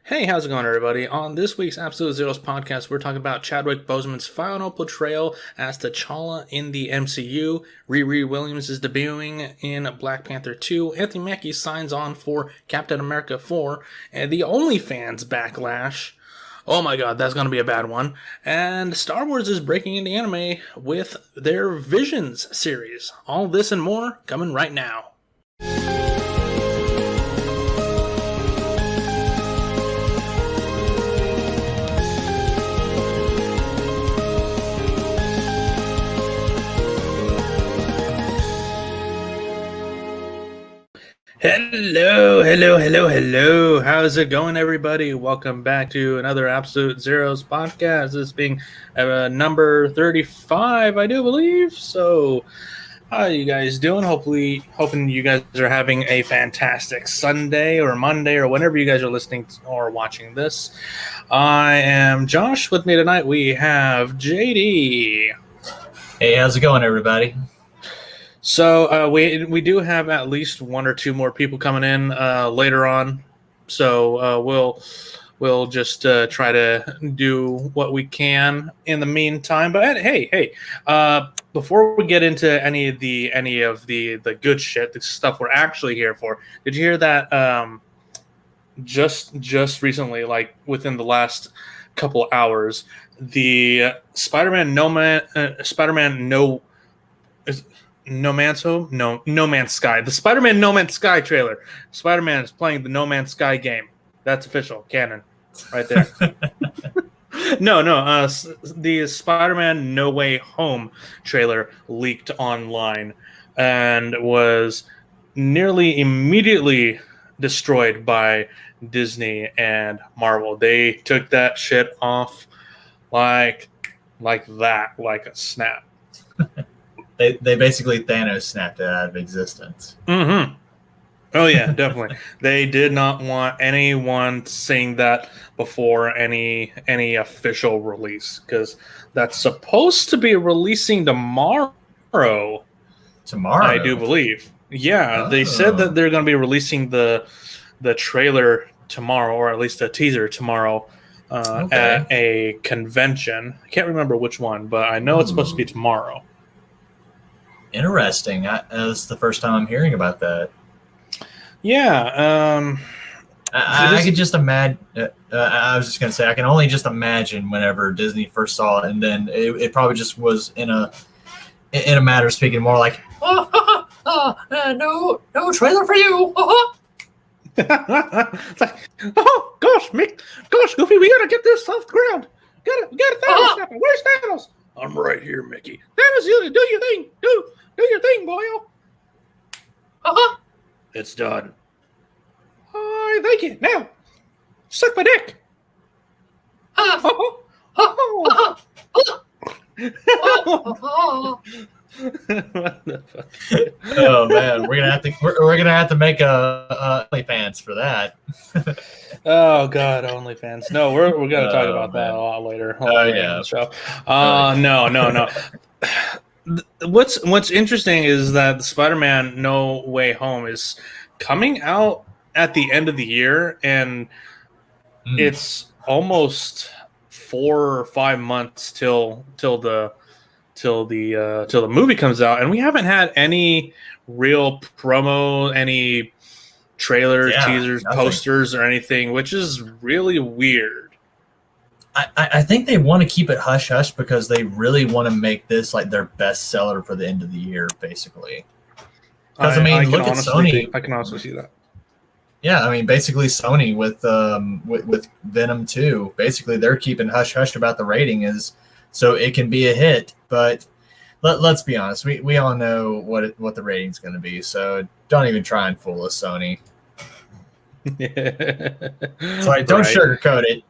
Hey, how's it going, everybody? On this week's Absolute Zeros podcast, we're talking about Chadwick Boseman's final portrayal as T'Challa in the MCU. Riri Williams is debuting in Black Panther 2. Anthony Mackie signs on for Captain America 4. And the OnlyFans Backlash. Oh my god, that's going to be a bad one. And Star Wars is breaking into anime with their Visions series. All this and more coming right now. Hello. How's it going, everybody? Welcome back to another Absolute Zeros podcast. This being number 35, I do believe. So, how are you guys doing? Hoping you guys are having a fantastic Sunday or Monday or whenever you guys are listening or watching this. I am Josh. With me tonight, we have JD. Hey, how's it going, everybody? So we do have at least one or two more people coming in later on. So we'll just try to do what we can in the meantime. But hey, before we get into any of the good shit, the stuff we're actually here for, did you hear that? Just recently, like within the last couple hours, the Spider-Man No Man's Sky. The Spider-Man No Man's Sky trailer. Spider-Man is playing the No Man's Sky game. That's official. Canon. Right there. The Spider-Man No Way Home trailer leaked online and was nearly immediately destroyed by Disney and Marvel. They took that shit off like that, like a snap. They basically Thanos snapped it out of existence. Mm-hmm. Oh yeah, definitely. They did not want anyone seeing that before any official release, because that's supposed to be releasing tomorrow. Tomorrow, I do believe. Yeah, They said that they're going to be releasing the trailer tomorrow, or at least a teaser tomorrow, at a convention. I can't remember which one, but I know it's supposed to be tomorrow. Interesting. That's the first time I'm hearing about that. Yeah. I could just imagine. I was just going to say, I can only just imagine whenever Disney first saw it, and then it probably just was in a matter of speaking more like, no trailer for you. It's like, oh gosh, Goofy, we gotta get this off the ground. We gotta Thanos happen. Where's Thanos? I'm right here, Mickey. Thanos, you do your thing. Do your thing, boyo. It's done. I thank you. Now, suck my dick. What the fuck? Oh man, we're gonna have to make a OnlyFans for that. Oh god, OnlyFans. No, we're gonna talk about that a lot later. Yeah. In the show. No. What's interesting is that the Spider-Man No Way Home is coming out at the end of the year, and it's almost 4 or 5 months till the movie comes out, and we haven't had any real promo, any trailers, teasers, nothing. Posters, or anything, which is really weird. I think they want to keep it hush hush because they really want to make this like their best seller for the end of the year, basically. Because I mean, look at Sony. I can also see that. Yeah, I mean, basically Sony with Venom 2, basically they're keeping hush hush about the rating is so it can be a hit. But let's be honest, we all know what the rating's going to be. So don't even try and fool us, Sony. Sorry, don't sugarcoat it.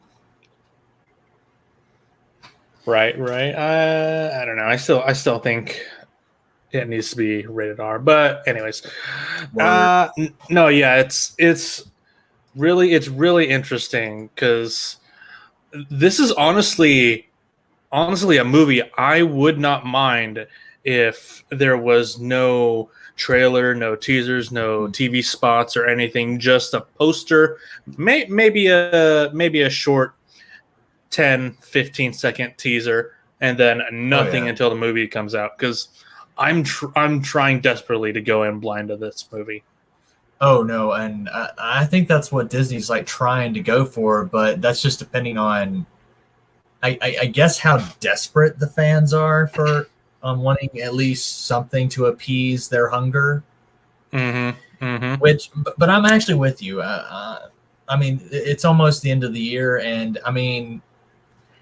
Right. I don't know. I still think it needs to be rated R. But anyways, no, yeah, it's really interesting because this is honestly a movie I would not mind if there was no trailer, no teasers, no TV spots or anything. Just a poster, maybe a short 10, 15-second teaser, and then nothing until the movie comes out. Because I'm trying desperately to go in blind to this movie. Oh no, and I think that's what Disney's like trying to go for, but that's just depending on, I guess, how desperate the fans are for wanting at least something to appease their hunger. Mm-hmm. Mm-hmm. But I'm actually with you. I mean, it's almost the end of the year, and I mean,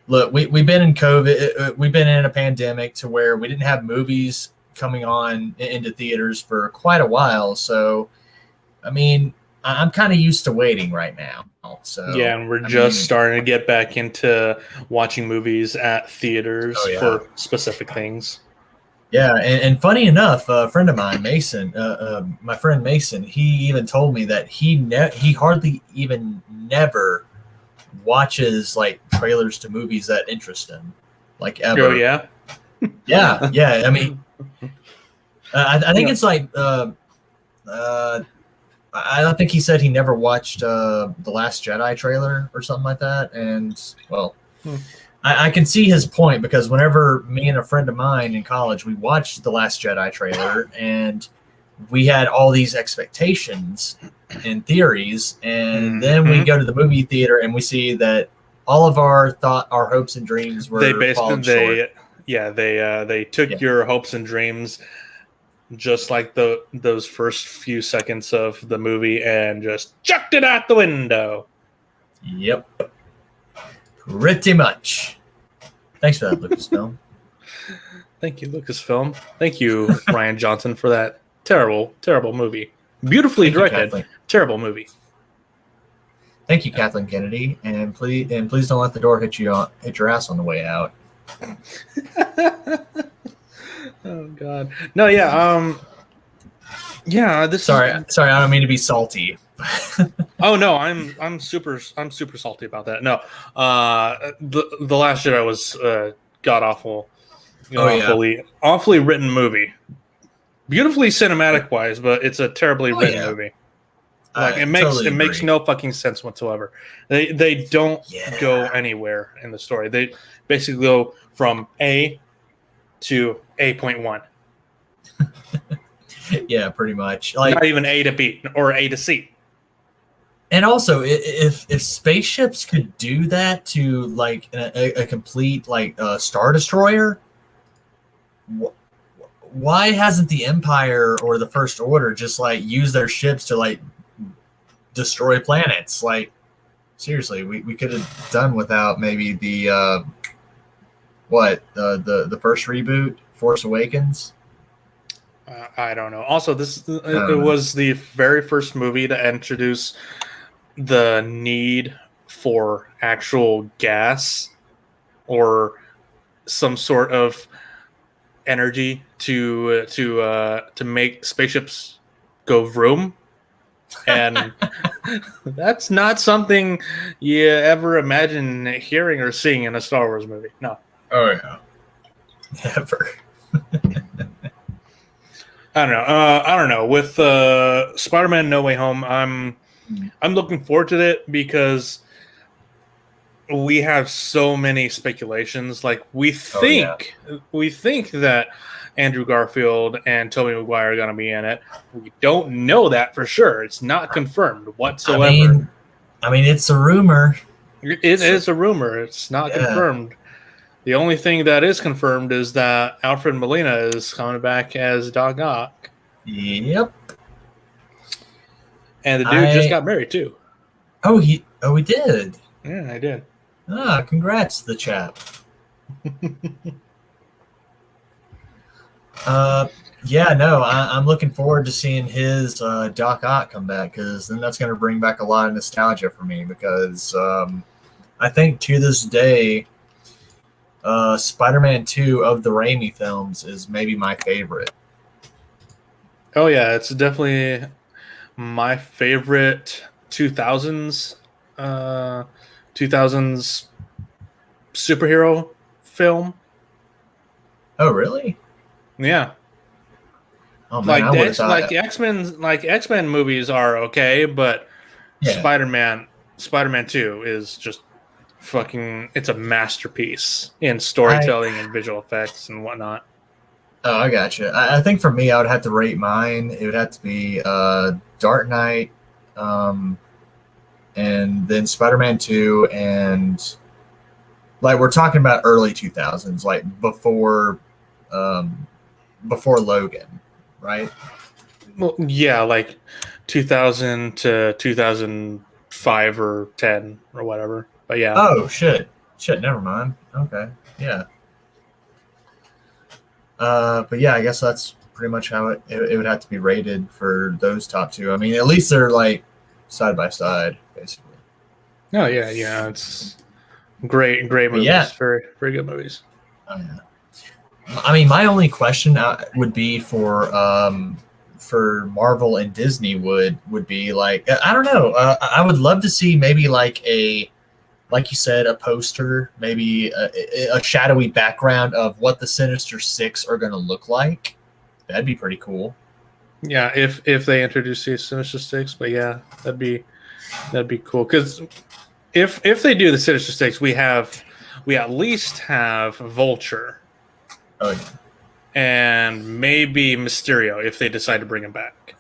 look, we've been in COVID, we've been in a pandemic to where we didn't have movies coming on into theaters for quite a while. So, I mean, I'm kind of used to waiting right now. So yeah, and we're just starting to get back into watching movies at theaters for specific things. Yeah, and funny enough, a friend of mine, Mason, my friend Mason, he even told me that he hardly even never watches like trailers to movies that interest him, like ever. Oh yeah, yeah. I mean, I think it's like I don't think he said he never watched the Last Jedi trailer or something like that. And well, I can see his point, because whenever me and a friend of mine in college, we watched the Last Jedi trailer, and we had all these expectations and theories, and then we go to the movie theater and we see that all of our hopes and dreams were falling short. They took your hopes and dreams, just like those first few seconds of the movie, and just chucked it out the window. Yep. Pretty much. Thanks for that, Lucasfilm. Thank you, Lucasfilm. Thank you, Rian Johnson, for that terrible, terrible movie. Beautifully directed, terrible movie. Thank you, Kathleen Kennedy, and please don't let the door hit your ass on the way out. Oh God, no, yeah, yeah. Sorry, I don't mean to be salty. Oh no, I'm super salty about that. No, the Last Jedi was god awful, awfully written movie, beautifully cinematic wise, but it's a terribly written movie. Like it makes no fucking sense whatsoever. They don't go anywhere in the story. They basically go from A to A.1. Yeah, pretty much. Like not even A to B or A to C. And also, if spaceships could do that to like a complete like Star Destroyer, why hasn't the Empire or the First Order just like use their ships to like destroy planets? Like seriously, we could have done without maybe the the first reboot, Force Awakens. I don't know. Also, it was the very first movie to introduce the need for actual gas or some sort of energy to make spaceships go vroom, and that's not something you ever imagine hearing or seeing in a Star Wars movie. No. Oh yeah, never. I don't know. With Spider-Man: No Way Home, I'm looking forward to it because we have so many speculations. Like we think that Andrew Garfield and Tobey Maguire are going to be in it. We don't know that for sure. It's not confirmed whatsoever. I mean, it's a rumor. It is a rumor. It's not confirmed. The only thing that is confirmed is that Alfred Molina is coming back as Doc Ock. Yep. And the dude just got married too. Oh, he did. Yeah, I did. Ah, congrats, the chap. Yeah, no, I'm looking forward to seeing his Doc Ock come back, because then that's going to bring back a lot of nostalgia for me, because I think to this day, Spider-Man 2 of the Raimi films is maybe my favorite. Oh yeah, it's definitely my favorite 2000s superhero film. Oh really? Yeah. Oh man, Like I would have thought. the X-Men movies are okay, but Yeah. Spider-Man 2 is just fucking, it's a masterpiece in I storytelling and visual effects and whatnot. Oh, I gotcha. I think for me, I would have to rate mine. It would have to be Dark Knight, um, and then Spider-Man 2, and like we're talking about early 2000s, like um, before Logan, right? Well, yeah, like 2000 to 2005 or 10 or whatever. But yeah. Oh shit, never mind. Okay, yeah. But yeah, I guess that's pretty much how it would have to be rated for those top two. I mean, at least they're like side by side, basically. Oh yeah, it's great But movies. yeah, Very good movies. oh, yeah. I mean, my only question would be for Marvel and Disney would be like I don't know. I would love to see maybe like you said, a poster, maybe a shadowy background of what the Sinister Six are going to look like. That'd be pretty cool. Yeah, if they introduce the Sinister Six, but yeah, that'd be cool. Because if they do the Sinister Six, we at least have Vulture. Oh yeah. And maybe Mysterio if they decide to bring him back.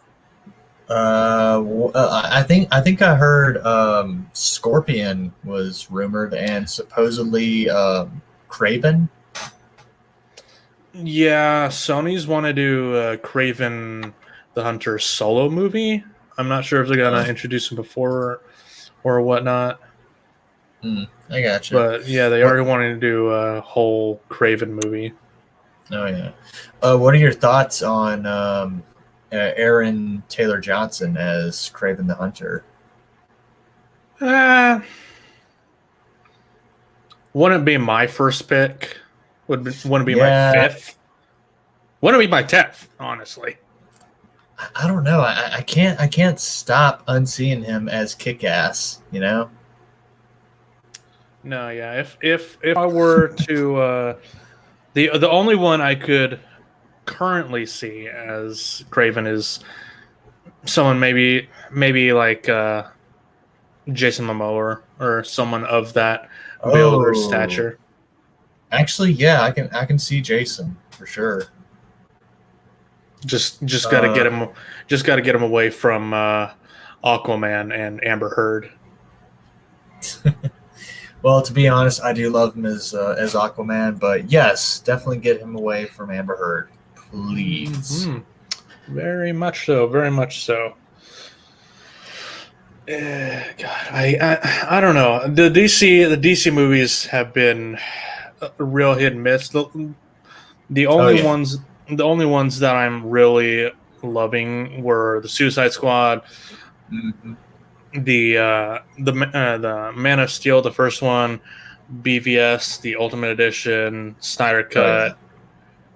I think I heard Scorpion was rumored and supposedly Craven. Yeah, Sony's want to do a Kraven the Hunter solo movie. I'm not sure if they're gonna introduce him before or whatnot. I gotcha. But yeah, they are wanting to do a whole Kraven movie. Oh yeah. What are your thoughts on Aaron Taylor Johnson as Craven the Hunter? Wouldn't be my first pick. Wouldn't be Yeah. my fifth. Wouldn't be my 10th, honestly. I don't know. I can't stop unseeing him as Kick-Ass. You know. No, yeah. If I were to the only one I could currently see as Craven is someone maybe like Jason Momoa or someone of that build or stature. Actually, yeah, I can see Jason for sure. Just got to get him away from Aquaman and Amber Heard. Well, to be honest, I do love him as Aquaman, but yes, definitely get him away from Amber Heard, please. Mm-hmm. Very much so. Very much so. God, I don't know. The DC movies have been a real hit and miss. The only ones that I'm really loving were the Suicide Squad, Mm-hmm. the Man of Steel, the first one, BVS, the Ultimate Edition, Snyder Cut,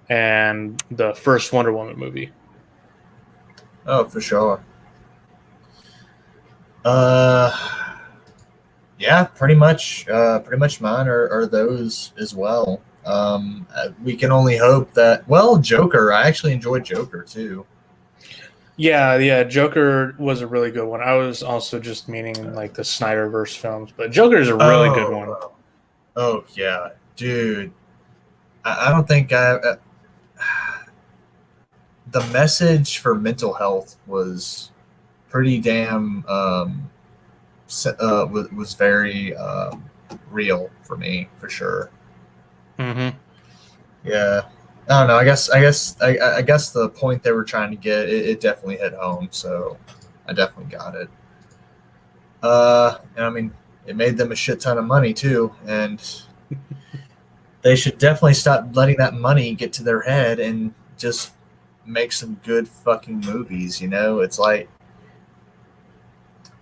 and the first Wonder Woman movie. Oh, for sure. Yeah, pretty much mine are those as well. We can only hope that. Well, Joker. I actually enjoyed Joker too. Yeah, Joker was a really good one. I was also just meaning like the Snyderverse films, but Joker is a really good one. Oh yeah, dude. I don't think the message for mental health was pretty damn was very real for me for sure. Mm-hmm. Yeah. I don't know. I guess the point they were trying to get it definitely hit home. So I definitely got it. And I mean, it made them a shit ton of money too, and they should definitely stop letting that money get to their head and just make some good fucking movies. You know, it's like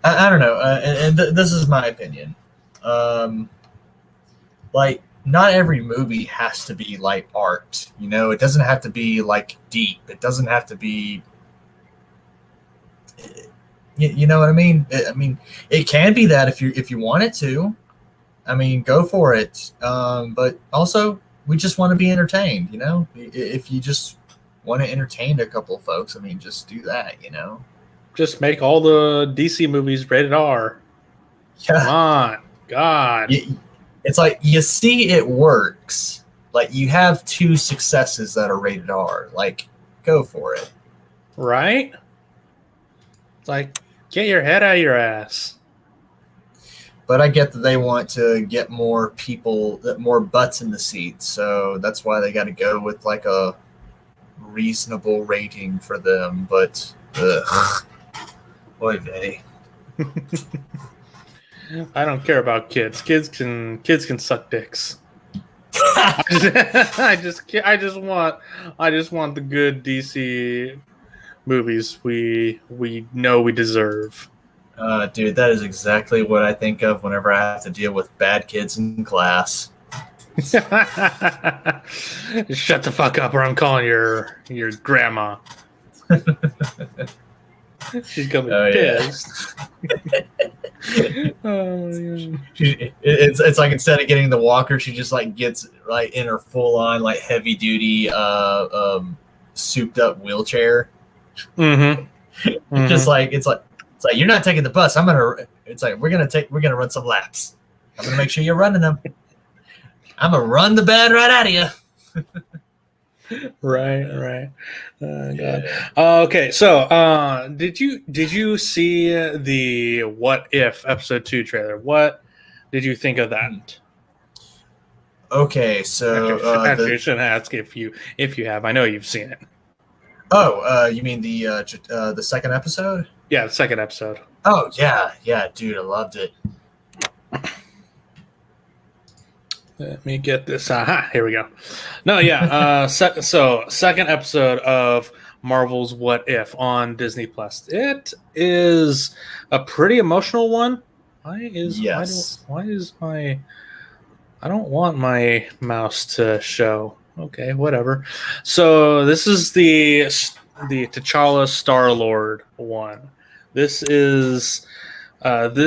I don't know, this is my opinion. Like, not every movie has to be like art. You know, it doesn't have to be like deep. It doesn't have to be. You know what I mean? It can be that if you want it to. I mean, go for it. But also, we just want to be entertained. You know, if you just want to entertain a couple of folks, I mean, just do that, you know. Just make all the DC movies rated R. Yeah. Come on, God. It's like you see it works. Like you have 2 successes that are rated R. Like, go for it. Right? It's like, get your head out of your ass. But I get that they want to get more people, more butts in the seats. So that's why they got to go with like a reasonable rating for them. But, boy, vey. I don't care about kids. Kids can suck dicks. I just want the good DC movies we know we deserve. Dude, that is exactly what I think of whenever I have to deal with bad kids in class. Shut the fuck up, or I'm calling your grandma. She's gonna be pissed. Oh, yeah. It's like instead of getting the walker, she just like gets like in her full on like heavy duty souped up wheelchair. Mm-hmm. Just like it's like you're not taking the bus. It's like we're gonna run some laps. I'm gonna make sure you're running them. I'm gonna run the bad right out of you. Right. God. Okay, so did you see the What If episode 2 trailer? What did you think of that? Okay, so I shouldn't ask if you have. I know you've seen it. Oh, you mean the second episode? Yeah, the second episode. Oh yeah, dude, I loved it. Let me get this. Aha, here we go. No, yeah. So second episode of Marvel's What If on Disney Plus. It is a pretty emotional one. Why is my I don't want my mouse to show. Okay, whatever. So this is the TChalla StarLord one. This is Chadwick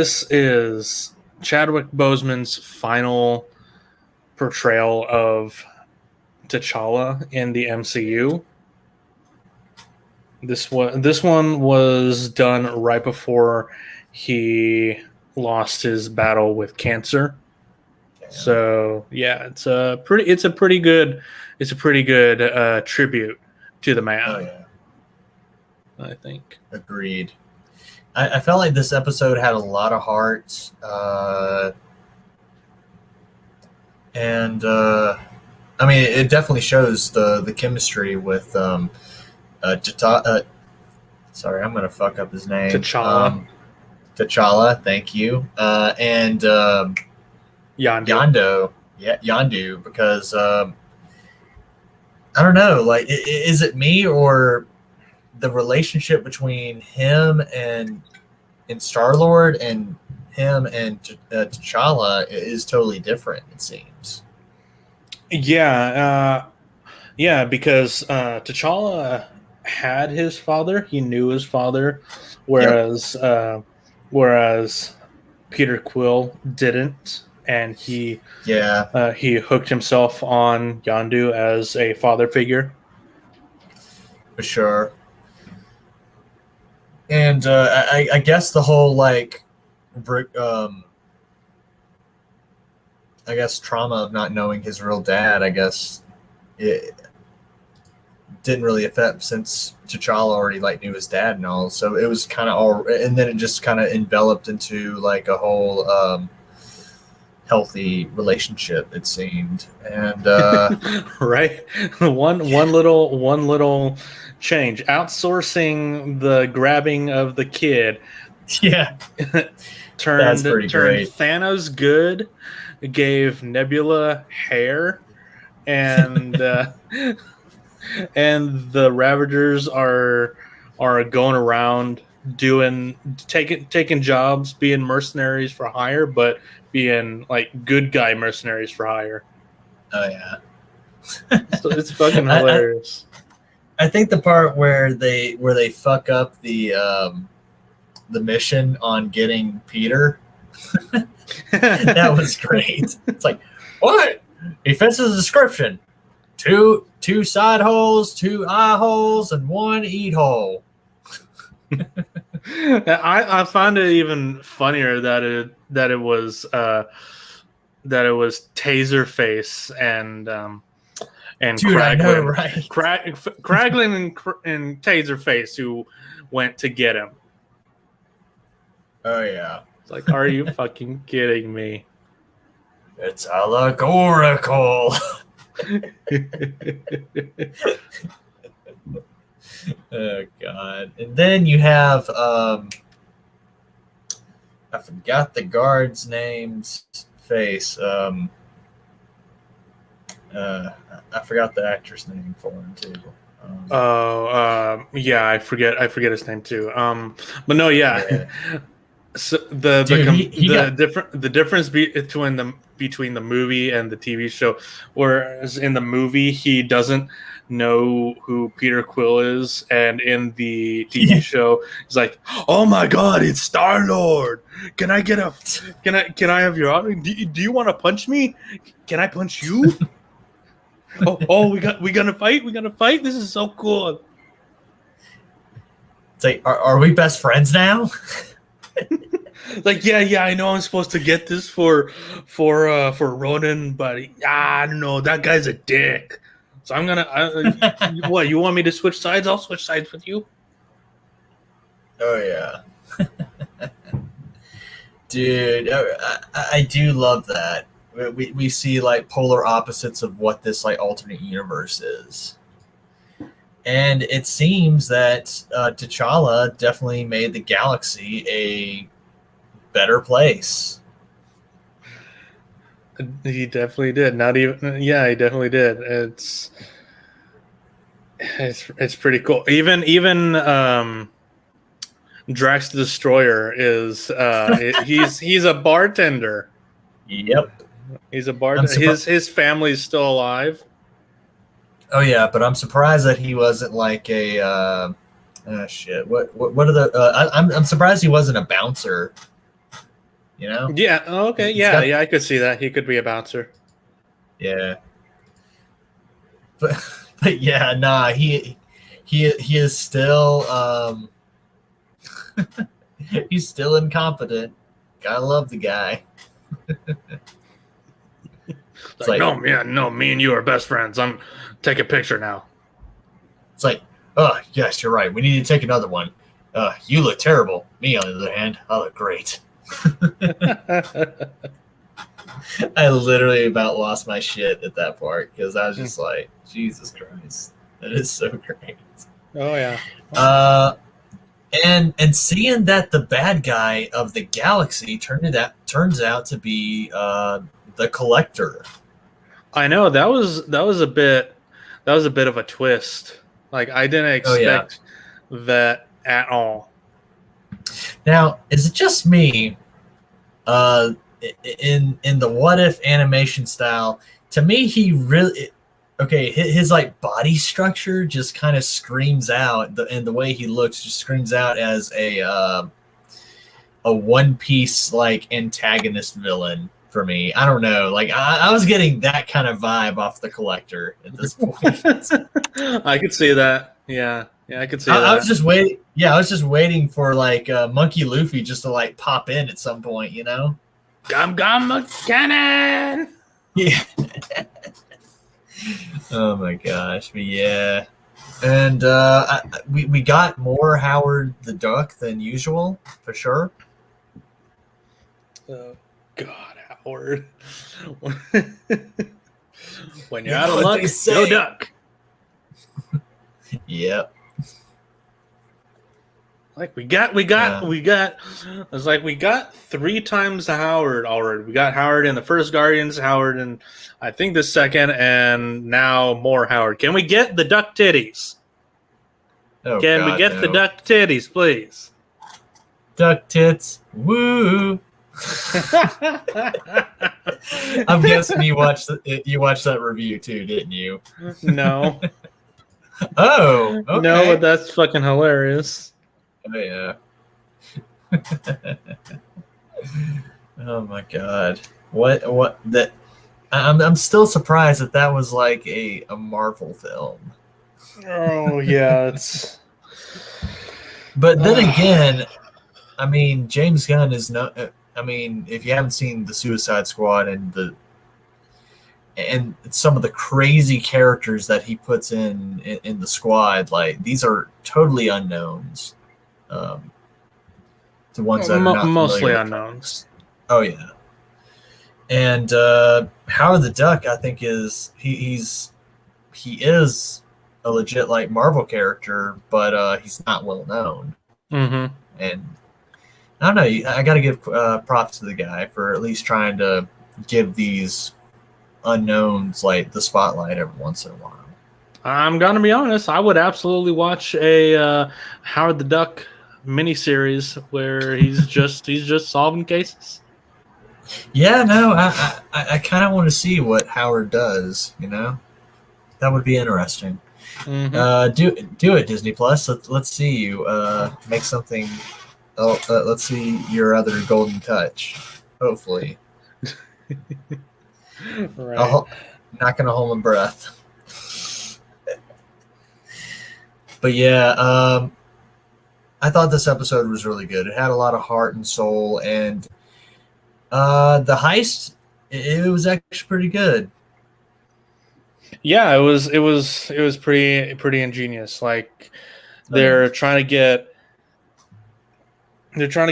Boseman's final portrayal of T'Challa in the MCU. This one was done right before he lost his battle with cancer. Damn. So yeah, it's a pretty good tribute to the man. Oh yeah, I think. Agreed. I felt like this episode had a lot of heart. And I mean, it definitely shows the chemistry with sorry, I'm gonna fuck up his name. T'Challa, thank you. And Yondu. Yeah, Yondu, because I don't know, like, is it me or the relationship between him and StarLord and him and T'Challa is totally different, it seems. Yeah, because T'Challa had his father. He knew his father, whereas Peter Quill didn't, and he hooked himself on Yondu as a father figure. For sure. And I guess the whole like I guess trauma of not knowing his real dad, I guess it didn't really affect, since T'Challa already like knew his dad and all. So it was kind of all, and then it just kind of enveloped into like a whole healthy relationship, it seemed. And right, one little change, outsourcing the grabbing of the kid. Yeah. turned Thanos good, gave Nebula hair, and and the Ravagers are going around taking jobs, being mercenaries for hire, but being like good guy mercenaries for hire. Oh yeah. So it's fucking hilarious. I think the part where they fuck up the mission on getting Peter, that was great. It's like, what? He fits the description. two side holes, 2 eye holes, and 1 eat hole. I find it even funnier that it was Taserface and Dude, I know, Kraglin, right? Kraglin and Taserface who went to get him. Oh yeah, It's like, are you fucking kidding me? it's allegorical. Oh god! And then you have I forgot the guard's name's face. I forgot the actor's name for him too. Yeah, I forget his name too. But no, yeah. So the difference between the movie and the TV show, whereas in the movie he doesn't know who Peter Quill is, and in the TV show he's like, "Oh my God, it's StarLord! Can I have your honor? Do you want to punch me? Can I punch you? we gonna fight? We gonna fight? This is so cool." It's like, are we best friends now? Like, yeah, I know I'm supposed to get this for Ronan, but I don't know, that guy's a dick. So I'm gonna. What, you want me to switch sides? I'll switch sides with you. Oh yeah, dude, I do love that. We see like polar opposites of what this like alternate universe is. And it seems that T'Challa definitely made the galaxy a better place. He definitely did. He definitely did. It's pretty cool. Even Drax the Destroyer is he's a bartender. Yep, he's a bartender. His family's still alive. Oh yeah, but I'm surprised that he wasn't like a shit. What are the? I'm surprised he wasn't a bouncer. You know? Yeah. Okay. Yeah. I could see that. He could be a bouncer. Yeah. But yeah, nah. He is still he's still incompetent. Gotta love the guy. It's like, no, man, no. Me and you are best friends. Take a picture now. It's like, oh yes, you're right. We need to take another one. You look terrible. Me, on the other hand, I look great. I literally about lost my shit at that part because I was just like, Jesus Christ, that is so great. Oh yeah. And seeing that the bad guy of the galaxy turns out to be the Collector. I know that was a bit of a twist. Like, I didn't expect that at all. Now, is it just me? In the What If animation style, to me, he really his like body structure just kind of screams out, and the way he looks just screams out as a One Piece like antagonist villain for me. I don't know, like I was getting that kind of vibe off the Collector at this point. I could see that. Yeah, I could see that. I was just waiting. Yeah, I was just waiting for like Monkey Luffy just to like pop in at some point, you know? Gum cannon. Yeah. Oh my gosh, but yeah, and we got more Howard the Duck than usual for sure. Oh God, Howard! When you're out of luck, go duck. Yep. Like we got. It's like we got 3 times Howard already. We got Howard in the first Guardians, Howard in I think the second, and now more Howard. Can we get the duck titties? Oh, Can we get the duck titties, please? Duck tits, woo! I'm guessing you watched that review too, didn't you? No. Oh, okay. No, but that's fucking hilarious. Oh yeah. Oh my God. What that I'm still surprised that was like a Marvel film. Oh yeah, it's. But then again, I mean, James Gunn is no. I mean, if you haven't seen the Suicide Squad and some of the crazy characters that he puts in the squad, like these are totally unknowns. Um, to ones that are not familiar Mostly with unknowns. comics. Oh yeah, and Howard the Duck, I think he is a legit like Marvel character, but he's not well known. Mm-hmm. And I don't know. I got to give props to the guy for at least trying to give these unknowns like the spotlight every once in a while. I'm gonna be honest. I would absolutely watch a Howard the Duck miniseries where he's just solving cases. Yeah, no, I kind of want to see what Howard does. You know, that would be interesting. Mm-hmm. Do it, Disney Plus. Let's see you make something. Oh, let's see your other golden touch. Hopefully, Right. not gonna hold my breath. But yeah, I thought this episode was really good. It had a lot of heart and soul, and the heist it was actually pretty good. Yeah, it was pretty ingenious. Like they're trying to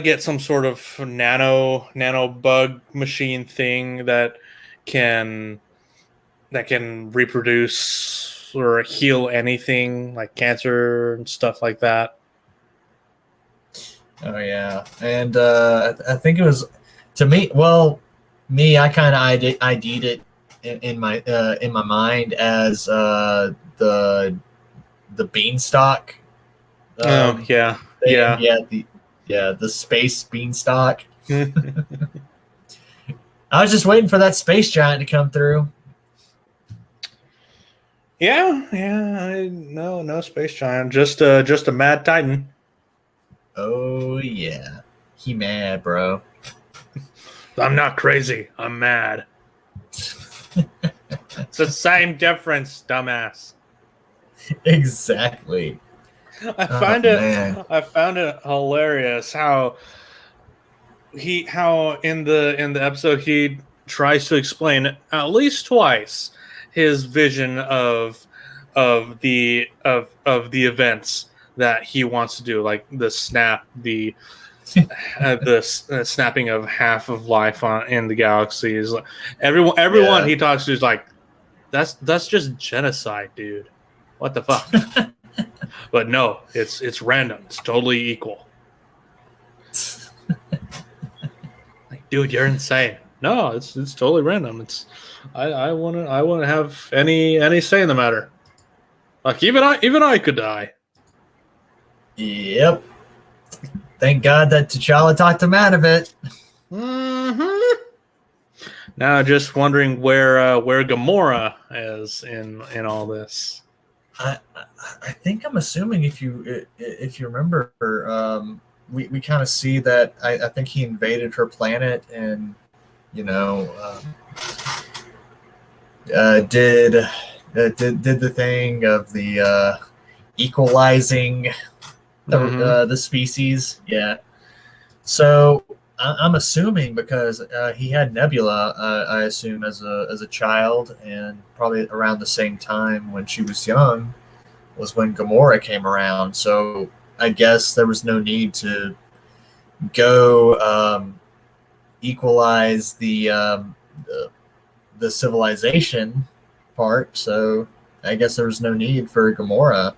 get some sort of nano bug machine thing can that can reproduce or heal anything like cancer and stuff like that. Oh yeah, and I think it was to me. Well, me, I kind of ID'd it in my mind as the beanstalk. Oh yeah, Thing. yeah. Yeah, the space beanstalk. I was just waiting for that space giant to come through. Yeah. No space giant. Just a mad titan. Oh yeah, he mad, bro. I'm not crazy. I'm mad. It's the same difference, dumbass. Exactly. I Man. found it hilarious how in the episode he tries to explain at least twice his vision of the events that he wants to do, like the snap, the snapping of half of life in the galaxy. Is like, everyone he talks to is like, that's just genocide, dude. What the fuck? But no, it's random. It's totally equal. Like, dude, you're insane. No, it's totally random. I wanna have any say in the matter. Like even I could die. Yep. Thank God that T'Challa talked him out of it. Mm-hmm. Now, just wondering where Gamora is in all this. I think I'm assuming if you remember, we kind of see that I think he invaded her planet and you know did the thing of the equalizing the species. Yeah. So I'm assuming because he had Nebula, I assume as a child, and probably around the same time when she was young was when Gamora came around. So I guess there was no need to go equalize the civilization part. So I guess there was no need for Gamora.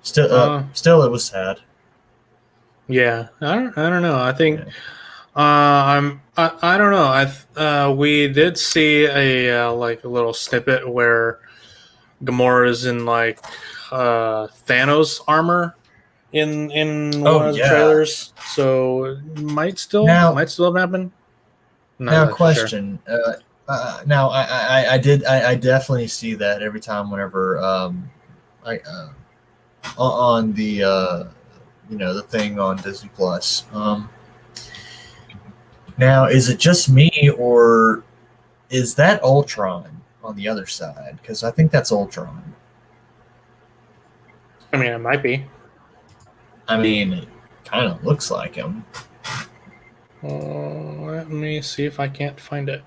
Still, it was sad. Yeah, I don't know. I think I don't know. We did see a like a little snippet where Gamora is in like Thanos armor in one of the trailers, so it might still have happened. Now, question. Sure. Now, I definitely see that every time whenever on the the thing on Disney Plus. Now, is it just me, or is that Ultron on the other side? Because I think that's Ultron. I mean, it might be. I mean, it kind of looks like him. Let me see if I can't find it.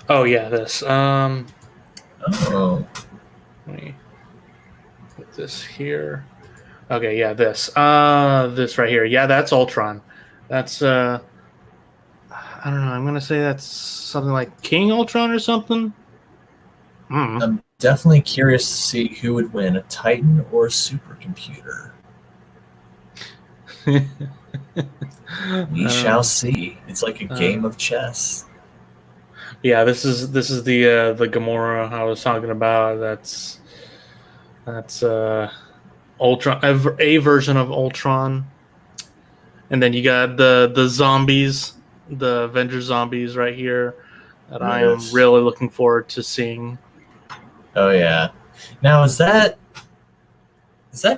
Oh yeah, this. Oh, Let me put this here. Okay, yeah, this. This right here. Yeah, that's Ultron. That's I don't know. I'm gonna say that's something like King Ultron or something. I'm definitely curious to see who would win, a Titan or a supercomputer. We shall see. It's like a game of chess. Yeah, this is the Gamora I was talking about. That's Ultron, a version of Ultron, and then you got the zombies, the Avenger zombies right here that I am really looking forward to seeing. Oh yeah. Now is that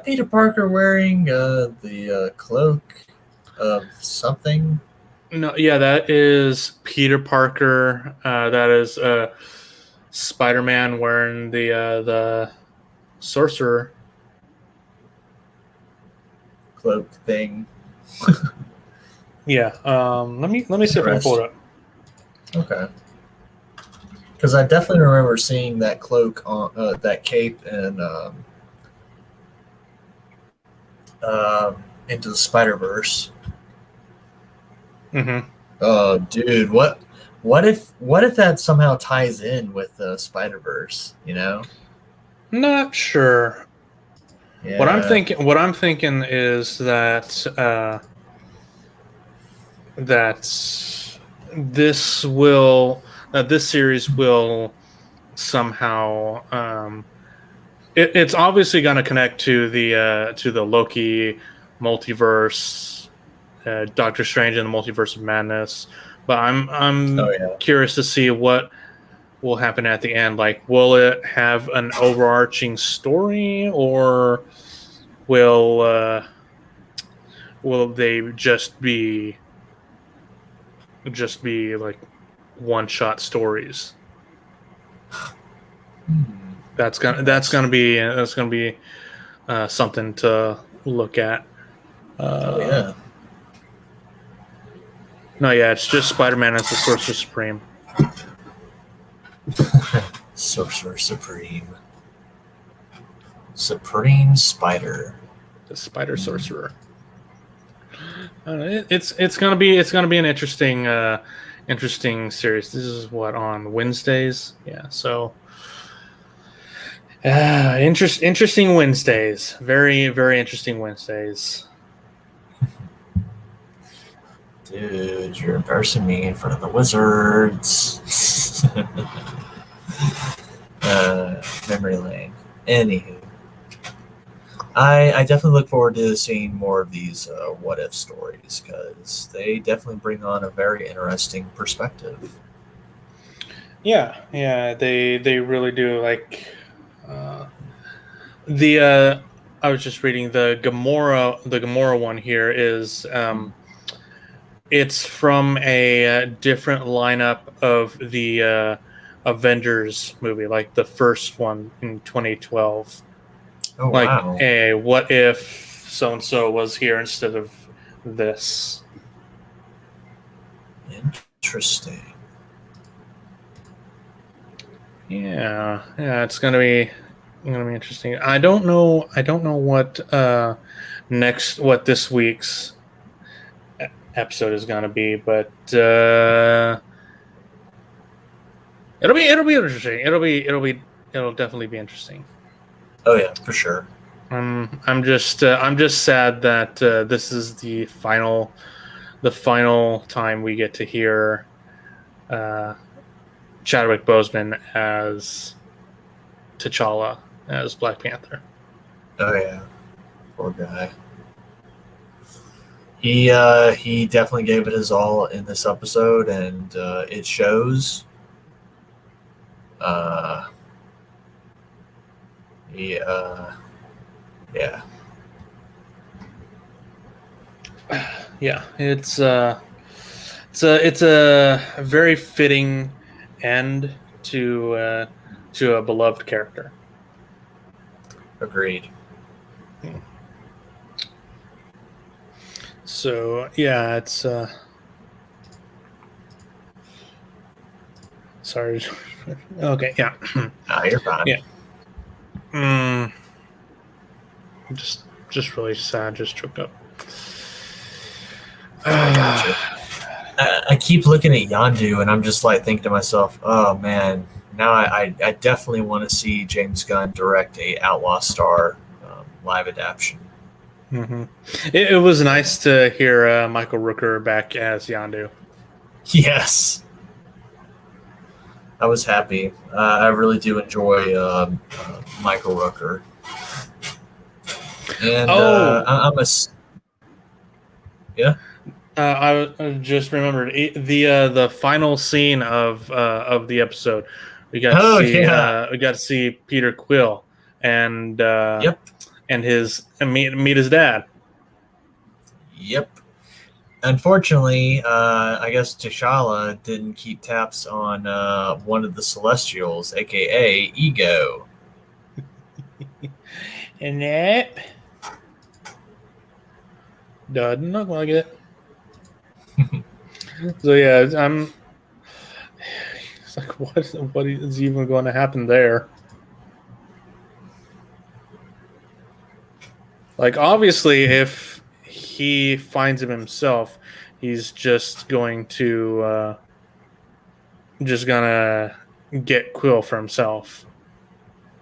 Peter Parker wearing the cloak of something? No, yeah, that is Peter Parker. That is Spider-Man wearing the sorcerer Cloak thing. Yeah. Let me see if I can pull it up. Okay. Because I definitely remember seeing that cloak on that cape and Into the Spider-Verse. Mm-hmm. Oh, dude, what if that somehow ties in with the Spider-Verse? You know? Not sure. Yeah. What I'm thinking is that that this series will somehow it's obviously going to connect to the Loki multiverse, Doctor Strange and the Multiverse of Madness, but I'm curious to see what will happen at the end. Like, will it have an overarching story, or will they just be like one shot stories? That's gonna be something to look at. yeah. No, yeah, it's just Spider-Man as the Sorcerer Supreme. Sorcerer Supreme. Supreme Spider. The Spider Sorcerer. It's gonna be an interesting series. This is what, on Wednesdays. Yeah, so interesting Wednesdays. Very interesting Wednesdays. Dude, you're embarrassing me in front of the wizards. Memory lane. Anywho, I definitely look forward to seeing more of these what if stories, because they definitely bring on a very interesting perspective. Yeah, they really do. Like I was just reading the Gamora one here is it's from a different lineup of the Avengers movie, like the first one in 2012. Oh, like, wow. What if so and so was here instead of this? Interesting. Yeah, it's gonna be interesting. I don't know what what this week's episode is gonna be, but it'll be interesting. It'll definitely be interesting. Oh yeah, for sure. I'm just sad that this is the final time we get to hear Chadwick Boseman as T'Challa, as Black Panther. Oh yeah, poor guy. He definitely gave it his all in this episode, and it shows. Yeah. Yeah, it's a very fitting end to a beloved character. Agreed. So yeah, it's sorry. Okay, yeah, Ah, you're fine. yeah. Mm, just really sad. Just choked up. I gotcha. I keep looking at Yandu, and I'm just like thinking to myself, "Oh man, now I definitely want to see James Gunn direct a Outlaw Star live adaptation." Mm-hmm. It was nice to hear Michael Rooker back as Yandu. Yes, I was happy. I really do enjoy Michael Rooker, and Oh, I'm a yeah. I just remembered the final scene of the episode. Oh yeah. We got to see Peter Quill and Yep. Meet his dad. Yep. Unfortunately, I guess TChalla didn't keep tabs on one of the Celestials, aka Ego. And that doesn't look like it. So yeah, I'm. It's like what is even going to happen there? Like obviously, if he finds him himself, he's just gonna get Quill for himself.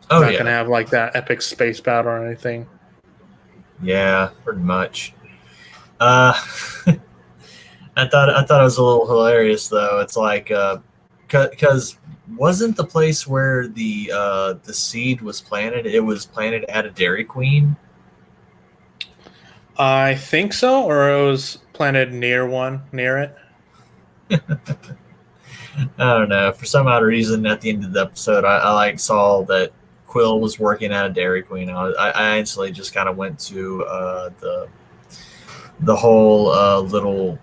Oh Not gonna yeah, have like that epic space battle or anything. yeah, pretty much. Uh, I thought it was a little hilarious though. It's like because wasn't the place where the seed was planted? It was planted at a Dairy Queen. I think so, or it was planted near it. I don't know. For some odd reason, at the end of the episode, I like saw that Quill was working at a Dairy Queen. I instantly just kind of went to the whole little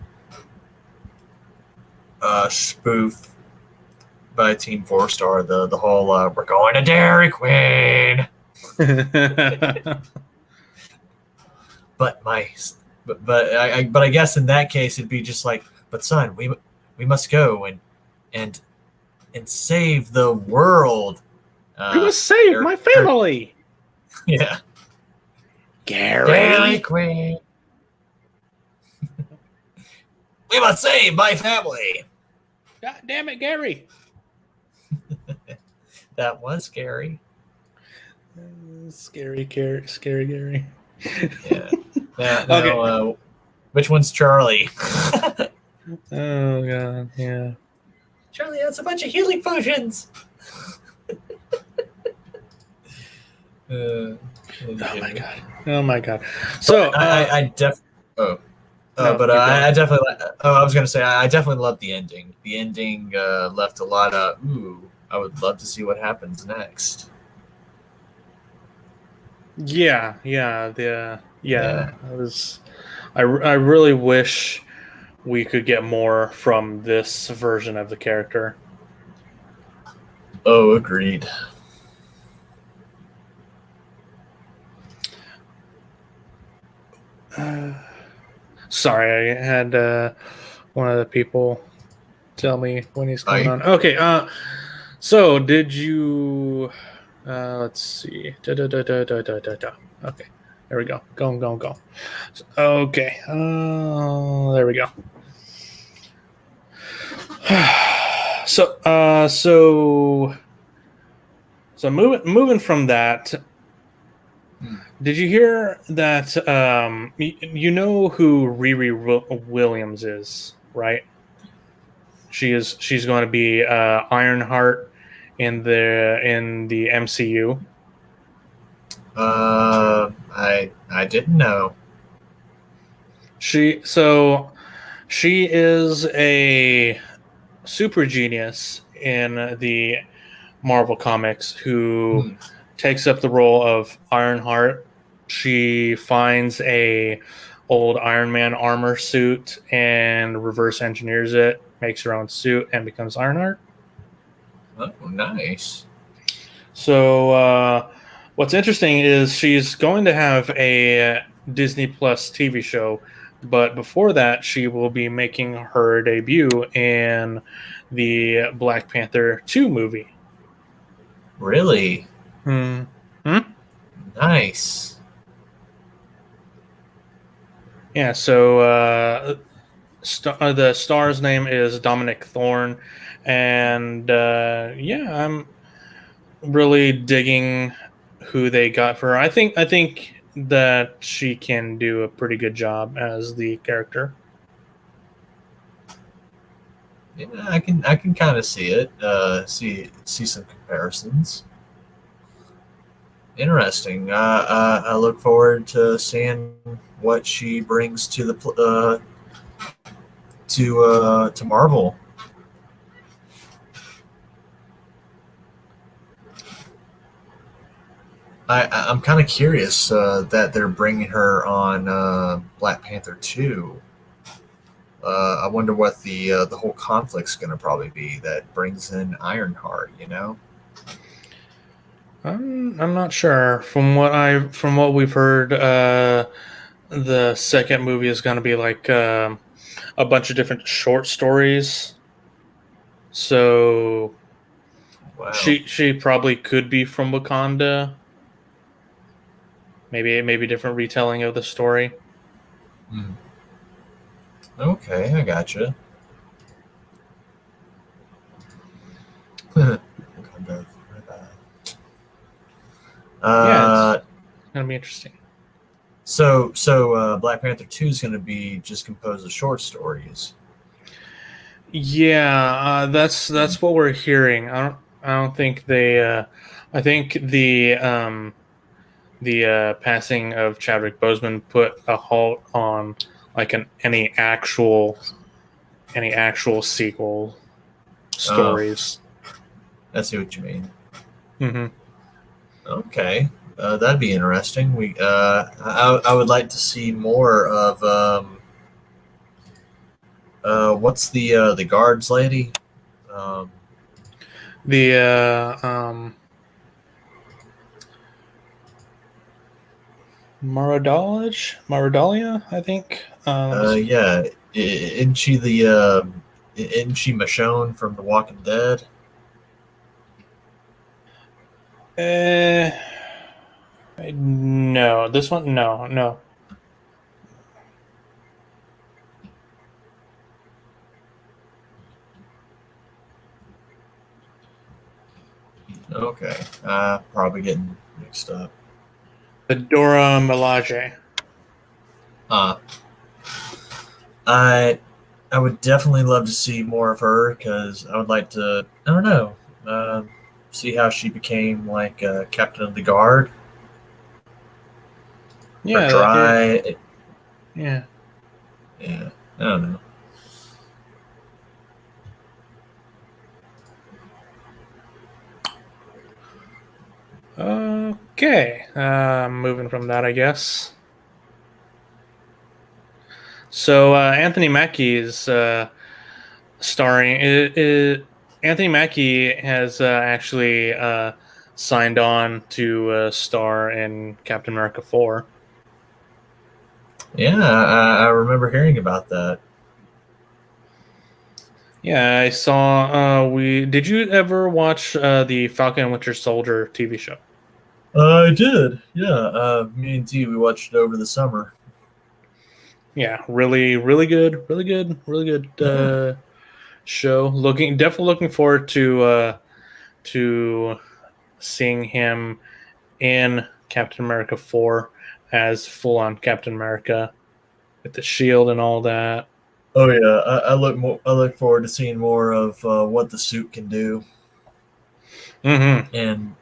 spoof by Team Four Star. The whole we're going to Dairy Queen, but my but I guess in that case it'd be just like, but son, we must go and and save the world. We must save my family. Yeah. Gary. Dairy Queen. We must save my family. God damn it, Gary. That was scary. Scary Gary. Yeah. Now, Okay. Which one's Charlie? Oh god, yeah. Charlie has a bunch of healing potions. Oh my god. Oh my god. So I definitely. No, but keep I definitely. I was gonna say I definitely love the ending. The ending left a lot of. Ooh, I would love to see what happens next. yeah. I really wish we could get more from this version of the character. Oh, agreed. Sorry, I had one of the people tell me when he's coming Hi. on. Okay, so did you let's see. Okay. There we go. Go. Okay. There we go. So moving from that, did you hear that you know who Riri Williams is, right? She's going to be Ironheart in the MCU. I didn't know. She is a super genius in the Marvel comics who takes up the role of Ironheart. She finds a old Iron Man armor suit and reverse engineers it, makes her own suit, and becomes Ironheart. Oh, nice. So what's interesting is she's going to have a Disney Plus TV show, but before that, she will be making her debut in the Black Panther 2 movie. Really? Hmm. Nice. Yeah, so the star's name is Dominic Thorne, and yeah, I'm really digging who they got for her. I think that she can do a pretty good job as the character. Yeah, I can kind of see it. See some comparisons. Interesting. I look forward to seeing what she brings to to Marvel. I'm kind of curious that they're bringing her on Black Panther 2. I wonder what the whole conflict's going to probably be that brings in Ironheart. You know. I'm not sure. From what we've heard, the second movie is going to be like a bunch of different short stories. So Wow. she probably could be from Wakanda. Maybe different retelling of the story. Hmm. Okay, I gotcha. Yeah, it's uh, gonna be interesting. so Black Panther 2 is going to be just composed of short stories. Yeah, that's what we're hearing. I don't think they. I think the passing of Chadwick Boseman put a halt on like any actual sequel Oh, stories. I see what you mean. Hmm. Okay, that'd be interesting. I would like to see more of what's the guards lady? Um, The Maradalia, I think. Let me see. yeah, isn't she isn't she Michonne from The Walking Dead? Uh, no, this one, no, no. Okay, probably getting mixed up. The Dora Milaje. Uh, I I would definitely love to see more of her because I would like to. I don't know. See how she became like captain of the guard or Yeah, dry. yeah. Yeah, I don't know. Okay, moving from that, I guess. So Anthony Mackie is starring. Anthony Mackie has actually signed on to star in Captain America 4. Yeah, I remember hearing about that. Yeah, I saw. We did you ever watch the Falcon and Winter Soldier TV show? I did. Yeah, me and T we watched it over the summer. Yeah, really, really good, really good, really good Yeah. show. Definitely looking forward to seeing him in Captain America 4 as full on Captain America with the shield and all that. Oh yeah, I look forward to seeing more of what the suit can do, Hmm. and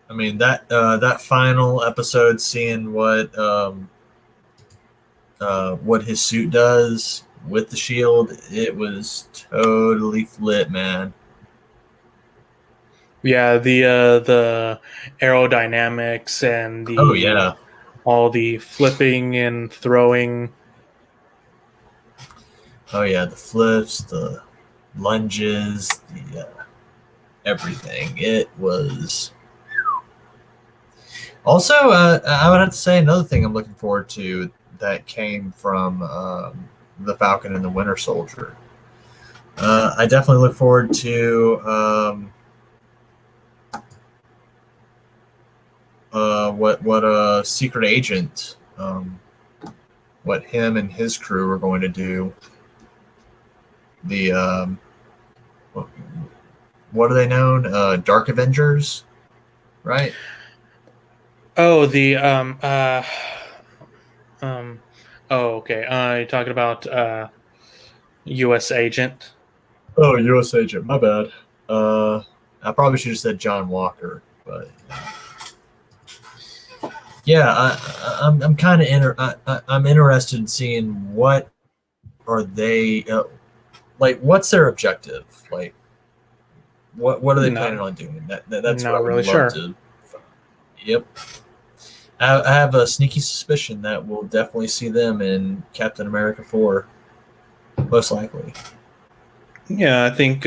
I mean that final episode, seeing what his suit does with the shield, it was totally lit, man. Yeah, the aerodynamics and Oh the yeah, all the flipping and throwing. Oh yeah, the flips, the lunges, the everything. It was. Also, I would have to say another thing I'm looking forward to that came from the Falcon and the Winter Soldier. I definitely look forward to what a secret agent, what him and his crew are going to do. The what are they known? Dark Avengers, right? Oh, the oh, okay. You're talking about U.S. agent. Oh, U.S. Agent. My bad. I probably should have said John Walker, but yeah, I'm kind of I'm interested in seeing what are they like. What's their objective? Like, what are they planning No, on doing? That's what I not would really love sure. to. Yep, I have a sneaky suspicion that we'll definitely see them in Captain America 4, most likely. Yeah, I think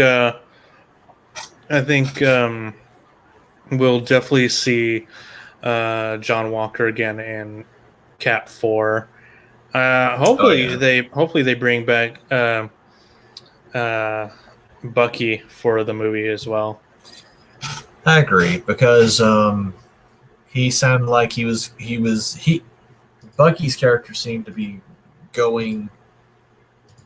we'll definitely see John Walker again in Cap 4. Oh yeah, Hopefully they bring back uh, Bucky for the movie as well. I agree because he sounded like he Bucky's character seemed to be going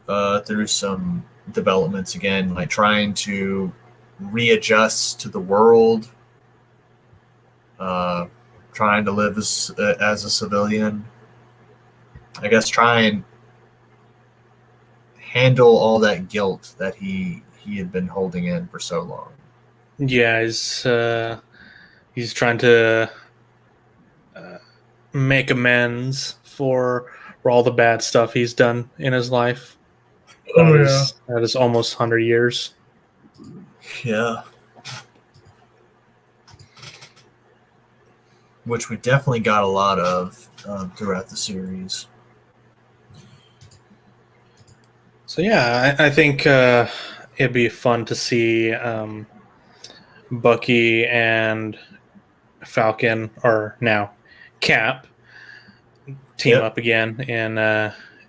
through some developments again, like trying to readjust to the world, uh, trying to live as a civilian. I guess try and handle all that guilt that he had been holding in for so long. Yeah, he's trying to uh, make amends for all the bad stuff he's done in his life. Oh yeah, That is almost 100 years. yeah. Which we definitely got a lot of throughout the series. So yeah, I think it'd be fun to see Bucky and Falcon, or now Cap, team Yep. up again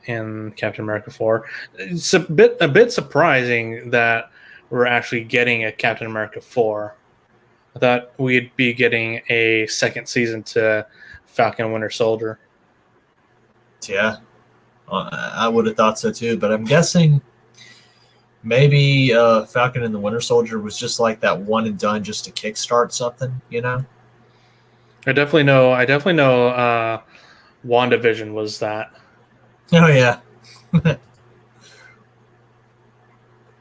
in Captain America 4. It's a bit surprising that we're actually getting a Captain America 4. I thought we'd be getting a second season to Falcon and Winter Soldier. Yeah, I would have thought so too, but I'm guessing maybe Falcon and the Winter Soldier was just like that one and done, just to kickstart something, you know? I definitely know WandaVision was that. Oh yeah,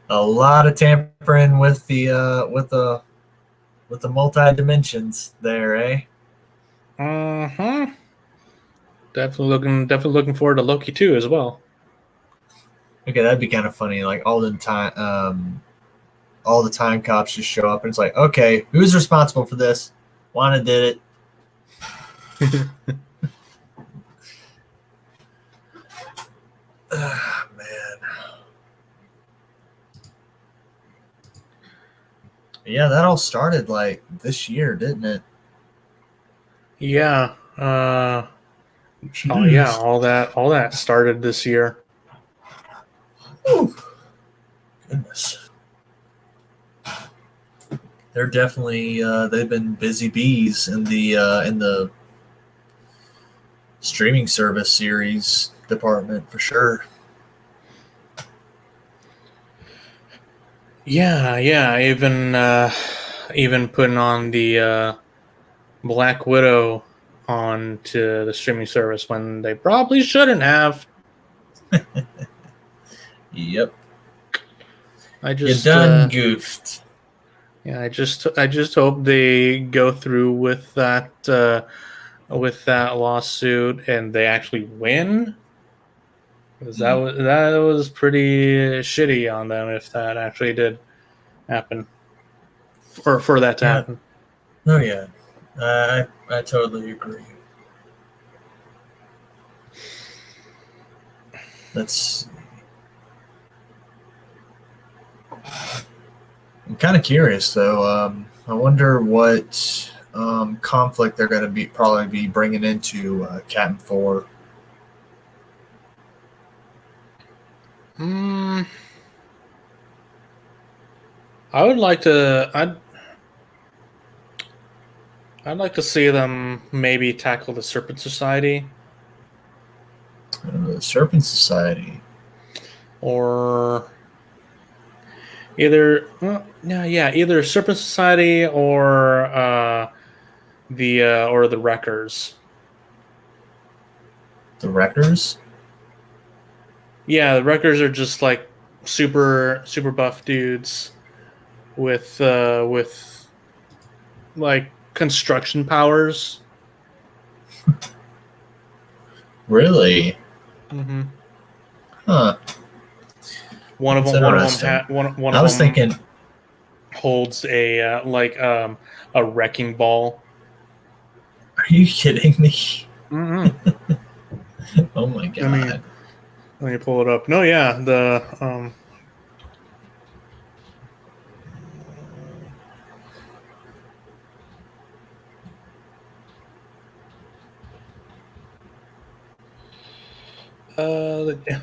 a lot of tampering with the multi dimensions there, eh? Uh-huh. Definitely looking forward to Loki 2 as well. Okay, that'd be kind of funny. Like all the time cops just show up, and it's like, okay, who's responsible for this? Wanda did it. Man. Yeah, that all started like this year, didn't it? Yeah. Oh yeah, Jeez. all that started this year. Ooh, goodness. They're definitely they've been busy bees in the streaming service series department for sure. Yeah. Even putting on the Black Widow onto the streaming service when they probably shouldn't have. Yep. I You just done goofed. yeah, I just hope they go through with that lawsuit and they actually win. Because that was pretty shitty on them if that actually did happen, or for that to Yeah. happen. Oh yeah. I totally agree. That's. I'm kind of curious though. I wonder what conflict they're going to probably be bringing into Captain 4. I would like to. I'd like to see them maybe tackle the Serpent Society, The Serpent Society. or either either Serpent Society or the Wreckers. The Wreckers. Yeah, the Wreckers are just like super buff dudes with like construction powers. Really? Mm-hmm. Huh. One of them thinking holds a wrecking ball. Are you kidding me? Mm-hmm. Oh my god. Let me pull it up. No, yeah, the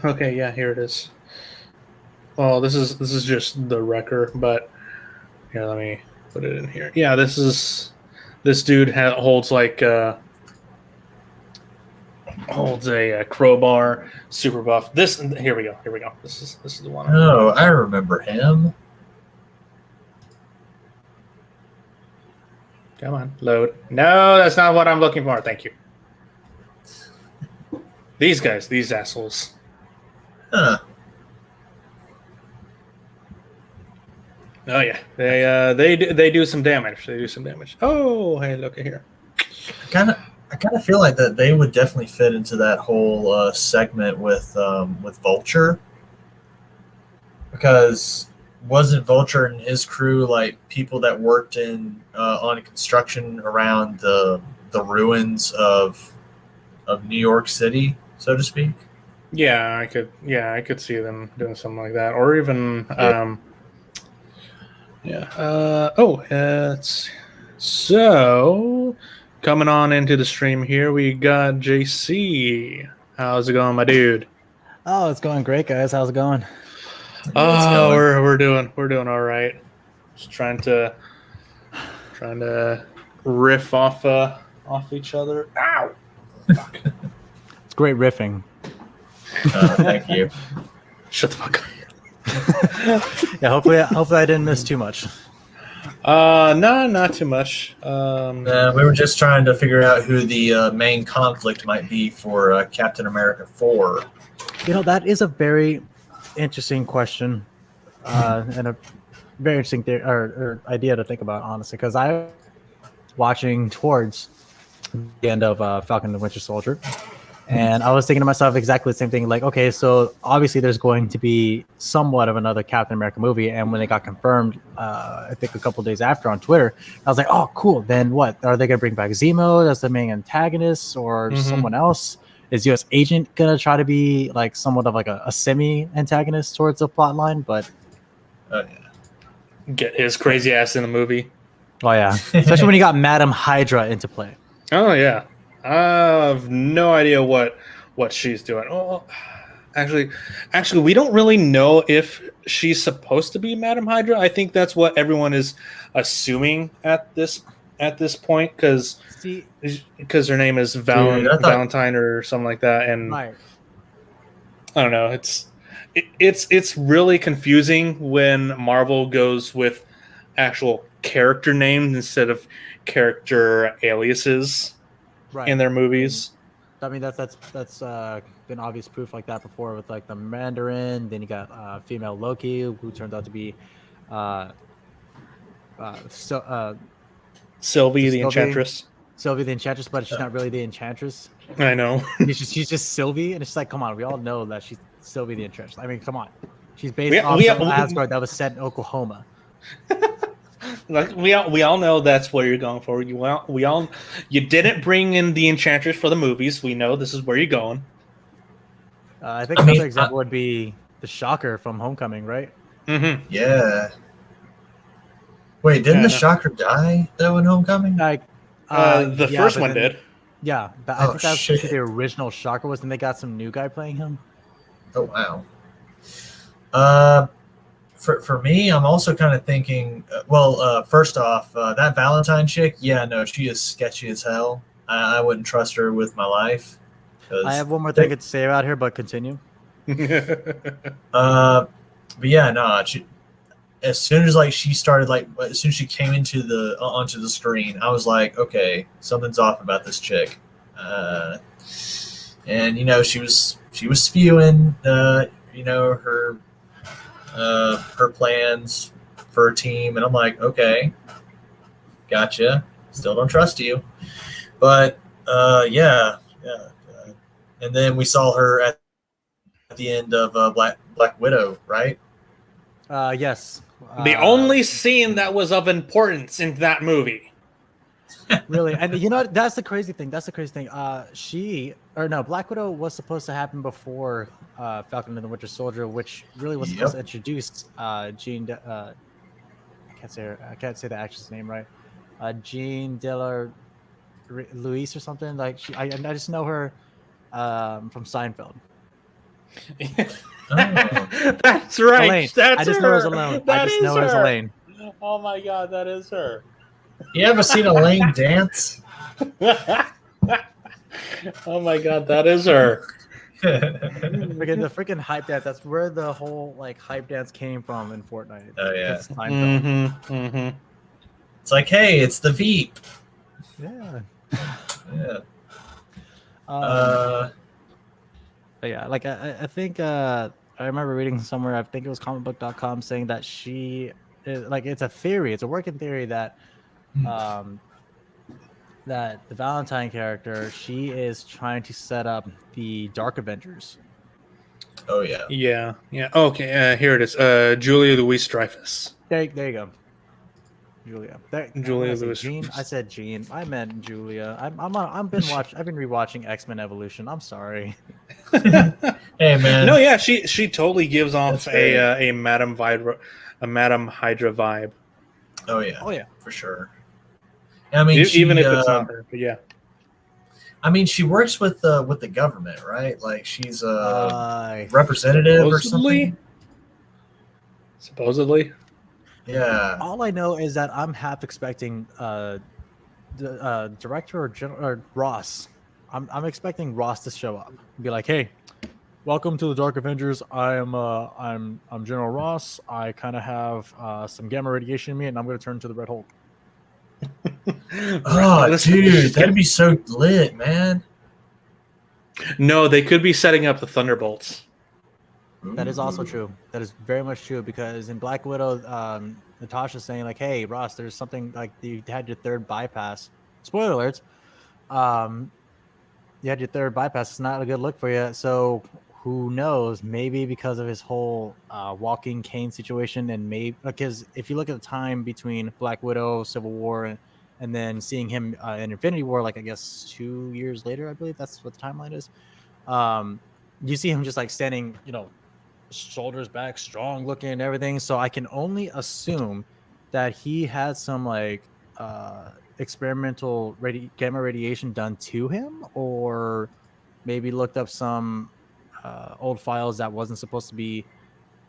okay, yeah, here it is. Well, this is just the wrecker, but here, let me put it in here. Yeah, this dude holds holds a crowbar, super buff. Here we go. This is the one. Oh, I remember him. Come on, load. No, that's not what I'm looking for. Thank you. These guys, these assholes. Huh. Oh yeah, they do some damage. Oh, hey, look at here. I kind of feel like that they would definitely fit into that whole segment with Vulture, because wasn't Vulture and his crew like people that worked in on construction around the ruins of New York City, so to speak? Yeah, I could see them doing something like that, or even so coming on into the stream here, we got JC. How's it going, my dude? Oh, it's going great, guys. How's it going? Oh, we're doing all right. Just trying to riff off each other. Ow! Fuck. It's great riffing. Thank you. Shut the fuck up. Yeah, hopefully I didn't miss too much. No, not too much. We were just trying to figure out who the main conflict might be for Captain America 4. That is a very interesting question, and a very interesting or idea to think about, honestly, because I was watching towards the end of Falcon and the Winter Soldier, and I was thinking to myself exactly the same thing. Like, okay, so obviously there's going to be somewhat of another Captain America movie, and when it got confirmed, I think a couple of days after on Twitter, I was like, oh, cool. Then what? Are they going to bring back Zemo as the main antagonist, or someone else? Is U.S. Agent going to try to be like somewhat of like a semi-antagonist towards the plot line? But get his crazy ass in the movie. Oh yeah, especially when you got Madam Hydra into play. Oh yeah, I have no idea what she's doing. Oh, actually, we don't really know if she's supposed to be Madam Hydra. I think that's what everyone is assuming at this point, because her name is Valentine or something like that, and right. I don't know. It's really confusing when Marvel goes with actual character names instead of character aliases in their movies. I mean, that's been obvious proof like that before with like the Mandarin. Then you got female Loki, who turned out to be Sylvie the Enchantress. Sylvie the Enchantress, but she's not really the Enchantress. I know. she's just Sylvie, and it's like, come on, we all know that she's Sylvie the Enchantress. I mean, come on, she's based off of Asgard that was set in Oklahoma. Like we all know that's what you're going for. You didn't bring in the Enchantress for the movies. We know this is where you're going. I think I another mean, example would be the Shocker from Homecoming, right? Mm-hmm. yeah. Wait, didn't Yeah, the no. Shocker die though in Homecoming? Like, The yeah, first but one then, did. yeah, but I Oh think that's who shit! the original Shocker was. Then they got some new guy playing him. Oh wow. Uh, for me, I'm also kind of thinking. First off, that Valentine chick, yeah, no, she is sketchy as hell. I wouldn't trust her with my life. I have one more thing to say about her, but continue. But yeah, no, as soon as she started as soon as she came into the onto the screen, I was like, okay, something's off about this chick. And she was spewing her her plans for a team, and I'm like, okay, gotcha. Still don't trust you, but yeah. And then we saw her at the end of Black Widow, right? Yes. The only scene that was of importance in that movie. Really, and that's the crazy thing. Black Widow was supposed to happen before Falcon and the Winter Soldier, which really was supposed to introduce Jean. I can't say the actress name right. Jean Della Luis or something like. I just know her from Seinfeld. That's right. Elaine. That's I just know her as Elaine. I just know her as Elaine. Oh my god, that is her. You ever seen Elaine dance? Oh my god, that is her. The freaking hype dance. That's where the whole hype dance came from in Fortnite. Oh yeah. It's like, hey, it's the Veep. Yeah. Yeah. But yeah, I think I remember reading somewhere, I think it was comicbook.com, saying that she is, it's a theory, it's a working theory that that the Valentine character, she is trying to set up the Dark Avengers. Oh yeah. Yeah. Okay, here it is. Julia Louis-Dreyfus. There you go. Julia. Julia Louis. Jean. I said Jean. I meant Julia. I've been rewatching X-Men Evolution. I'm sorry. Hey man. No, yeah, she totally gives off a Madam Hydra vibe. Oh yeah. Oh yeah, for sure. I mean, even if it's not her, but yeah. I mean, she works with the government, right? Like she's a representative or something. Supposedly. Yeah. All I know is that I'm half expecting the director or Ross. I'm expecting Ross to show up and be like, "Hey, welcome to the Dark Avengers. I'm General Ross. I kind of have some gamma radiation in me, and I'm going to turn into the Red Hulk." Oh, dude, that'd be so lit, man. No, they could be setting up the Thunderbolts. That is also true. That is very much true, because in Black Widow, Natasha's saying hey, Ross, there's something you had your third bypass. Spoiler alerts. You had your third bypass. It's not a good look for you. So who knows? Maybe because of his whole walking cane situation, and maybe because if you look at the time between Black Widow, Civil War, and then seeing him in Infinity War, I guess 2 years later, I believe that's what the timeline is. You see him just standing, shoulders back, strong looking and everything. So I can only assume that he had some experimental gamma radiation done to him, or maybe looked up some old files that wasn't supposed to be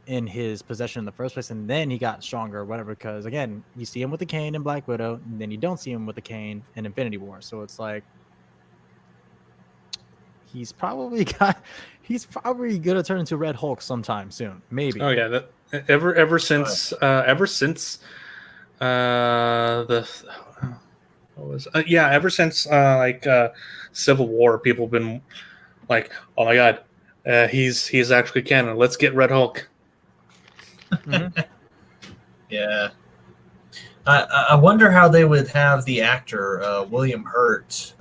in his possession in the first place, and then he got stronger or whatever. Because again, you see him with the cane in Black Widow, and then you don't see him with the cane in Infinity War. So it's he's probably gonna turn into Red Hulk sometime soon, maybe. Oh yeah, ever since ever since Civil War, people have been like, oh my god, he's actually canon. Let's get Red Hulk. Mm-hmm. Yeah. I wonder how they would have the actor William Hurt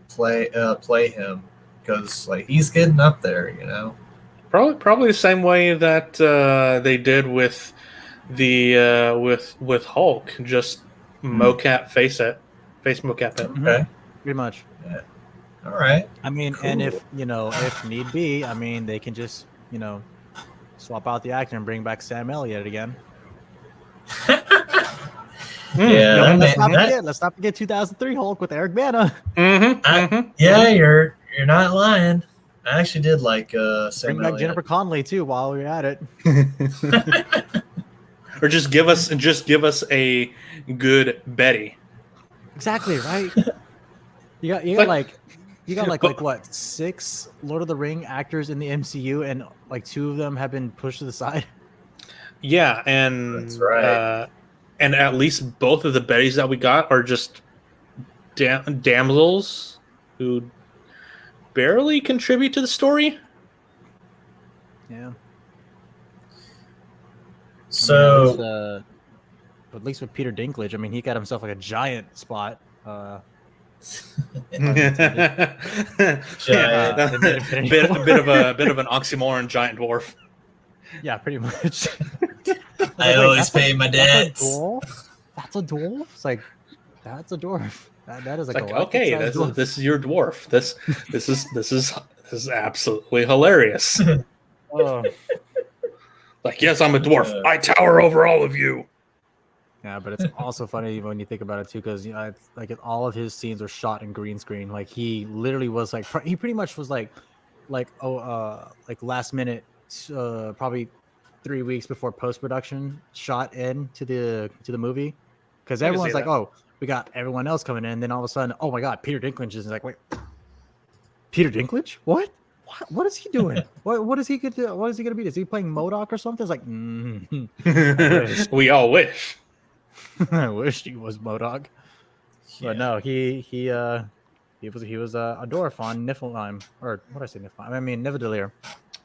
play him, because he's getting up there, Probably the same way that they did with the with Hulk, just mocap face mocap it. Okay. Pretty much. Yeah. All right. I mean, Cool. and if need be, I mean, they can just swap out the actor and bring back Sam Elliott again. Yeah, Let's not forget 2003 Hulk with Eric Bana. Yeah, you're not lying. I actually did like Sam Bring back Elliott. Jennifer Connelly too while we're at it. Or just give us a good Betty. Exactly, right? You got like what, 6 Lord of the Ring actors in the MCU, and like 2 of them have been pushed to the side. Yeah, and That's right. And at least both of the Bettys that we got are just damsels who barely contribute to the story. Yeah. So, at least with Peter Dinklage, I mean, he got himself like a giant spot. Yeah, Giant. a bit of an oxymoron, giant dwarf. Yeah, pretty much. I always pay my debts. That's a dwarf. It's like, that's a dwarf. That is like okay, this is your dwarf. This is absolutely hilarious. Like, yes, I'm a dwarf. I tower over all of you. Yeah, but it's also funny when you think about it too, because like all of his scenes are shot in green screen. Like he literally was like, he pretty much was like last minute, probably 3 weeks before post production, shot into the movie, because everyone's like, oh, we got everyone else coming in, and then all of a sudden, oh my god, Peter Dinklage is like, wait, Peter Dinklage? What is he doing? What is he gonna do? What is he gonna be? Is he playing MODOK or something? It's like, we all wish. I wish he was MODOK. But no, he was a dwarf on Niflheim, or what did I say Niflheim? I mean Nidavellir.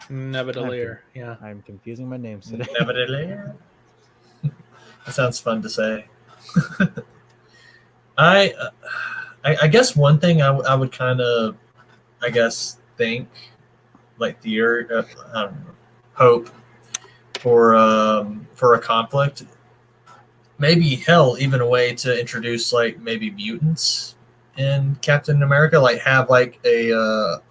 Nidavellir, yeah. I'm confusing my names today. Nidavellir. That sounds fun to say. I guess one thing I would kind of, I guess, think, like I don't know, hope for a conflict. Maybe hell, even a way to introduce like maybe mutants in Captain America, like have like an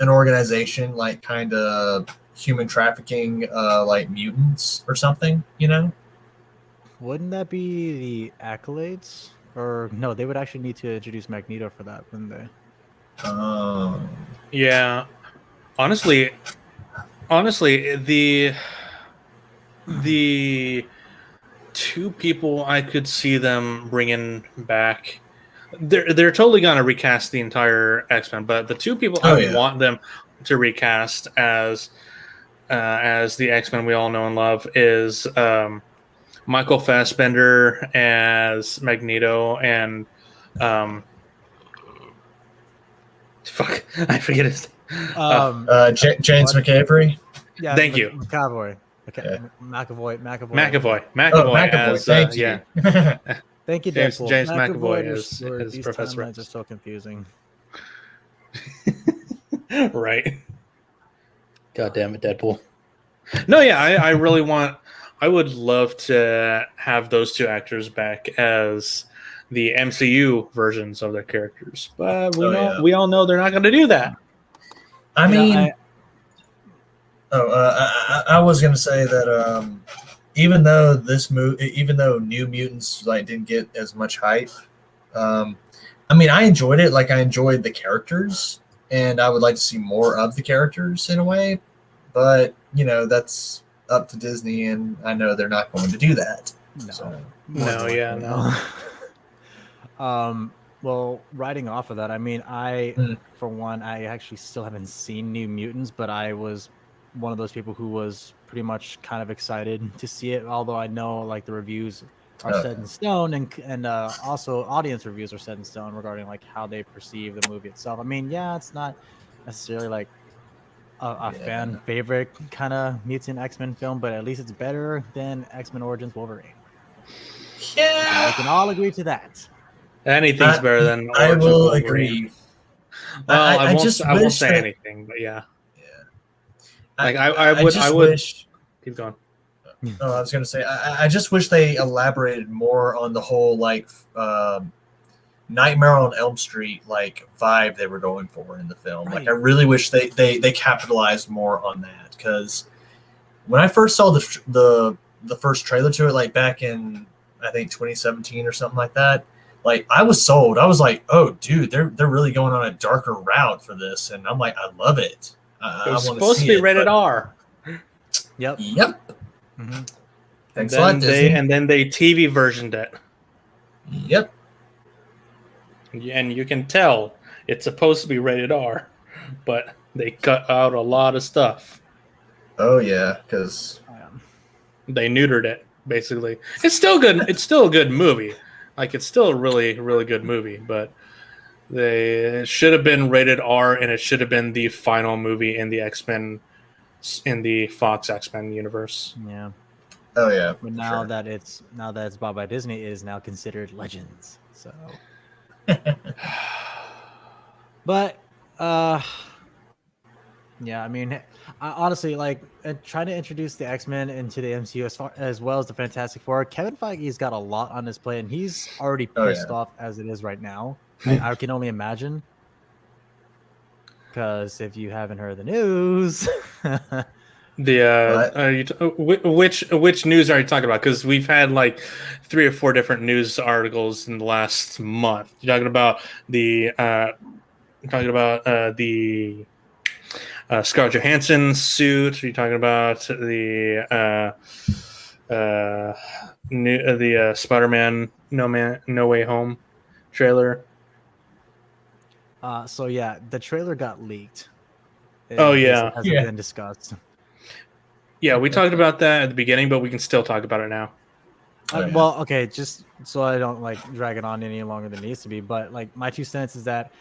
organization like kind of human trafficking like mutants or something, Wouldn't that be the Accolades? Or no, they would actually need to introduce Magneto for that, wouldn't they? Yeah. Honestly, the 2 people I could see them bringing back, they're totally gonna recast the entire X-Men, but the 2 people I want them to recast as the X-Men we all know and love is Michael Fassbender as Magneto, and fuck, I forget his name. James McAvoy. Yeah, thank you. McAvoy. Okay, Yeah. McAvoy as thank you. yeah. Thank you, James McAvoy McAvoy as these Professor timelines X. are so confusing. Right. God damn it, Deadpool. No, yeah, I would love to have those 2 actors back as the MCU versions of their characters, but we all know they're not going to do that. I mean, I was going to say that even though New Mutants like didn't get as much hype, I mean, I enjoyed it. Like I enjoyed the characters, and I would like to see more of the characters in a way. But that's up to Disney, and I know they're not going to do that. No. Well, riding off of that, I mean, for one, I actually still haven't seen New Mutants, but I was one of those people who was pretty much kind of excited to see it, although I know like the reviews are set in stone, and also audience reviews are set in stone regarding like how they perceive the movie itself. I mean, yeah, it's not necessarily like a fan favorite kind of mutant X-Men film, but at least it's better than X-Men Origins Wolverine. Yeah, we can all agree to that. Anything's better than I Origins will Wolverine. Agree. Well, I won't say that, anything, but yeah. Like I would wish. Keep going. Oh, I was gonna say I just wish they elaborated more on the whole like Nightmare on Elm Street like vibe they were going for in the film. Right. Like I really wish they capitalized more on that, because when I first saw the first trailer to it, like back in I think 2017 or something like that, like I was sold. I was like, oh dude, they're really going on a darker route for this, and I'm like, I love it. It was I want supposed to be rated R. Yep. Yep. Mm-hmm. Thanks a lot, Disney. And then they TV versioned it. Yep. And you can tell it's supposed to be rated R, but they cut out a lot of stuff. Oh yeah, because They neutered it, basically. It's still good. It's still a good movie. Like, it's still a really, really good movie, but it should have been rated R, and it should have been the final movie in the X-Men, in the Fox X-Men universe. Yeah. oh yeah. But now that it's bought by Disney, it is now considered Legends. So, but yeah, I mean, I honestly like trying to introduce the X-Men into the MCU as well as the Fantastic Four. Kevin Feige's got a lot on his plate, and he's already pissed off as it is right now. I can only imagine, because if you haven't heard the news. Which news are you talking about? Because we've had like 3 or 4 different news articles in the last month. You're talking about the Scarlett Johansson suit. Are you talking about the Spider-Man No Way Home trailer? So yeah, the trailer got leaked. It hasn't been discussed. Yeah, we talked about that at the beginning, but we can still talk about it now. Well, okay, just so I don't like drag it on any longer than it needs to be, but like my 2 cents is that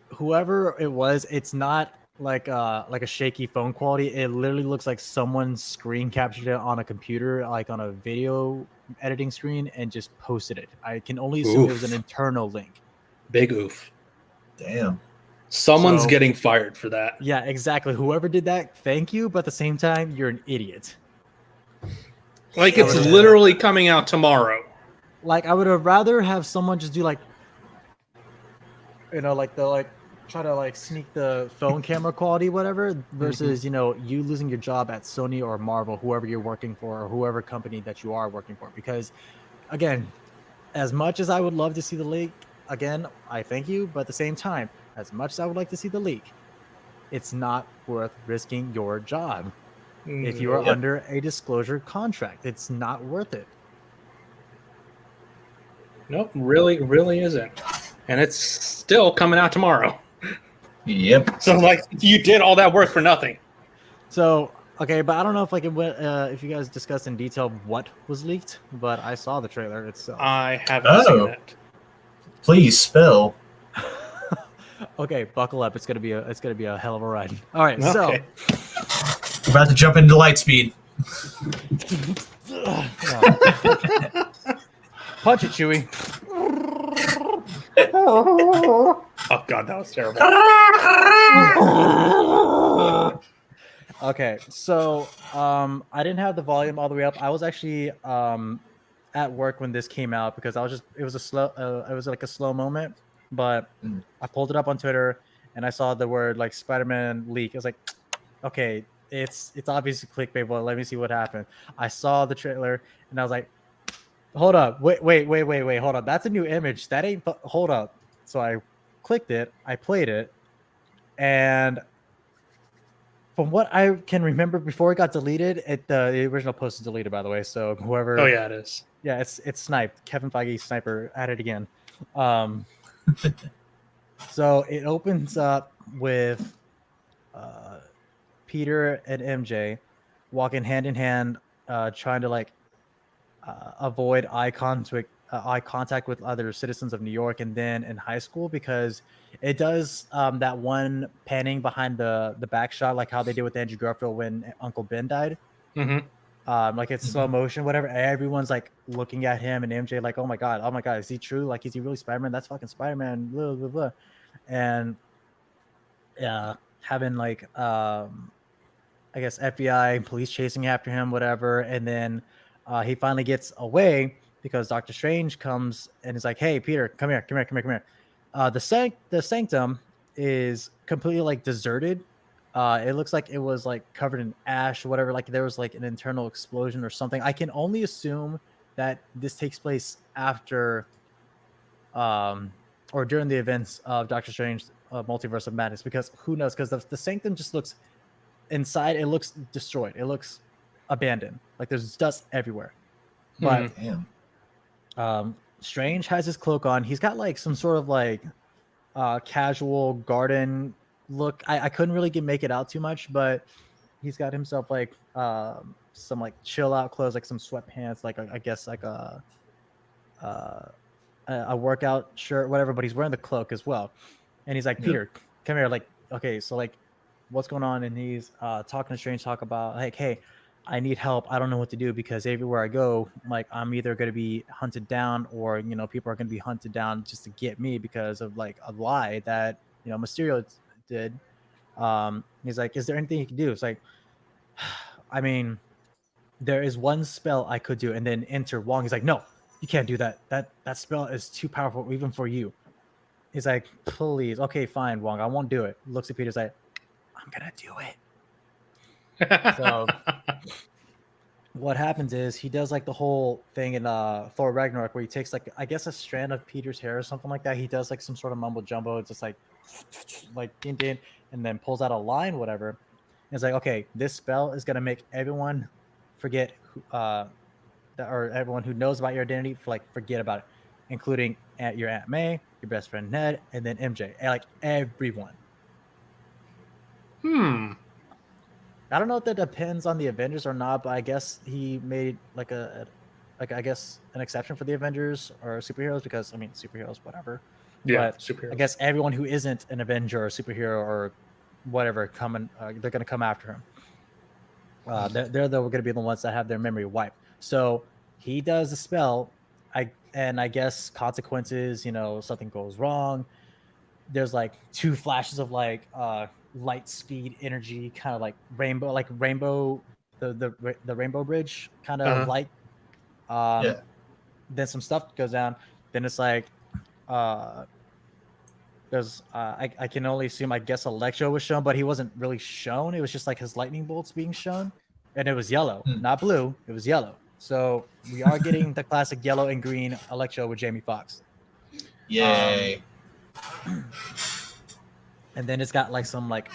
whoever it was, it's not like a shaky phone quality. It literally looks like someone screen captured it on a computer, like on a video editing screen, and just posted it. I can only assume it was an internal link. Big oof. Damn. Someone's getting fired for that. Yeah, exactly. Whoever did that, thank you, but at the same time, you're an idiot. Like, it's literally coming out tomorrow. Like, I would have rather have someone just do like, like they'll like try to like sneak the phone camera quality, whatever, versus you losing your job at Sony or Marvel, whoever you're working for, or whoever company that you are working for. Because, again, as much as I would love to see the leak, again, I thank you, but at the same time, as much as I would like to see the leak, it's not worth risking your job. If you are under a disclosure contract, it's not worth it. Nope, really isn't. And it's still coming out tomorrow. Yep. So, like, you did all that work for nothing. So, okay, but I don't know if if you guys discussed in detail what was leaked, but I saw the trailer itself. I haven't seen it. Please spill. Okay, buckle up. It's gonna be a hell of a ride. All right, so we're about to jump into Lightspeed. Punch it, Chewie. Oh god, that was terrible. Okay, so I didn't have the volume all the way up. I was actually at work when this came out because it was like a slow moment, but I pulled it up on Twitter and I saw the word like Spider-Man leak. I was like, okay, it's obviously clickbait, but let me see what happened. I saw the trailer and I was like, hold up, wait, hold up. That's a new image. That ain't, hold up. So I clicked it, I played it, and from what I can remember before it got deleted, the original post is deleted, by the way. So whoever, oh yeah, it is. Yeah, it's sniped. Kevin Feige sniper at it again. So it opens up with Peter and MJ walking hand in hand, trying to like avoid eye contact with other citizens of New York, and then in high school, because it does that one panning behind the back shot, like how they did with Andrew Garfield when Uncle Ben died. Like it's slow motion, whatever. Everyone's like looking at him, and MJ like, oh my god, is he true? Like, is he really Spider-Man? That's fucking Spider-Man. Blah, blah, blah. And having like I guess FBI and police chasing after him, whatever, and then he finally gets away. because Doctor Strange comes and is like, "Hey, Peter, come here, come here, come here, come here." The sanctum is completely like deserted. It looks like it was like covered in ash or whatever. Like there was like an internal explosion or something. I can only assume that this takes place after, or during the events of Doctor Strange, Multiverse of Madness, because who knows? Because the sanctum just looks inside. It looks destroyed. It looks abandoned. Like there's dust everywhere. But Damn. Strange has his cloak on. He's got like some sort of like casual garden look. I couldn't really make it out too much, but he's got himself like some like chill out clothes, like some sweatpants, like I guess like a workout shirt, whatever. But he's wearing the cloak as well, and he's like, Peter, come here. Like, okay, so like, what's going on? And he's talking to Strange, talk about like, hey, I need help. I don't know what to do because everywhere I go, like I'm either going to be hunted down or, you know, people are going to be hunted down just to get me because of like a lie that, you know, Mysterio did. He's like, is there anything you can do? It's like, I mean, there is one spell I could do, and then enter Wong. He's like, no, you can't do that. That spell is too powerful even for you. He's like, please, okay, fine, Wong, I won't do it. Looks at Peter's like, I'm gonna do it. So what happens is he does like the whole thing in Thor Ragnarok where he takes like I guess a strand of Peter's hair or something like that. He does like some sort of mumbo jumbo, it's just like din, and then pulls out a line, whatever. And it's like, okay, this spell is gonna make everyone forget or everyone who knows about your identity forget about it, including your Aunt May, your best friend Ned, and then MJ, and like everyone. I don't know if that depends on the Avengers or not, but I guess he made like I guess an exception for the Avengers or superheroes because I mean superheroes, whatever. Yeah, but superheroes. I guess everyone who isn't an Avenger or superhero or whatever they're gonna come after him. They're going to be the ones that have their memory wiped. So he does the spell. I guess consequences. You know, something goes wrong. There's like two flashes of like light speed energy, kind of like rainbow, the rainbow bridge kind of light. Then some stuff goes down. Then it's like there's I can only assume I guess Electro was shown, but he wasn't really shown. It was just like his lightning bolts being shown, and it was yellow, not blue. It was yellow. So we are getting the classic yellow and green Electro with Jamie Foxx. Yay! And then it's got like some like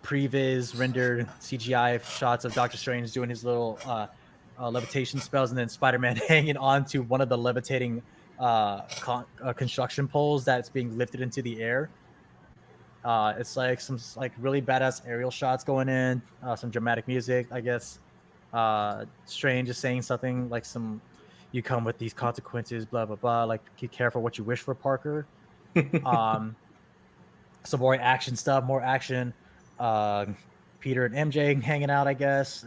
previs rendered CGI shots of Doctor Strange doing his little levitation spells, and then Spider-Man hanging on to one of the levitating construction poles that's being lifted into the air. It's like some like really badass aerial shots going in, some dramatic music, I guess. Strange is saying something like you come with these consequences, blah blah blah, like be careful what you wish for, Parker. Some more action stuff, more action. Peter and MJ hanging out, I guess.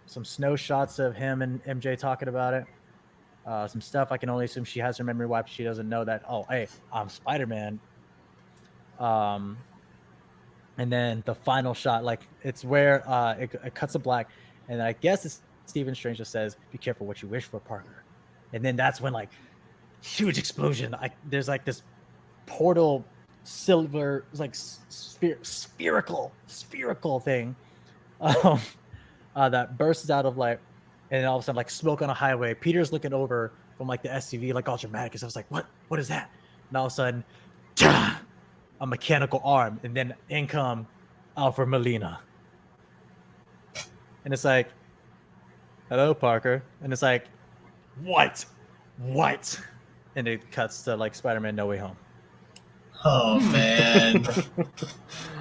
Some snow shots of him and MJ talking about it. Some stuff I can only assume she has her memory wiped. She doesn't know that, oh, hey, I'm Spider-Man. And then the final shot, like it's where it cuts to black, and I guess it's Stephen Strange just says, be careful what you wish for, Parker. And then that's when like huge explosion. There's like this portal silver like spherical thing that bursts out of like, and all of a sudden like smoke on a highway. Peter's looking over from like the SUV, like all dramatic, because I was like, what is that? And all of a sudden, a mechanical arm, and then in come Alfred Molina, and it's like, hello, Parker. And it's like, what, and it cuts to like Spider-Man No Way Home. Oh man!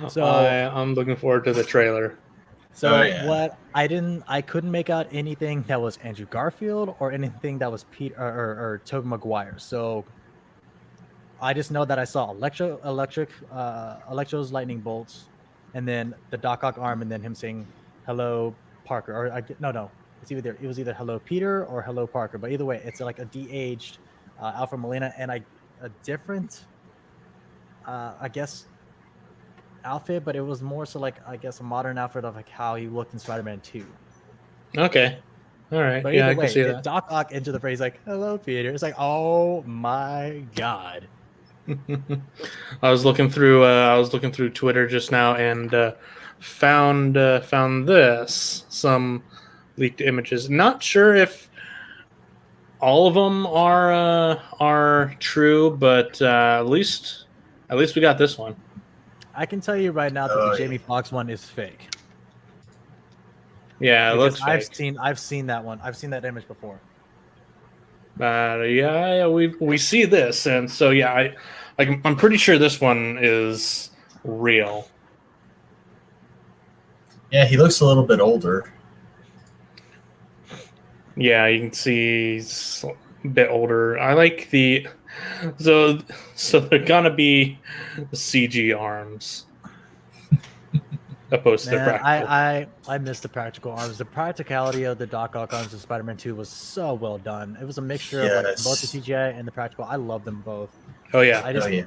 So I'm looking forward to the trailer. So what I couldn't make out anything that was Andrew Garfield or anything that was Pete or Tobey Maguire. So I just know that I saw Electro's lightning bolts, and then the Doc Ock arm, and then him saying "Hello, Parker." Or it was either "Hello, Peter" or "Hello, Parker." But either way, it's like a de-aged Alfred Molina and a different, I guess, outfit, but it was more so like I guess a modern outfit of like how he looked in Spider-Man 2. Okay. All right. But Yeah, either I can way, see if that. Doc Ock into the phrase like "Hello, Peter," it's like, oh my god. I was looking through Twitter just now and found this some leaked images. Not sure if all of them are true, but at least we got this one. I can tell you right now that the Oh, Jamie Foxx one is fake Yeah, it because looks fake. I've seen that one. I've seen that image before. Yeah, we see this, and so yeah, I'm pretty sure this one is real. Yeah, he looks a little bit older. Yeah, you can see he's a bit older. I like the so they're gonna be CG arms opposed to the Man, practical. I miss the practical arms. The practicality of the Doc Ock arms in Spider-Man 2 was so well done. It was a mixture of like both the Yes. CGI and the practical. I love them both. Oh yeah, I just Oh yeah.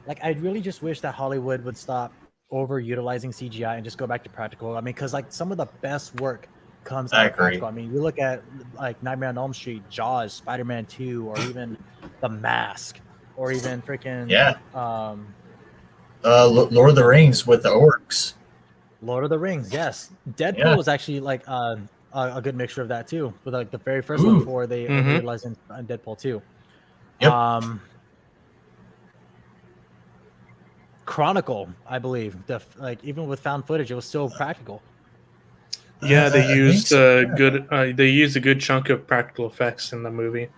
like I really just wish that Hollywood would stop overutilizing CGI and just go back to practical. I mean, because like some of the best work comes I out of agree. practical. I mean, you look at like Nightmare on Elm Street, Jaws, Spider-Man 2, or even The Mask, or even freaking Yeah. Lord of the Rings with the orcs. Lord of the Rings. Yes, Deadpool Yeah. was actually like a good mixture of that too, with like the very first Ooh. one before they Mhm. overutilized in Deadpool 2. Yep. Chronicle, I believe, like even with found footage, it was still practical. yeah. They I think used so, a good they used a good chunk of practical effects in the movie.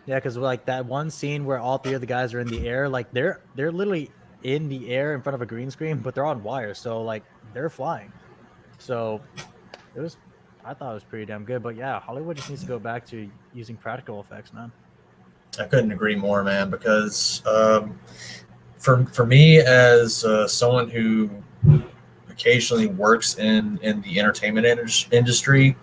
Yeah, because like that one scene where all three of the guys are in the air, like they're literally in the air in front of a green screen, but they're on wires, so like they're flying. So it was, I thought it was pretty damn good. But yeah, Hollywood just needs to go back to using practical effects, man. I couldn't agree more, man. Because for me, as someone who occasionally works in the entertainment industry,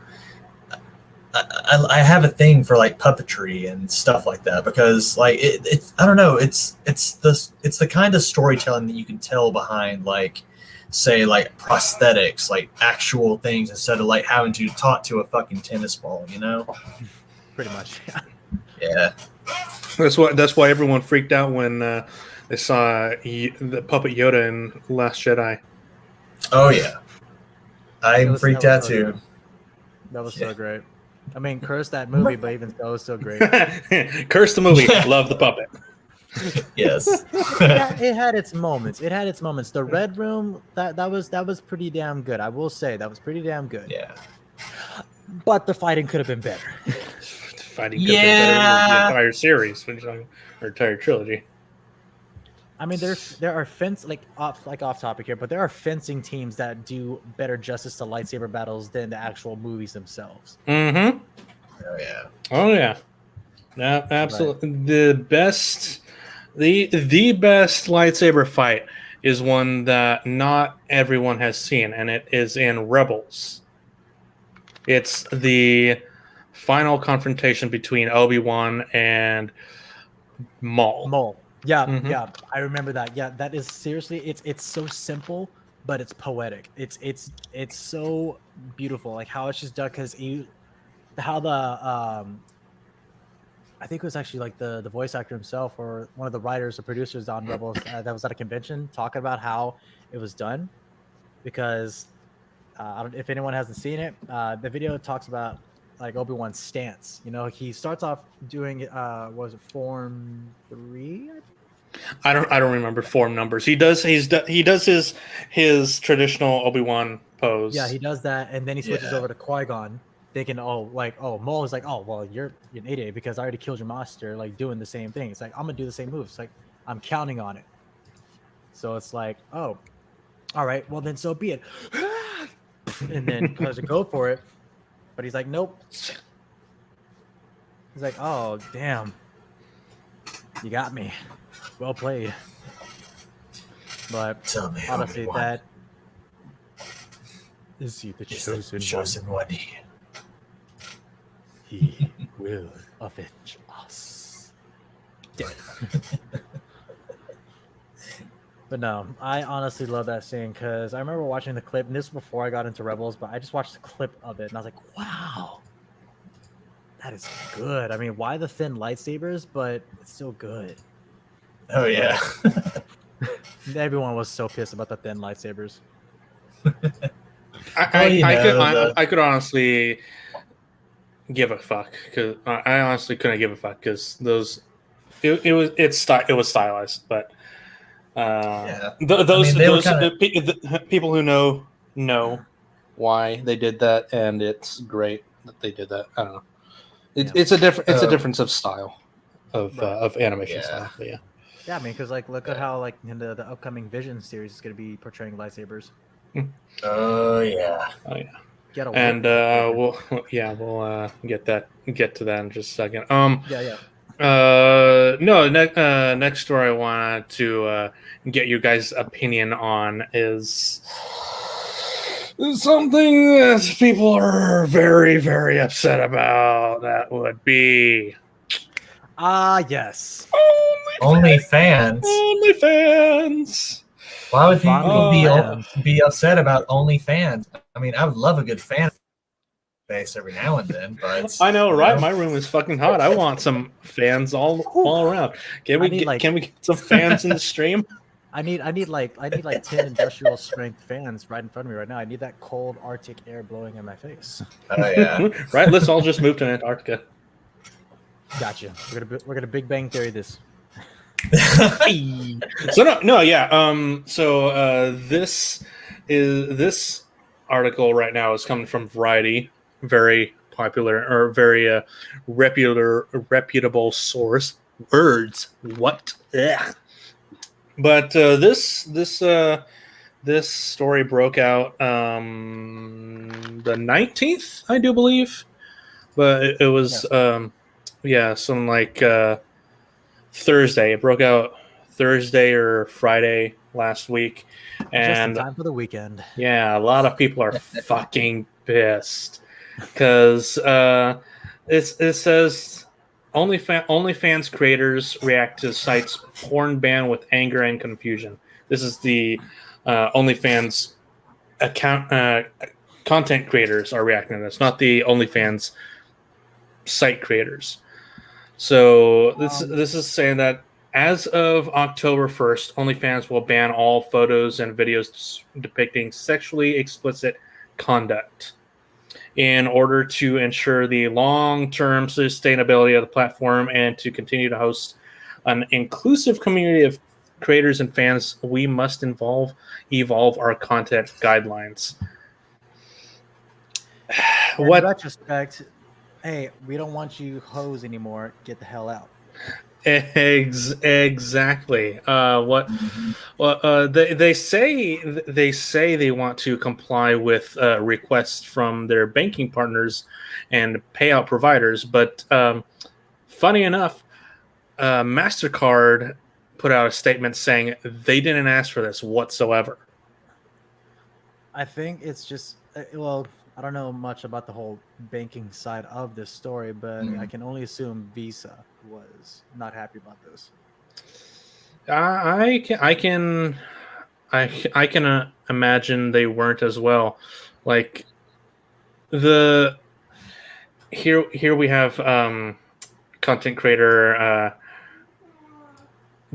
I have a thing for like puppetry and stuff like that because like it's I don't know, it's the kind of storytelling that you can tell behind like say like prosthetics, like actual things instead of like having to talk to a fucking tennis ball, you know? Pretty much. Yeah. That's why everyone freaked out when they saw the puppet Yoda in Last Jedi. Oh yeah. I'm That freaked was out so too. good. That was Yeah. so great. I mean, curse that movie, but even so, it was so great. Curse the movie. Yeah. Love the puppet. Yes. It had its moments. It had its moments. The Red Room, that was pretty damn good. I will say that was pretty damn good. Yeah. But the fighting could have been better. Fighting could have been better in the entire series, or entire trilogy. I mean, there are off topic here, but there are fencing teams that do better justice to lightsaber battles than the actual movies themselves. Mm-hmm. Oh yeah. Oh yeah. Yeah, absolutely. The best lightsaber fight is one that not everyone has seen, and it is in Rebels. It's the final confrontation between Obi-Wan and Maul. Maul. Yeah, Mhm. yeah, I remember that. Yeah, that is seriously, it's so simple, but it's poetic. It's so beautiful, like how it's just done because how the I think it was actually like the voice actor himself or one of the writers or producers on Rebels that was at a convention talking about how it was done because I don't, if anyone hasn't seen it, the video talks about like Obi-Wan's stance. You know, he starts off doing what was it, Form 3? I don't remember form numbers. He does his traditional Obi-Wan pose. Yeah, he does that, and then he switches Yeah. over to Qui-Gon, thinking, Maul is like, oh, well, you're an idiot because I already killed your master, like doing the same thing. It's like I'm gonna do the same moves. It's like I'm counting on it. So it's like, oh, all right, well then so be it. And then tries to go for it, but he's like, nope. He's like, oh damn, you got me. Well played. But Tell me, honestly, Obi-Wan. that is he the He's the chosen one. He will avenge us. Dead. But no, I honestly love that scene because I remember watching the clip, and this was before I got into Rebels, but I just watched the clip of it, and I was like, wow, That is good. I mean, why the thin lightsabers? But it's still good. Oh yeah. Everyone was so pissed about the thin lightsabers. I could honestly give a fuck because I honestly couldn't give a fuck because those it was stylized, but those people who know why they did that, and it's great that they did that. I don't know. It's a difference of style of animation style. But yeah. Yeah, I mean, because like look at how like in the upcoming Vision series is going to be portraying lightsabers. Oh yeah. Get a and we'll get to that in just a second. Next story I wanted to get you guys' opinion on is something that people are very, very upset about. That would be yes, OnlyFans. OnlyFans. Why would people be upset about OnlyFans? I mean, I would love a good fan base every now and then, but I know, right? My room is fucking hot. I want some fans all around. Can we get some fans in the stream? I need like 10 industrial strength fans right in front of me right now. I need that cold Arctic air blowing in my face. Oh yeah. Right, let's all just move to Antarctica. Gotcha. We're gonna Big Bang Theory this. This article right now is coming from Variety, very popular or very reputable source. Words, what? Ugh. But this story broke out the 19th, I do believe, but it was some like Thursday. It broke out Thursday or Friday last week, and just in time for the weekend. Yeah, a lot of people are fucking pissed because it says OnlyFans creators react to site's porn ban with anger and confusion. This is the OnlyFans account content creators are reacting to this, not the OnlyFans site creators. So this is saying that as of October 1st, OnlyFans will ban all photos and videos depicting sexually explicit conduct in order to ensure the long-term sustainability of the platform and to continue to host an inclusive community of creators and fans. We must evolve our content guidelines. In retrospect, hey, we don't want you hoes anymore. Get the hell out. Exactly. They say they want to comply with requests from their banking partners and payout providers, but funny enough, MasterCard put out a statement saying they didn't ask for this whatsoever. I think it's just I don't know much about the whole banking side of this story, but I can only assume Visa was not happy about this. I can imagine they weren't as well. Like here we have content creator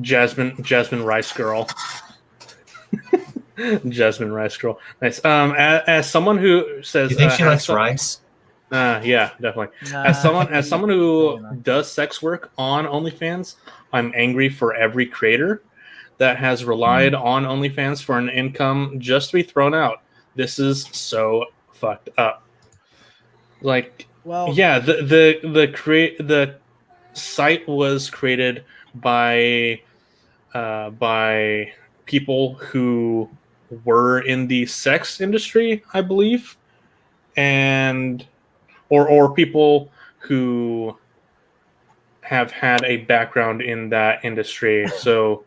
Jasmine Rice Girl. Jasmine Rice Girl. Nice. As someone who says, do you think she likes rice? Yeah, definitely. As someone who does sex work on OnlyFans, I'm angry for every creator that has relied on OnlyFans for an income just to be thrown out. This is so fucked up. Like, the site was created by people who were in the sex industry, I believe, and or people who have had a background in that industry. So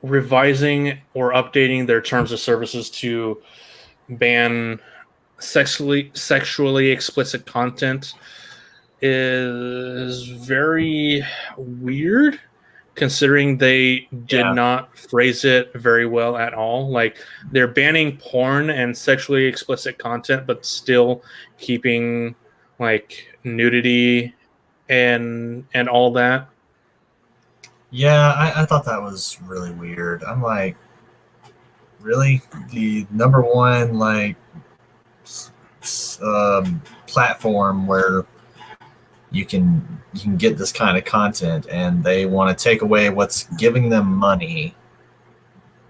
revising or updating their terms of services to ban sexually explicit content is very weird considering they did Yeah. not phrase it very well at all. Like they're banning porn and sexually explicit content, but still keeping like nudity and all that. Yeah, I thought that was really weird. I'm like, really? The number one like platform where you can get this kind of content, and they want to take away what's giving them money.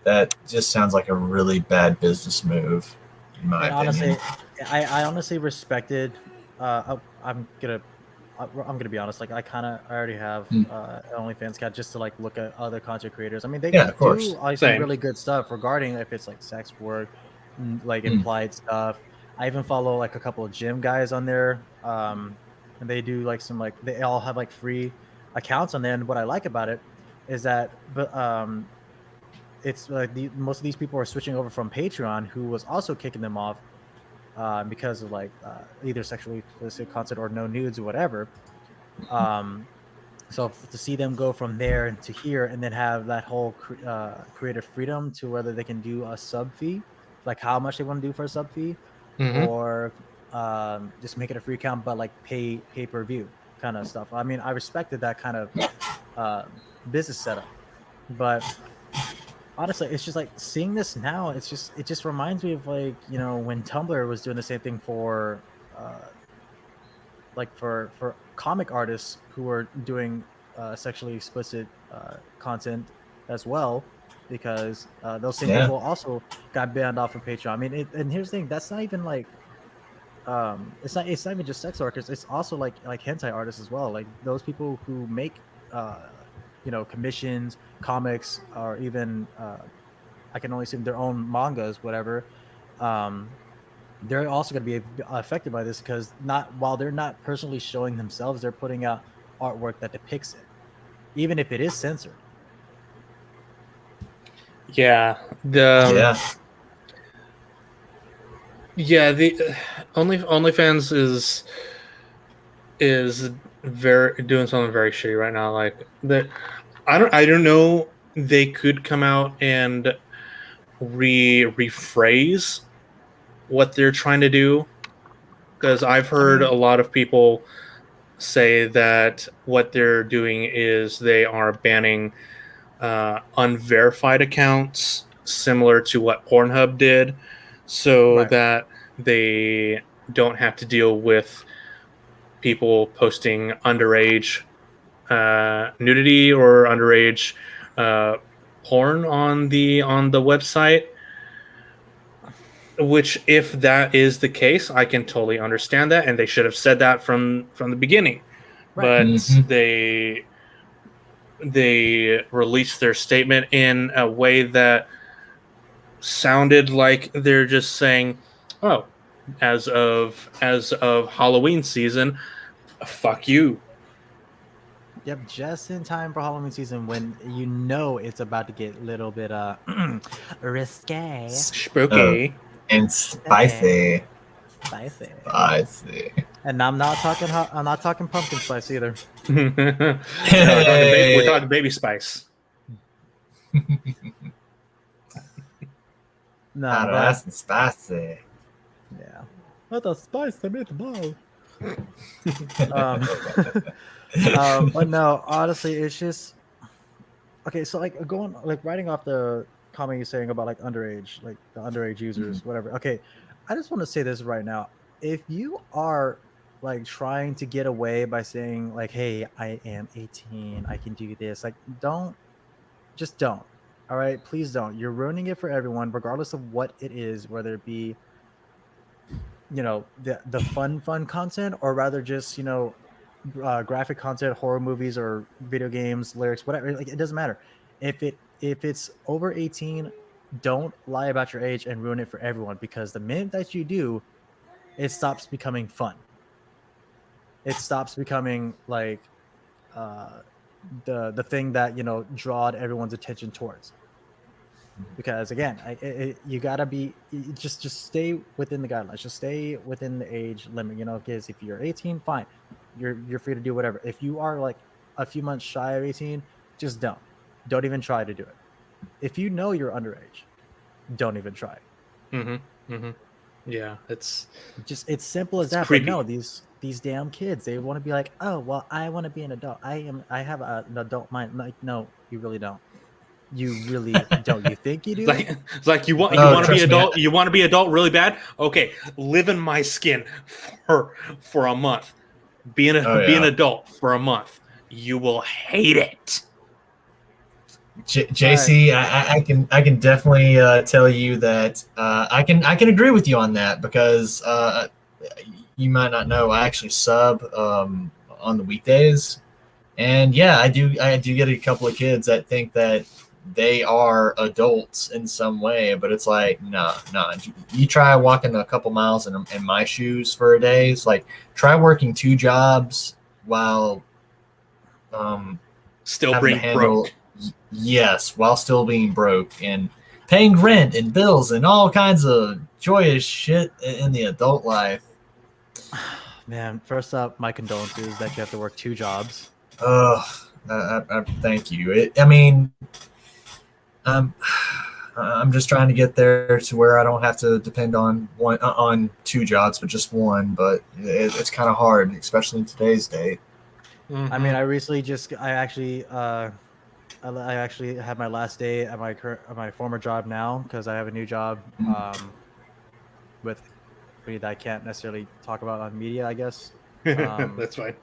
That just sounds like a really bad business move, in my And opinion. honestly, I honestly respected. I'm gonna be honest. Like I already have Hmm. OnlyFans account just to like look at other content creators. I mean, they Yeah, of course. do like some Same. really good stuff regarding if it's like sex work, like Hmm. implied stuff. I even follow like a couple of gym guys on there, and they do like some like they all have like free accounts on there. And what I like about it is that, but it's like most of these people are switching over from Patreon, who was also kicking them off because of like either sexually explicit content or no nudes or whatever. Um, so to see them go from there to here and then have that whole creative freedom to whether they can do a sub fee, like how much they want to do for a sub fee, Mm-hmm. or just make it a free account but like pay per view kind of stuff. I mean, I respected that kind of uh, business setup, but honestly, it's just like seeing this now. It just reminds me of like when Tumblr was doing the same thing for for comic artists who are doing sexually explicit content as well, because those same Yeah. people also got banned off of Patreon. I mean, and here's the thing: that's not even like it's not even just sex workers. It's also like hentai artists as well. Like those people who make commissions, comics, or even I can only assume their own mangas, whatever. Um, they're also going to be affected by this because not while they're not personally showing themselves, they're putting out artwork that depicts it, even if it is censored. Yeah. The Yeah. yeah the OnlyFans is very doing something very shitty right now. Like that, I don't know. They could come out and rephrase what they're trying to do, because I've I heard mean, a lot of people say that what they're doing is they are banning unverified accounts, similar to what Pornhub did, so right. that they don't have to deal with people posting underage nudity or underage uh, porn on the website. Which, if that is the case, I can totally understand that, and they should have said that from the beginning. Right. But Hmm. they released their statement in a way that sounded like they're just saying, "Oh, as of Halloween season, fuck you." Yep, just in time for Halloween season when you know it's about to get a little bit risque, Oh, Spooky. and spicy. spicy. Spicy. And I'm not talking pumpkin spice either. No, we're Hey. talking baby spice. No, Hot but ass and spicy. yeah. What the spice they made the ball. Um, but no, honestly, it's just okay. So like going like writing off the comment you're saying about like underage, like the underage users, whatever. Okay, I just want to say this right now. If you are like trying to get away by saying like, "Hey, I am 18, I can do this," like don't. All right, please don't. You're ruining it for everyone, regardless of what it is, whether it be the fun content or rather just graphic content, horror movies or video games, lyrics, whatever. Like it doesn't matter. If it's over 18, don't lie about your age and ruin it for everyone because the minute that you do, it stops becoming fun. It stops becoming like uh the thing that drawed everyone's attention towards. Because again, you gotta be just stay within the guidelines. Just stay within the age limit. Because if you're 18, fine, you're free to do whatever. If you are like a few months shy of 18, just don't even try to do it. If you know you're underage, don't even try. Yeah, it's simple as that. creepy. But no, these damn kids, they want to be like, oh well, I want to be an adult. I have an adult mind. Like, no, you really don't. You really don't. You think you do? It's like you want to be trust me, adult. You want to be adult really bad. Okay, live in my skin for a month. Be an adult for a month. You will hate it. JC, I can definitely tell you that I can agree with you on that because you might not know I actually sub on the weekdays, and yeah, I do get a couple of kids that think that they are adults in some way, but it's like no. You try walking a couple miles in my shoes for a day. It's like try working 2 jobs while still being broke. Yes, while still being broke and paying rent and bills and all kinds of joyous shit in the adult life. Man, first up, my condolences that you have to work 2 jobs. I thank you. I'm just trying to get there to where I don't have to depend on 2 jobs, but just one. But it's kind of hard, especially in today's day. I mean, I actually had my last day at my former job now because I have a new job with that I can't necessarily talk about on media, I guess. That's fine.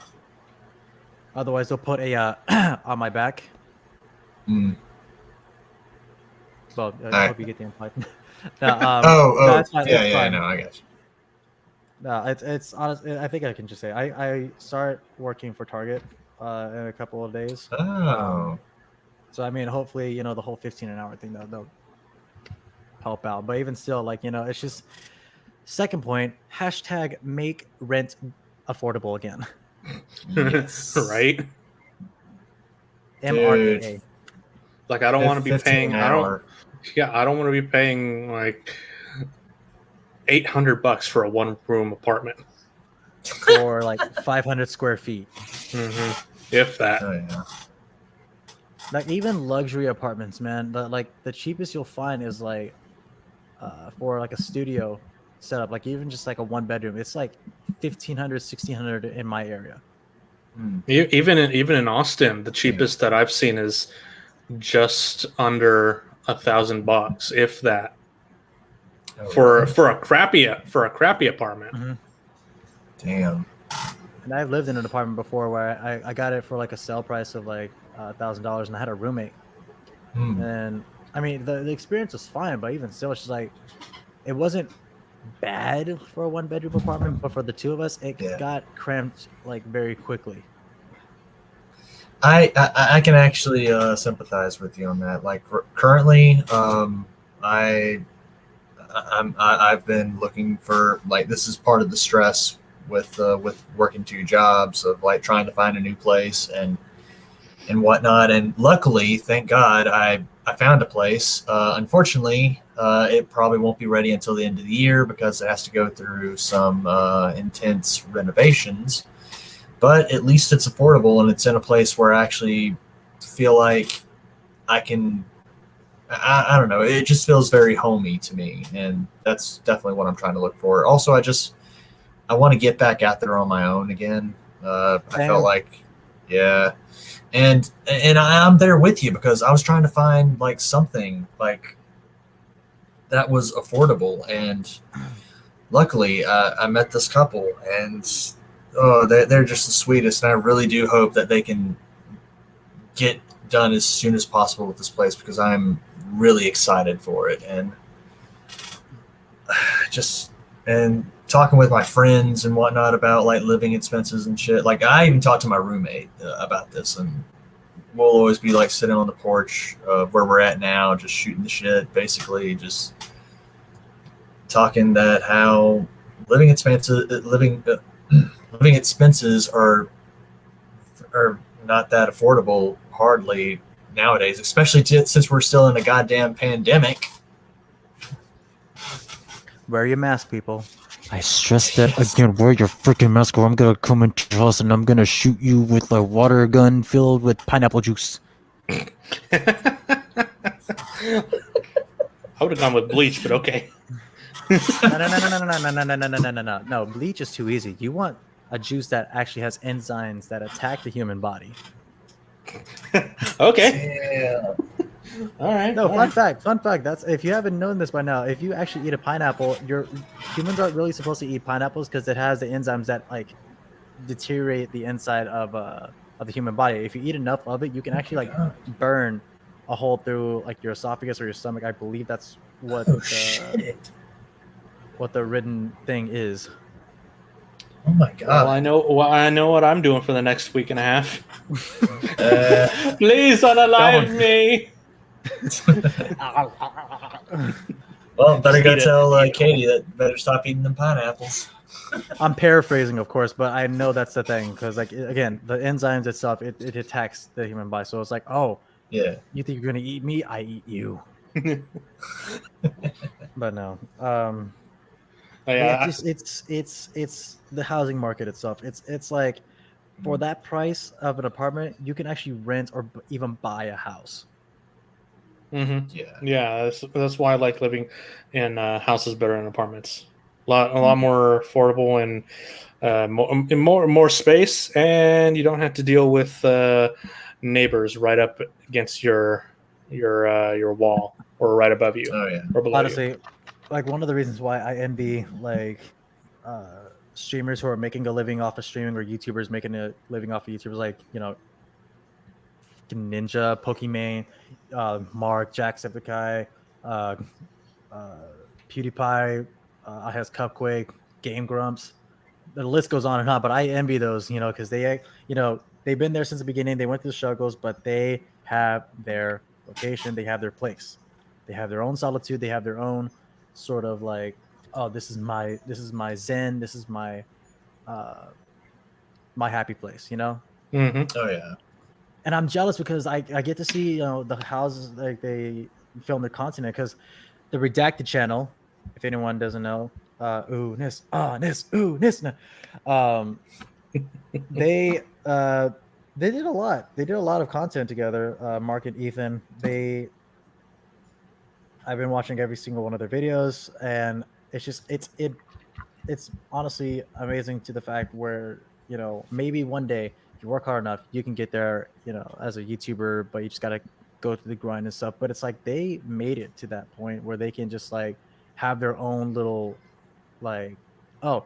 Otherwise, they'll put a on my back. Well, I hope you get the implied. That's fine, yeah, no, I got you. No, it's honestly, I think I can just say I start working for Target in a couple of days. So I mean, hopefully, the whole 15 an hour thing they'll help out. But even still, like, it's just second point, # make rent affordable again. Yes. Right? MRAA. Like I don't want to be paying. I don't want to be paying like $800 for a 1-room apartment, or like 500 square feet. If that. Oh, yeah. Like even luxury apartments, man. The cheapest you'll find is like for like a studio setup, like even just like a 1-bedroom, it's like $1,500, $1,600 in my area. Even in Austin, the cheapest that I've seen is just under $1,000, if that. For a crappy apartment. Damn. And I've lived in an apartment before where I got it for like a sale price of like $1,000, and I had a roommate. And I mean the experience was fine, but even still, it's just like it wasn't bad for a 1-bedroom apartment, but for the 2 of us, it got cramped like very quickly. I can actually sympathize with you on that. Like currently, I've been looking for, like, this is part of the stress with working 2 jobs of like trying to find a new place and whatnot. And luckily, thank God, I found a place. Unfortunately, it probably won't be ready until the end of the year because it has to go through some intense renovations. But at least it's affordable and it's in a place where I actually feel like I can. I don't know. It just feels very homey to me, and that's definitely what I'm trying to look for. Also, I want to get back out there on my own again. I felt like, yeah, and I'm there with you because I was trying to find like something like that was affordable, and luckily I met this couple, and they're just the sweetest, and I really do hope that they can get done as soon as possible with this place because I'm really excited for it. And and talking with my friends and whatnot about like living expenses and shit. Like I even talked to my roommate about this, and we'll always be like sitting on the porch where we're at now, just shooting the shit, basically just talking that how living expenses are not that affordable hardly nowadays, especially since we're still in a goddamn pandemic. Wear your mask, people. I stress that again. Wear your freaking mask, or I'm gonna come into your house and I'm gonna shoot you with a water gun filled with pineapple juice. I would have gone with bleach, but okay. No. Bleach is too easy. You want a juice that actually has enzymes that attack the human body. Okay. Yeah. All right. No, all fun right. fact. Fun fact. That's if you haven't known this by now. If you actually eat a pineapple, your humans aren't really supposed to eat pineapples because it has the enzymes that like deteriorate the inside of the human body. If you eat enough of it, you can actually like burn a hole through like your esophagus or your stomach. I believe that's Oh shit! what the written thing is. Oh my Well, god! I know what I'm doing for the next week and a half. Uh, Please unalive Don't. me. well, better Just go eat it. tell Eat it Katie that better stop eating them pineapples. I'm paraphrasing, of course, but I know that's the thing because, like, again, the enzymes itself it attacks the human body. So it's like, oh, Yeah. you think you're gonna eat me? I eat you. But no, but yeah, Yeah. just it's the housing market itself. It's like for that price of an apartment, you can actually rent or even buy a house. Mm-hmm. Yeah. Yeah. That's why I like living in houses better than apartments. A lot more affordable and more space, and you don't have to deal with neighbors right up against your wall or right above you Oh yeah. or below you. Honestly, like one of the reasons why I envy like streamers who are making a living off of streaming or YouTubers making a living off of YouTubers, like Ninja, Pokimane, Mark, Jacksepticeye, uh, uh, PewDiePie, I has Cupquake, Game Grumps. The list goes on and on, but I envy those, because they've been there since the beginning. They went through the struggles, but they have their location, they have their place, they have their own solitude, they have their own sort of like, oh, this is my zen, this is uh, my happy place. Mm-hmm. Oh yeah. And I'm jealous because I get to see the houses like they film their content because the redacted channel, if anyone doesn't know, ooh nis ooh nis they they did a lot. They did a lot of content together. Mark and Ethan. I've been watching every single one of their videos, and it's just it's honestly amazing to the fact where maybe one day if you work hard enough you can get there as a YouTuber, but you just gotta go through the grind and stuff. But it's like they made it to that point where they can just like have their own little like, oh,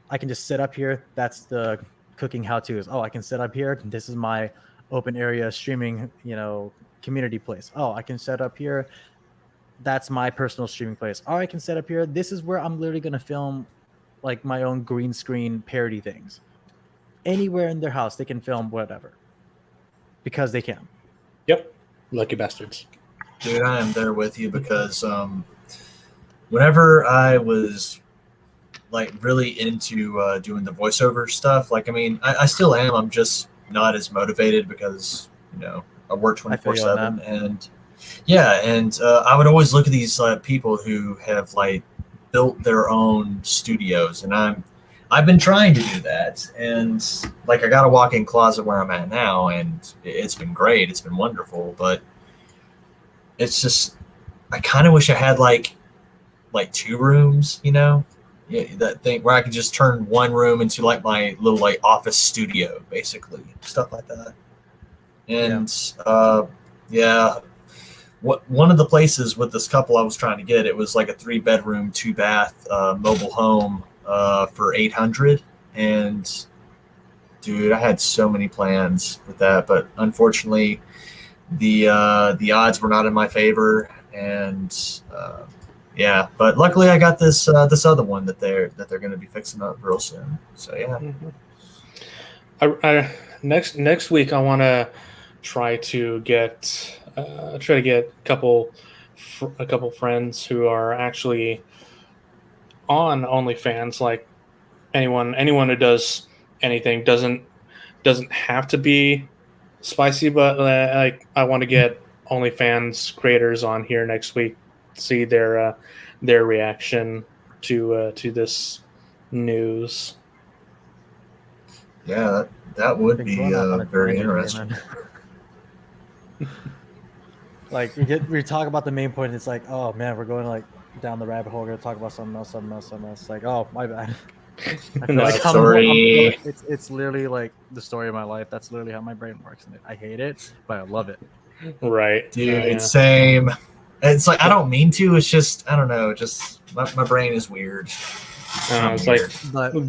I can just sit up here, that's the cooking how to's. Oh, I can sit up here, this is my open area streaming community place. Oh, I can set up here, that's my personal streaming place. Or I can set up here, this is where I'm literally going to film like my own green screen parody things. Anywhere in their house they can film whatever because they can. Yep. Lucky bastards. Dude, I am there with you because whenever I was like really into doing the voiceover stuff, like I mean, I still am. I'm just not as motivated because I work I feel you on 24/7, and yeah, and I would always look at these people who have like built their own studios, and I've been trying to do that, and like I got a walk-in closet where I'm at now, and it's been great. It's been wonderful, but it's just I kind of wish I had like two rooms, yeah, that thing where I could just turn one room into like my little like office studio, basically stuff like that. And yeah, one of the places with this couple I was trying to get, it was like a 3-bedroom, 2-bath mobile home for 800. And dude, I had so many plans with that, but unfortunately, the odds were not in my favor, and yeah. But luckily, I got this other one that they're going to be fixing up real soon. So yeah. Mm-hmm. I next week I want to try to get a couple friends who are actually on OnlyFans. Like anyone who does anything doesn't have to be spicy, but like I want to get OnlyFans creators on here next week, see their reaction to this news. Yeah, that would Been be going off on a very tangent here, interesting. man. Like we talk about the main point. It's like, oh man, we're going like down the rabbit hole. We're gonna talk about something else. Like, oh my bad. I feel No, like sorry. it's literally like the story of my life. That's literally how my brain works, and I hate it, but I love it. right, Dude, yeah. same. It's like I don't mean to. It's just I don't know. Just my brain is weird. It's Weird. But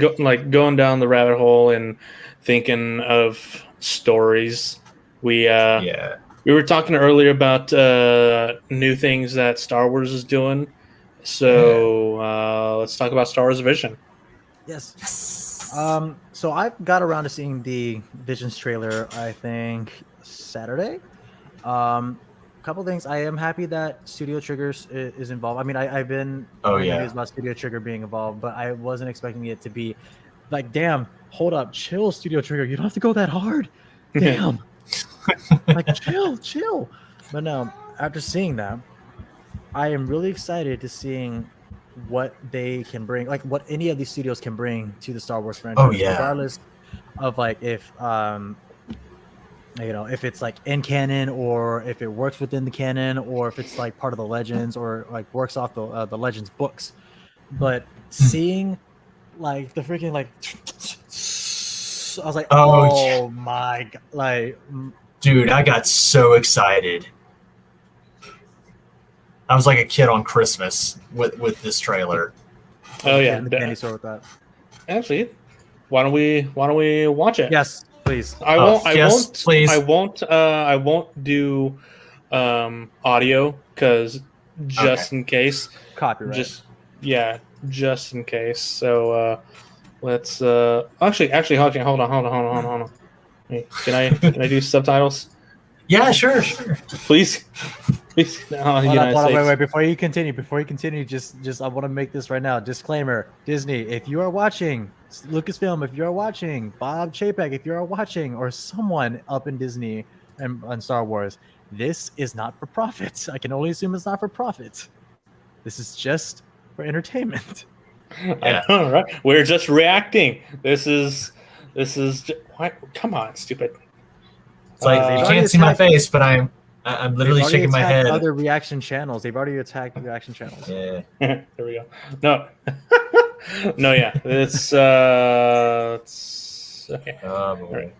going down the rabbit hole and thinking of stories. Yeah. We were talking earlier about new things that Star Wars is doing. So let's talk about Star Wars Vision. yes. So I got around to seeing the Visions trailer, I think Saturday. Couple things. I am happy that Studio Triggers is involved. I mean, I've been Oh, hearing yeah. news about Studio Trigger being involved, but I wasn't expecting it to be like, damn, hold up, chill, Studio Trigger. You don't have to go that hard. Damn. Like chill. But no, after seeing that, I am really excited to seeing what they can bring, like what any of these studios can bring to the Star Wars franchise, Oh, yeah. regardless of like if if it's like in canon or if it works within the canon or if it's like part of the legends or like works off the legends books. But seeing like the freaking like I was like, oh my god, like Dude, I got so excited. I was like a kid on Christmas with this trailer. Oh yeah, in the candy store with that. actually, why don't we watch it? Yes, please. I won't. I yes, won't. please. I won't do audio because just in case. Copyright. Just in case. So let's actually hold on. Hey, can I do subtitles? Yeah, sure. Please. No, Hold on, wait. Before you continue, just I want to make this right now. Disclaimer: Disney, if you are watching, Lucasfilm, if you are watching, Bob Chapek, if you are watching, or someone up in Disney and Star Wars, this is not for profit. I can only assume it's not for profit. This is just for entertainment. Yeah. I know, right? We're just reacting. This is. What? Come on, stupid. It's like you can't see my face, but I'm literally shaking my head. Other reaction channels. They've already attacked reaction channels. Yeah. There we go. No. No, yeah. It's okay. Oh, boy.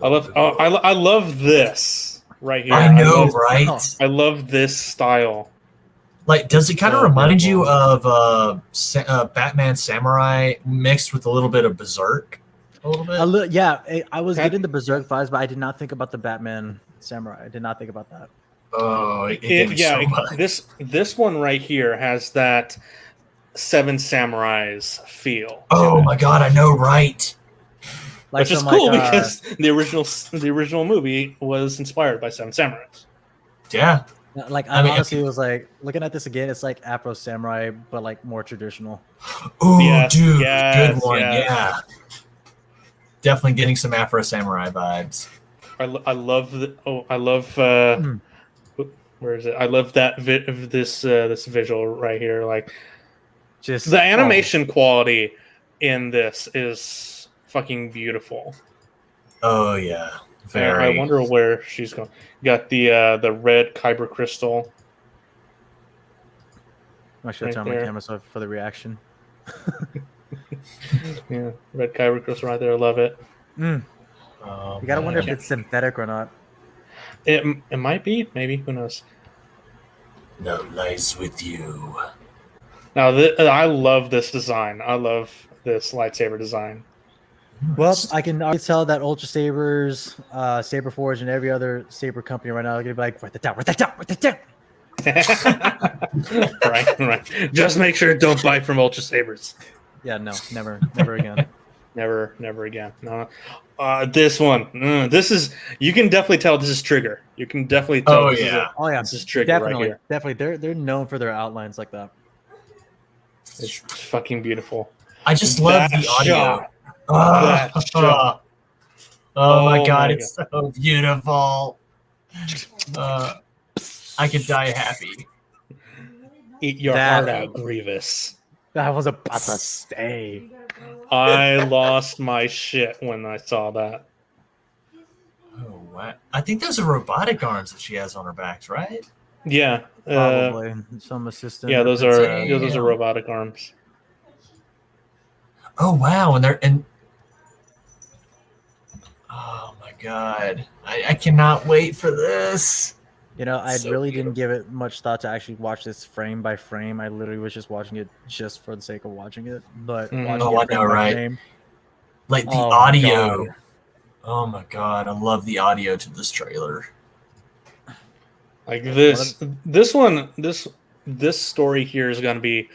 Right. I love this right here. I know, right? I love this style. Like, does it kind of remind you of Batman Samurai mixed with a little bit of Berserk? A little bit? Yeah, I was getting the Berserk vibes, but I did not think about the Batman Samurai. I did not think about that. Oh, it gave me so much. This one right here has that Seven Samurais feel. Oh my god, I know, right? Which is cool because the original movie was inspired by Seven Samurais. Yeah. Like I honestly was like looking at this again. It's like Afro Samurai, but like more traditional. Oh, dude, good one. Yeah, definitely getting some Afro Samurai vibes. I love where is it? I love that this visual right here. Like, just the animation quality in this is fucking beautiful. Oh yeah. Very. I wonder where she's going. Got the red kyber crystal. I should turn my camera so for the reaction. Yeah, red kyber crystal right there. I love it. You gotta wonder if it's synthetic or not. It might be. Maybe. Who knows? Love lies with you. Now I love this design. I love this lightsaber design. Well, I can already tell that Ultra Sabers, Saber Forge, and every other saber company right now are gonna be like, write that down. Right. Just make sure don't buy from Ultra Sabers. Yeah, no, never again. Never again. No. This one, this is. You can definitely tell this is Trigger. You can definitely tell. This is Trigger definitely, right here. Definitely, they're known for their outlines like that. It's fucking beautiful. I just love the audio. Oh my god, it's so beautiful. I could die happy. Eat your heart out, Grievous. That was about to say. I lost my shit when I saw that. Oh Wow. I think those are robotic arms that she has on her backs, right? Yeah. Probably some assistant. Yeah, those are Damn. robotic arms. Oh wow, and oh my god, I cannot wait for this. I So really beautiful. didn't give it much thought to actually watch this frame by frame. I literally was just watching it just for the sake of watching it. But watching Oh, it I know, frame by right? frame, Like the oh my audio. God. Oh my god, I love the audio to this trailer. Like One this story here is going to be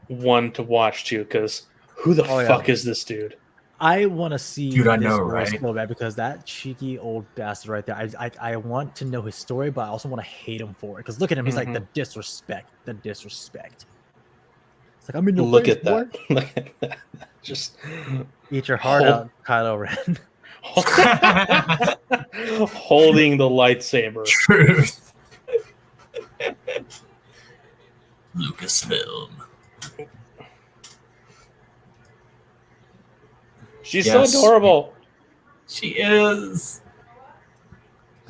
one to watch too, because who the Oh, yeah. fuck is this dude? I want to see Dude, I this know, story right? so bad because that cheeky old bastard right there. I want to know his story, but I also want to hate him for it. Because look at him, he's like the disrespect. It's like I'm in your Look face, at boy. that. Look at that. Just Eat your heart out, Kylo Ren. holding the lightsaber. Truth. Lucasfilm. She's Yes. so adorable, She is.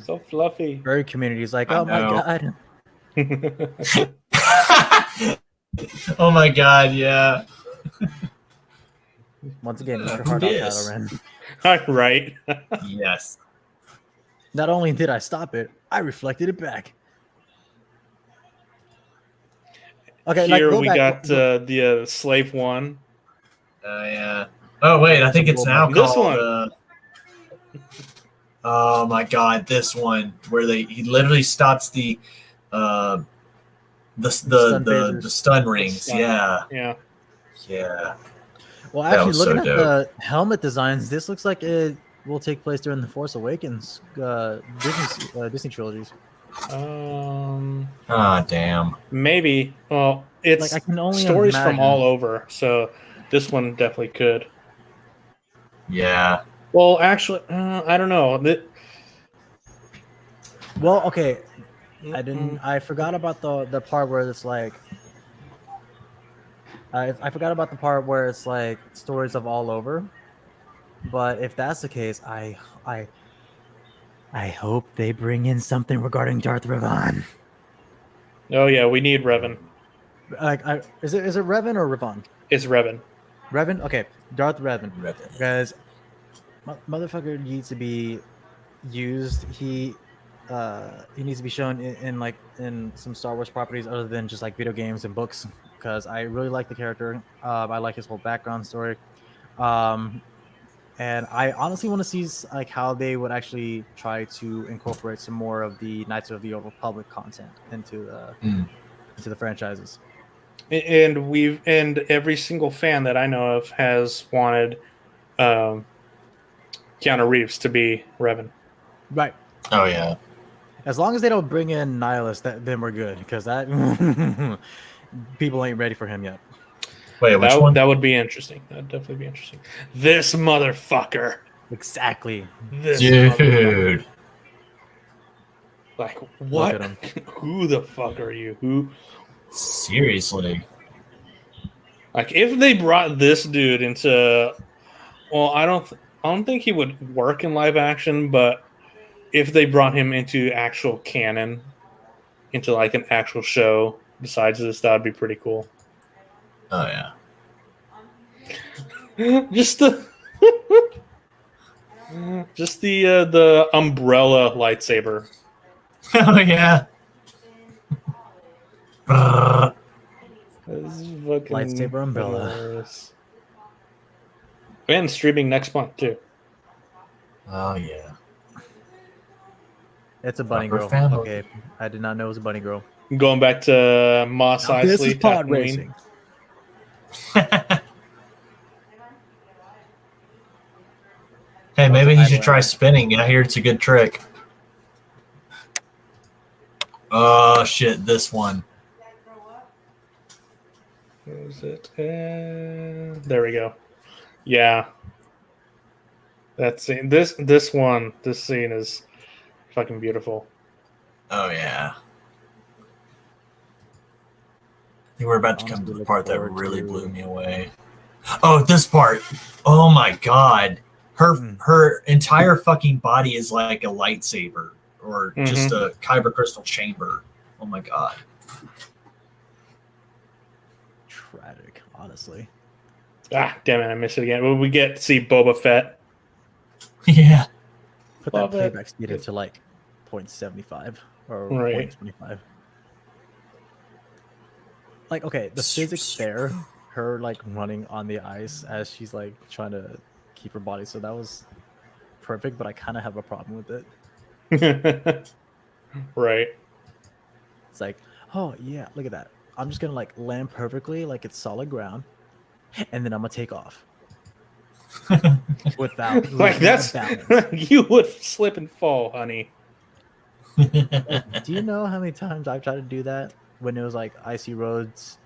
so fluffy. Very community is like, I oh my know. God. Oh my god, yeah. Once again, eat your Who heart out, dis? Kylo Ren. Right. Yes. Not only did I stop it, I reflected it back. Okay, Here go we back. got the slave one. Oh yeah. Oh wait, I think it's now This called. one. Oh my god, this one where he literally stops the stun stun rings. Stun. Yeah. Yeah. Yeah. Well, That actually, was looking so at dope. the helmet designs, this looks like it will take place during the Force Awakens Disney trilogies. Ah, damn. Maybe. Well, it's Like, I can only stories from imagine. all over, so this one definitely could. Yeah. Well, actually, I don't know. Well, okay, I forgot about the part where it's like. I forgot about the part where it's like stories of all over. But if that's the case, I hope they bring in something regarding Darth Revan. Oh yeah, we need Revan. Like, is it Revan or Revan? It's Revan. Revan? Okay, Darth Revan. Because motherfucker needs to be used. He needs to be shown in some Star Wars properties other than just like video games and books. Because I really like the character. I like his whole background story. And I honestly want to see like how they would actually try to incorporate some more of the Knights of the Old Republic content into the franchises. And every single fan that I know of has wanted Keanu Reeves to be Revan. Right. Oh yeah. As long as they don't bring in Nihilus, then we're good. Because that people ain't ready for him yet. Wait, which one? That would be interesting. That'd definitely be interesting. This motherfucker. Exactly. This Dude. motherfucker. Like, what? Look at him. Who the fuck are you? Who? Seriously. Like, if they brought this dude into, well, I don't think he would work in live action, but if they brought him into actual canon, into like an actual show besides this, that'd be pretty cool. Oh yeah. Just the umbrella lightsaber. Oh yeah. This is fucking Lightsaber umbrella. hilarious. And streaming next month too. Oh yeah. It's a bunny Proper girl. family. Okay, I did not know it was a bunny girl. Going back to Mos Now, this Eisley, is pod Tatooine. racing. Hey, maybe he should try spinning. I hear it's a good trick. Oh shit, this one. Where is it? There we go. Yeah. That scene. This scene is fucking beautiful. Oh yeah. I think we're about to come to the part that really blew me away. Oh, this part. Oh my god. Her entire fucking body is like a lightsaber or just a kyber crystal chamber. Oh my god. Tragic, honestly. Ah, damn it! I missed it again. Well, we get to see Boba Fett. Yeah. Put Love that it. playback speed into like 0.75 or Right. 0.25. Like, okay, the physics there, her like running on the ice as she's like trying to keep her body, so that was perfect, but I kind of have a problem with it. Right. It's like, oh yeah, look at that. I'm just gonna like land perfectly, like it's solid ground, and then I'm gonna take off without Like losing my that's balance. you would slip and fall, honey. Do you know how many times I've tried to do that when it was like icy roads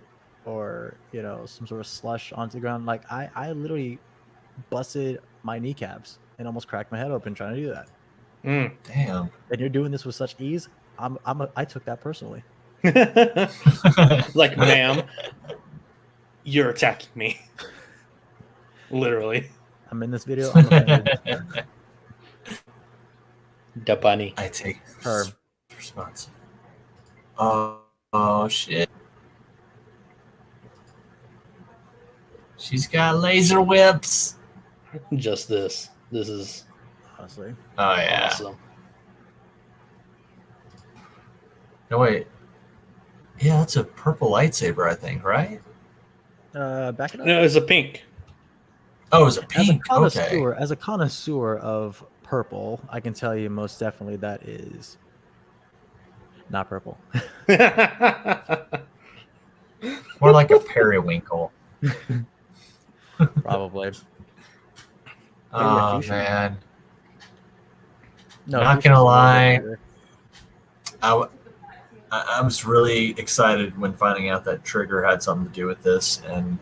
or some sort of slush onto the ground? Like I literally busted my kneecaps and almost cracked my head open trying to do that. Mm. Damn. And you're doing this with such ease. I took that personally. Like, ma'am, you're attacking me. Literally. I'm in this video. I'm offended. The bunny. I take Her. response. Oh shit. She's got laser whips. Just this. This is Honestly. Oh yeah. awesome. No wait. Yeah, that's a purple lightsaber, I think, right? Back it up. No, it's a pink. Oh, it's a pink. Okay. As a connoisseur of purple, I can tell you most definitely that is not purple. More like a periwinkle. Probably. Oh fuchsia. man. No, Not fuchsia's gonna a little lie. bit better. I was really excited when finding out that Trigger had something to do with this, and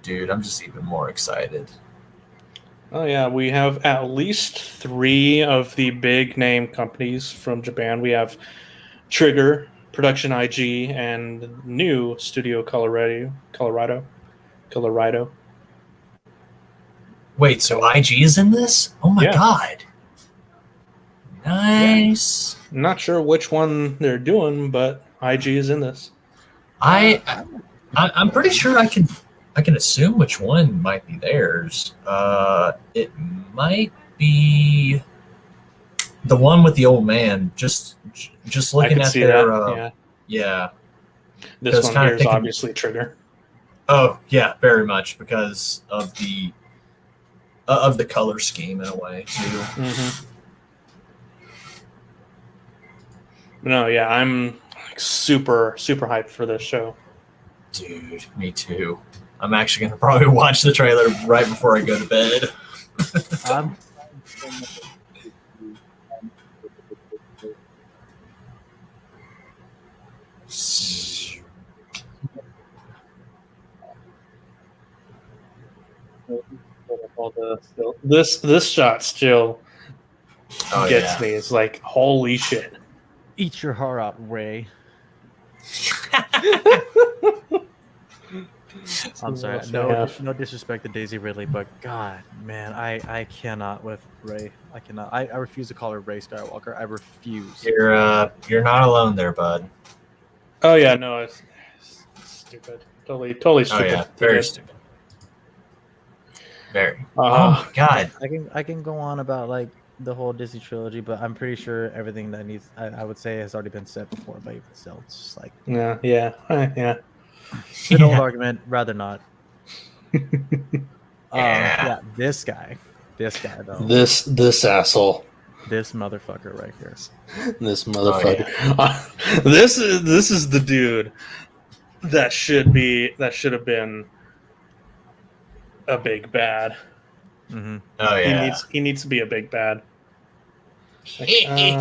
dude, I'm just even more excited. Oh yeah, we have at least 3 of the big name companies from Japan. We have Trigger, Production IG, and new Studio Colorado. Wait, so IG is in this? Oh my Yeah. god. Nice. I'm not sure which one they're doing, but IG is in this. I'm pretty sure I can assume which one might be theirs. It might be the one with the old man. Just I looking can at see their that. yeah. This Because one kinda here is thinking- obviously Trigger. Oh yeah, very much because of the color scheme in a way too. Mm-hmm. No, yeah, I'm like, super hyped for this show. Dude, me too. I'm actually gonna probably watch the trailer right before I go to bed. I'm This shot still Oh gets yeah. me. It's like, holy shit. eat your heart out, Ray. I'm sorry. No disrespect to Daisy Ridley, but God, man, I cannot with Ray. I cannot. I refuse to call her Ray Skywalker. I refuse. You're not alone there, bud. Oh yeah, no, it's stupid. Totally Oh stupid. yeah, very stupid. Very. Oh Uh, my god. I can go on about like the whole Disney trilogy, but I'm pretty sure everything that needs I would say has already been said before. But even still, it's just like yeah. it's an old argument. Rather not. Yeah, this guy though. This asshole. This motherfucker right here. This motherfucker. This is the dude that should have been a big bad. Mm-hmm. Oh yeah. He needs to be a big bad. Like,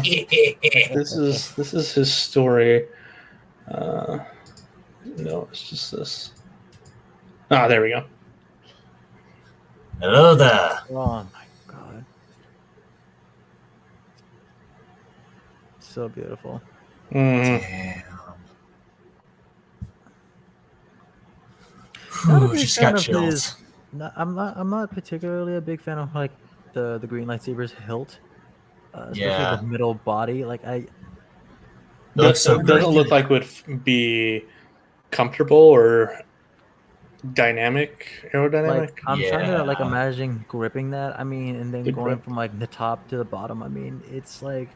this is his story. No, it's just this. Ah, there we go. Hello there. Oh my god. So beautiful. Mm. Damn. Not a Ooh, big just fan got of chills. No, I'm not particularly a big fan of like the green lightsaber's hilt, especially Yeah, the middle body. Like it looks so Doesn't great. look like would be comfortable or like aerodynamic. I'm trying to like Yeah. imagine gripping that. I mean, and then The going grip. from like the top to the bottom. I mean, it's like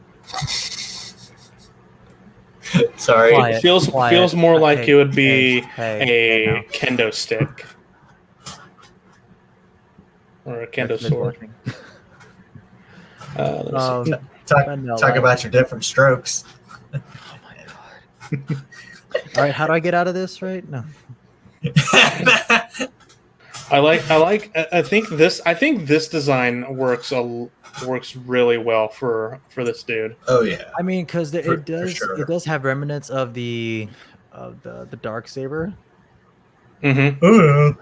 Sorry. It quiet, feels quiet. more like Hey, it would hey, be hey a now. kendo stick or a That's kendo been sword. blushing. Let me see. Talk, But no, talk like, about your different strokes. oh my god. All right, how do I get out of this? Right? No. I think this design works really well for this dude. Oh yeah, I mean, because for it sure. does have remnants of the dark saber. Mm-hmm. Oh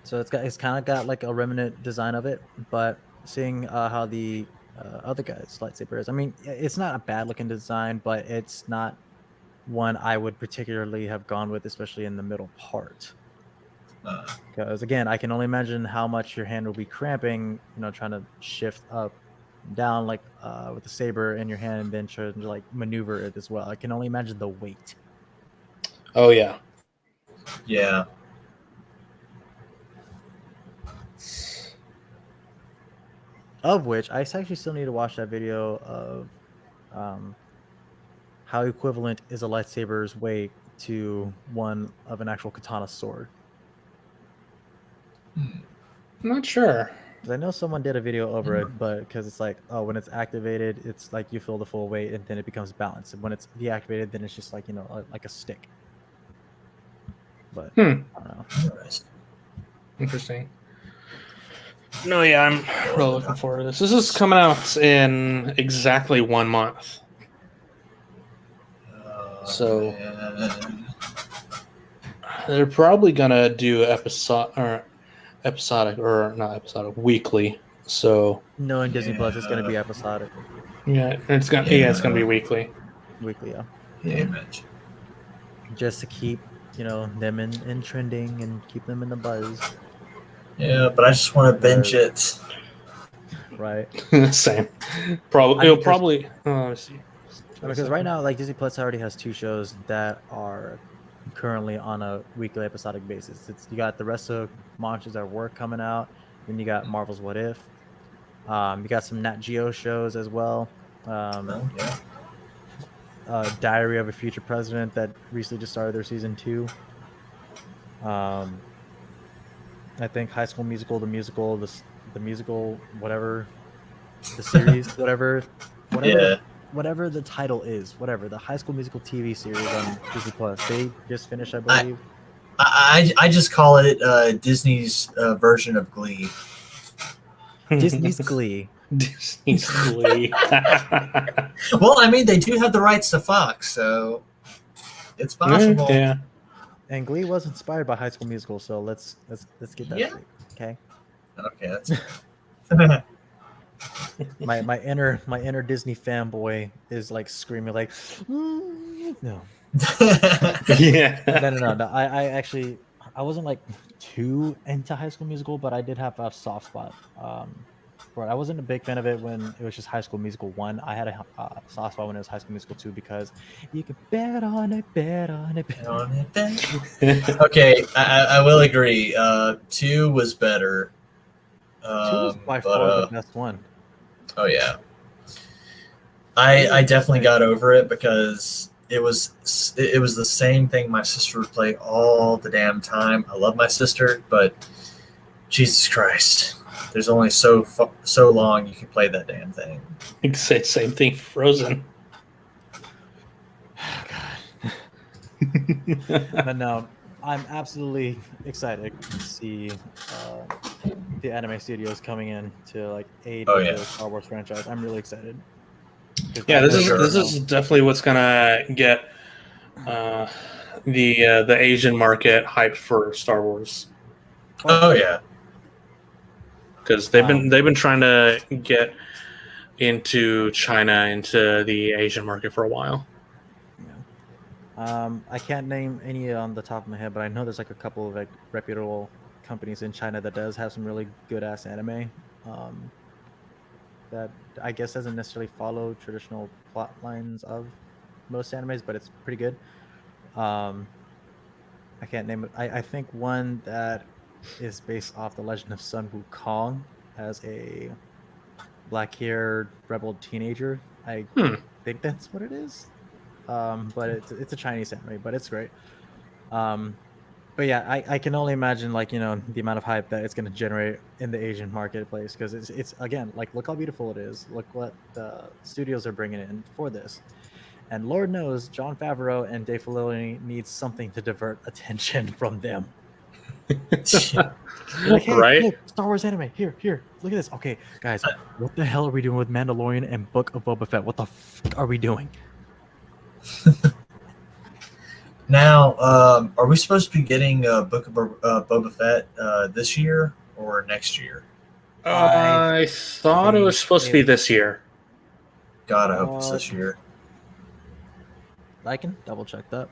So it's kind of got like a remnant design of it, but seeing how the other guy's lightsaber is, I mean, it's not a bad looking design, but it's not one I would particularly have gone with, especially in the middle part. yeah. Because again, I can only imagine how much your hand will be cramping, trying to shift up, down, like with the saber in your hand, and then trying to like maneuver it as well. I can only imagine the weight. Oh yeah. Yeah. Of which I actually still need to watch that video of um, how equivalent is a lightsaber's weight to one of an actual katana sword. Hmm. I'm not sure. Because I know someone did a video over it, but because it's like, oh, when it's activated, it's like you feel the full weight, and then it becomes balanced. And when it's deactivated, then it's just like like a stick. But Hmm. I don't know. Interesting. Interesting. No, yeah, I'm really looking forward to this. This is coming out in exactly 1 month. So Man. they're probably gonna do weekly. So Knowing Disney Plus, it's going to Yeah. be episodic, yeah, it's gonna be weekly. weekly, yeah. Yeah, imagine. Just to keep them in trending and keep them in the buzz, Yeah, but I just want to binge it. right? Same. Probably I mean, it'll probably. Let me see. because right now, like Disney Plus already has two shows that are currently on a weekly episodic basis. You got the rest of Monsters at Work coming out, then you got Marvel's What If. You got some Nat Geo shows as well. Oh, yeah. Diary of a Future President that recently just started their season 2. I think High School Musical, the musical, whatever the series, Yeah. whatever the title is, whatever the High School Musical TV series on Disney Plus. They just finished, I I, believe. I just call it Disney's version of Glee. Disney's Glee. Disney's Glee. Well, I mean, they do have the rights to Fox, so it's possible. Yeah. And Glee was inspired by High School Musical, so let's get that Yeah. straight, okay? Okay, that's. My inner Disney fanboy is like screaming like, no. Yeah. No. I actually I wasn't like too into High School Musical, but I did have a soft spot for it. I wasn't a big fan of it when it was just High School Musical 1. I had a soft spot when it was High School Musical 2 because you could bet on it, bet on it, bet on it. Okay, I will agree. 2 was better. 2 was by but, far the best one. Oh yeah, I definitely got over it because it was the same thing my sister would play all the damn time. I love my sister, but Jesus Christ, there's only so long you can play that damn thing. You could say the same thing for Frozen. But no, I'm absolutely excited to see the anime studios coming in to like aid Oh, with yeah. the Star Wars franchise. I'm really excited. Yeah, For sure. this is definitely what's gonna get the Asian market hyped for Star Wars, Oh yeah, because they've been trying to get into China, into the Asian market for a while. I can't name any on the top of my head, but I know there's like a couple of like reputable companies in China that does have some really good ass anime. That I guess doesn't necessarily follow traditional plot lines of most animes, but it's pretty good. Um, I can't name it. I think one that is based off the legend of Sun Wukong as a black-haired rebel teenager. I Hmm. think that's what it is. But it's a Chinese anime, but it's great. Um, but yeah, I can only imagine like the amount of hype that it's going to generate in the Asian marketplace because it's again like look how beautiful it is. Look what the studios are bringing in for this, and Lord knows Jon Favreau and Dave Filoni needs something to divert attention from them. They're like, hey, Right? look, Star Wars anime. Here, look at this. Okay, guys, what the hell are we doing with Mandalorian and Book of Boba Fett? What the fuck are we doing? Now, are we supposed to be getting Book of Boba Fett this year or next year? I thought it was supposed to be this year. God, I hope it's this year. I can double check that.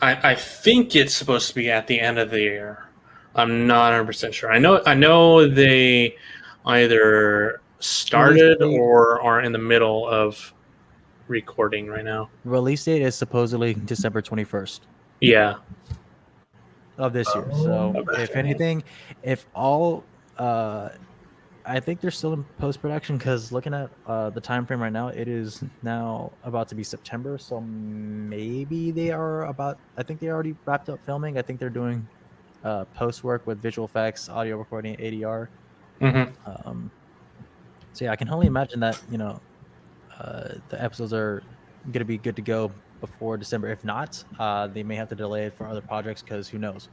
I think it's supposed to be at the end of the year. I'm not 100% sure. I know they either started or are in the middle of recording right now. Release date is supposedly December 21st Yeah. of this year. So okay. if anything, if all I think they're still in post production because looking at the time frame right now, it is now about to be September. So maybe they are about. I think they already wrapped up filming. I think they're doing post work with visual effects, audio recording, ADR. Mm-hmm. So yeah, I can only imagine that the episodes are going to be good to go before December. If not, they may have to delay it for other projects because who knows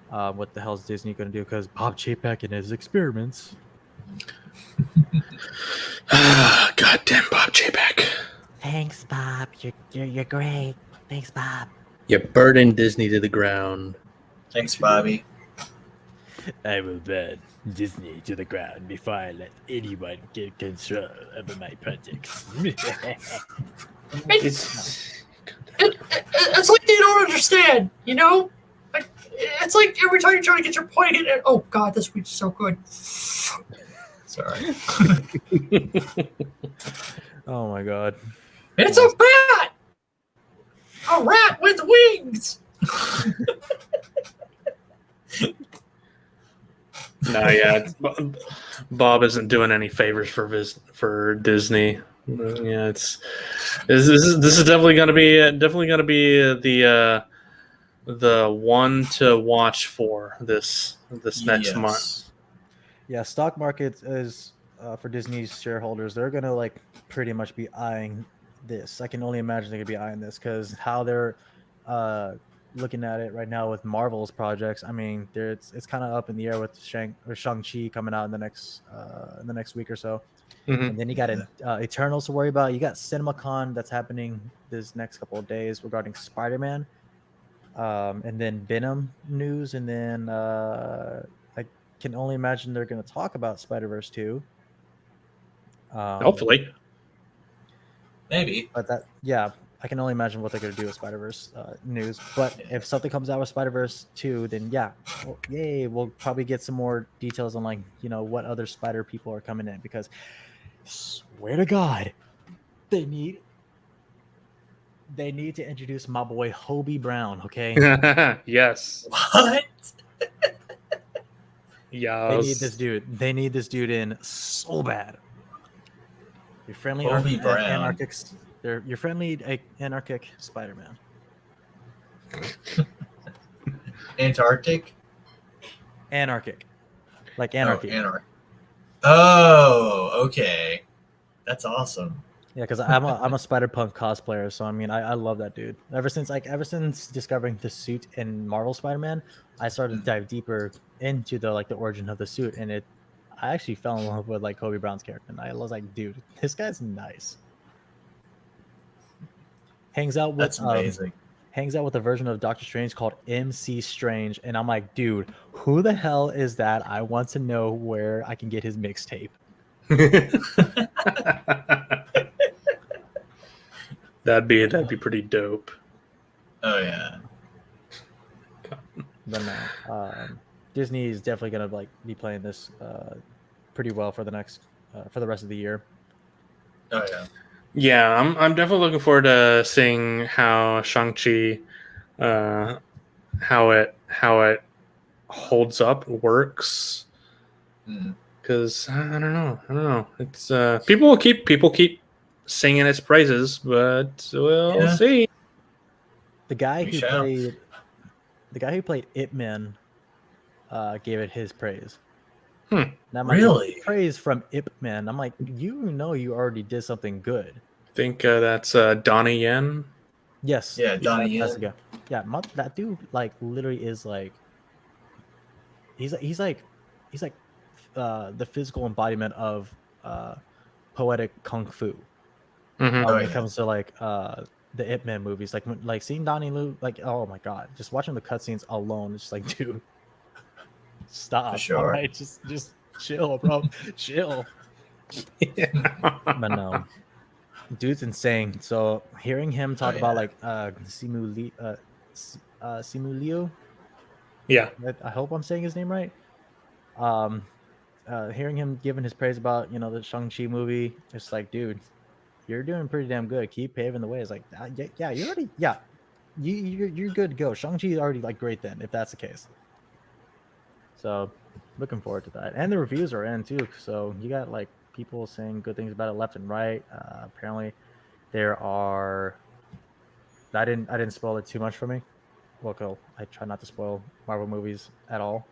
what the hell is Disney going to do? Because Bob Chapek and his experiments. Goddamn Bob Chapek. Thanks, Bob. You're great. Thanks, Bob. You burdened Disney to the ground. Thanks, Bobby. I will burn Disney to the ground before I let anyone get control over my projects. It's like you don't understand, you know? Like, it's like every time you're trying to get your point in, oh God, this week's so good. Sorry. Oh my god. It's a bat! A rat with wings! No, yeah, Bob isn't doing any favors for Disney. Yeah, this is definitely gonna be the one to watch for this next month. Yeah, stock market is for Disney's shareholders. They're gonna like pretty much be eyeing this. I can only imagine they're gonna be eyeing this because how they're looking at it right now with Marvel's projects. I mean, it's kind of up in the air with Shang-Chi coming out in the next week or so. Mm-hmm. And then you got Eternals to worry about. You got CinemaCon that's happening this next couple of days regarding Spider-Man. And then Venom news, and then I can only imagine they're going to talk about Spider-Verse 2. Hopefully. Maybe. But I can only imagine what they're going to do with Spider-Verse news. But if something comes out with Spider-Verse 2, then we'll probably get some more details on what other Spider people are coming in, because swear to God, they need to introduce my boy Hobie Brown, okay? Yes. What? Yeah. They need this dude in so bad. Your friendly anarchic Spider-Man. Antarctic? Anarchic. Like anarchy. Oh, okay. That's awesome. Yeah, because I'm a Spider-Punk cosplayer, so I mean I love that dude. Ever since discovering the suit in Marvel Spider-Man, I started to dive deeper into the origin of the suit, and I actually fell in love with Hobie Brown's character, and I was like, dude, this guy's nice. Hangs out with a version of Doctor Strange called MC Strange, and I'm like, dude, who the hell is that? I want to know where I can get his mixtape. That'd be pretty dope. Oh yeah. But no, Disney is definitely gonna like be playing this pretty well for the next for the rest of the year. Oh yeah. Yeah, I'm definitely looking forward to seeing how Shang-Chi, uh, how it holds up, works. Mm. Because I don't know. It's people keep singing its praises, but we'll Yeah. see. The guy We who shall. played Ip Man gave it his praise. Hmm. Now I'm like, Really? praise from Ip Man. I'm like, you already did something good. Think that's Donnie Yen. Yes. Yeah, Donnie That's the Yen. guy. Yeah, that dude like literally is like he's like the physical embodiment of uh poetic kung fu. Mm-hmm. Oh When it yeah. comes to like the Ip Man movies, like seeing Donnie Lu, like oh my god, just watching the cutscenes alone, it's just like dude, stop. For sure. All right, just chill, bro, chill. But no, dude's insane. So hearing him talk Oh, about yeah. like Simu Liu, Yeah. I hope I'm saying his name right. Um, hearing him giving his praise about the Shang-Chi movie, it's like, dude, you're doing pretty damn good. Keep paving the way. It's like, yeah, you're already, yeah, you're good to go. Shang-Chi is already like great then, if that's the case. So looking forward to that. And the reviews are in too. So you got like people saying good things about it left and right. Apparently there are I didn't spoil it too much for me. Well, cool. I try not to spoil Marvel movies at all.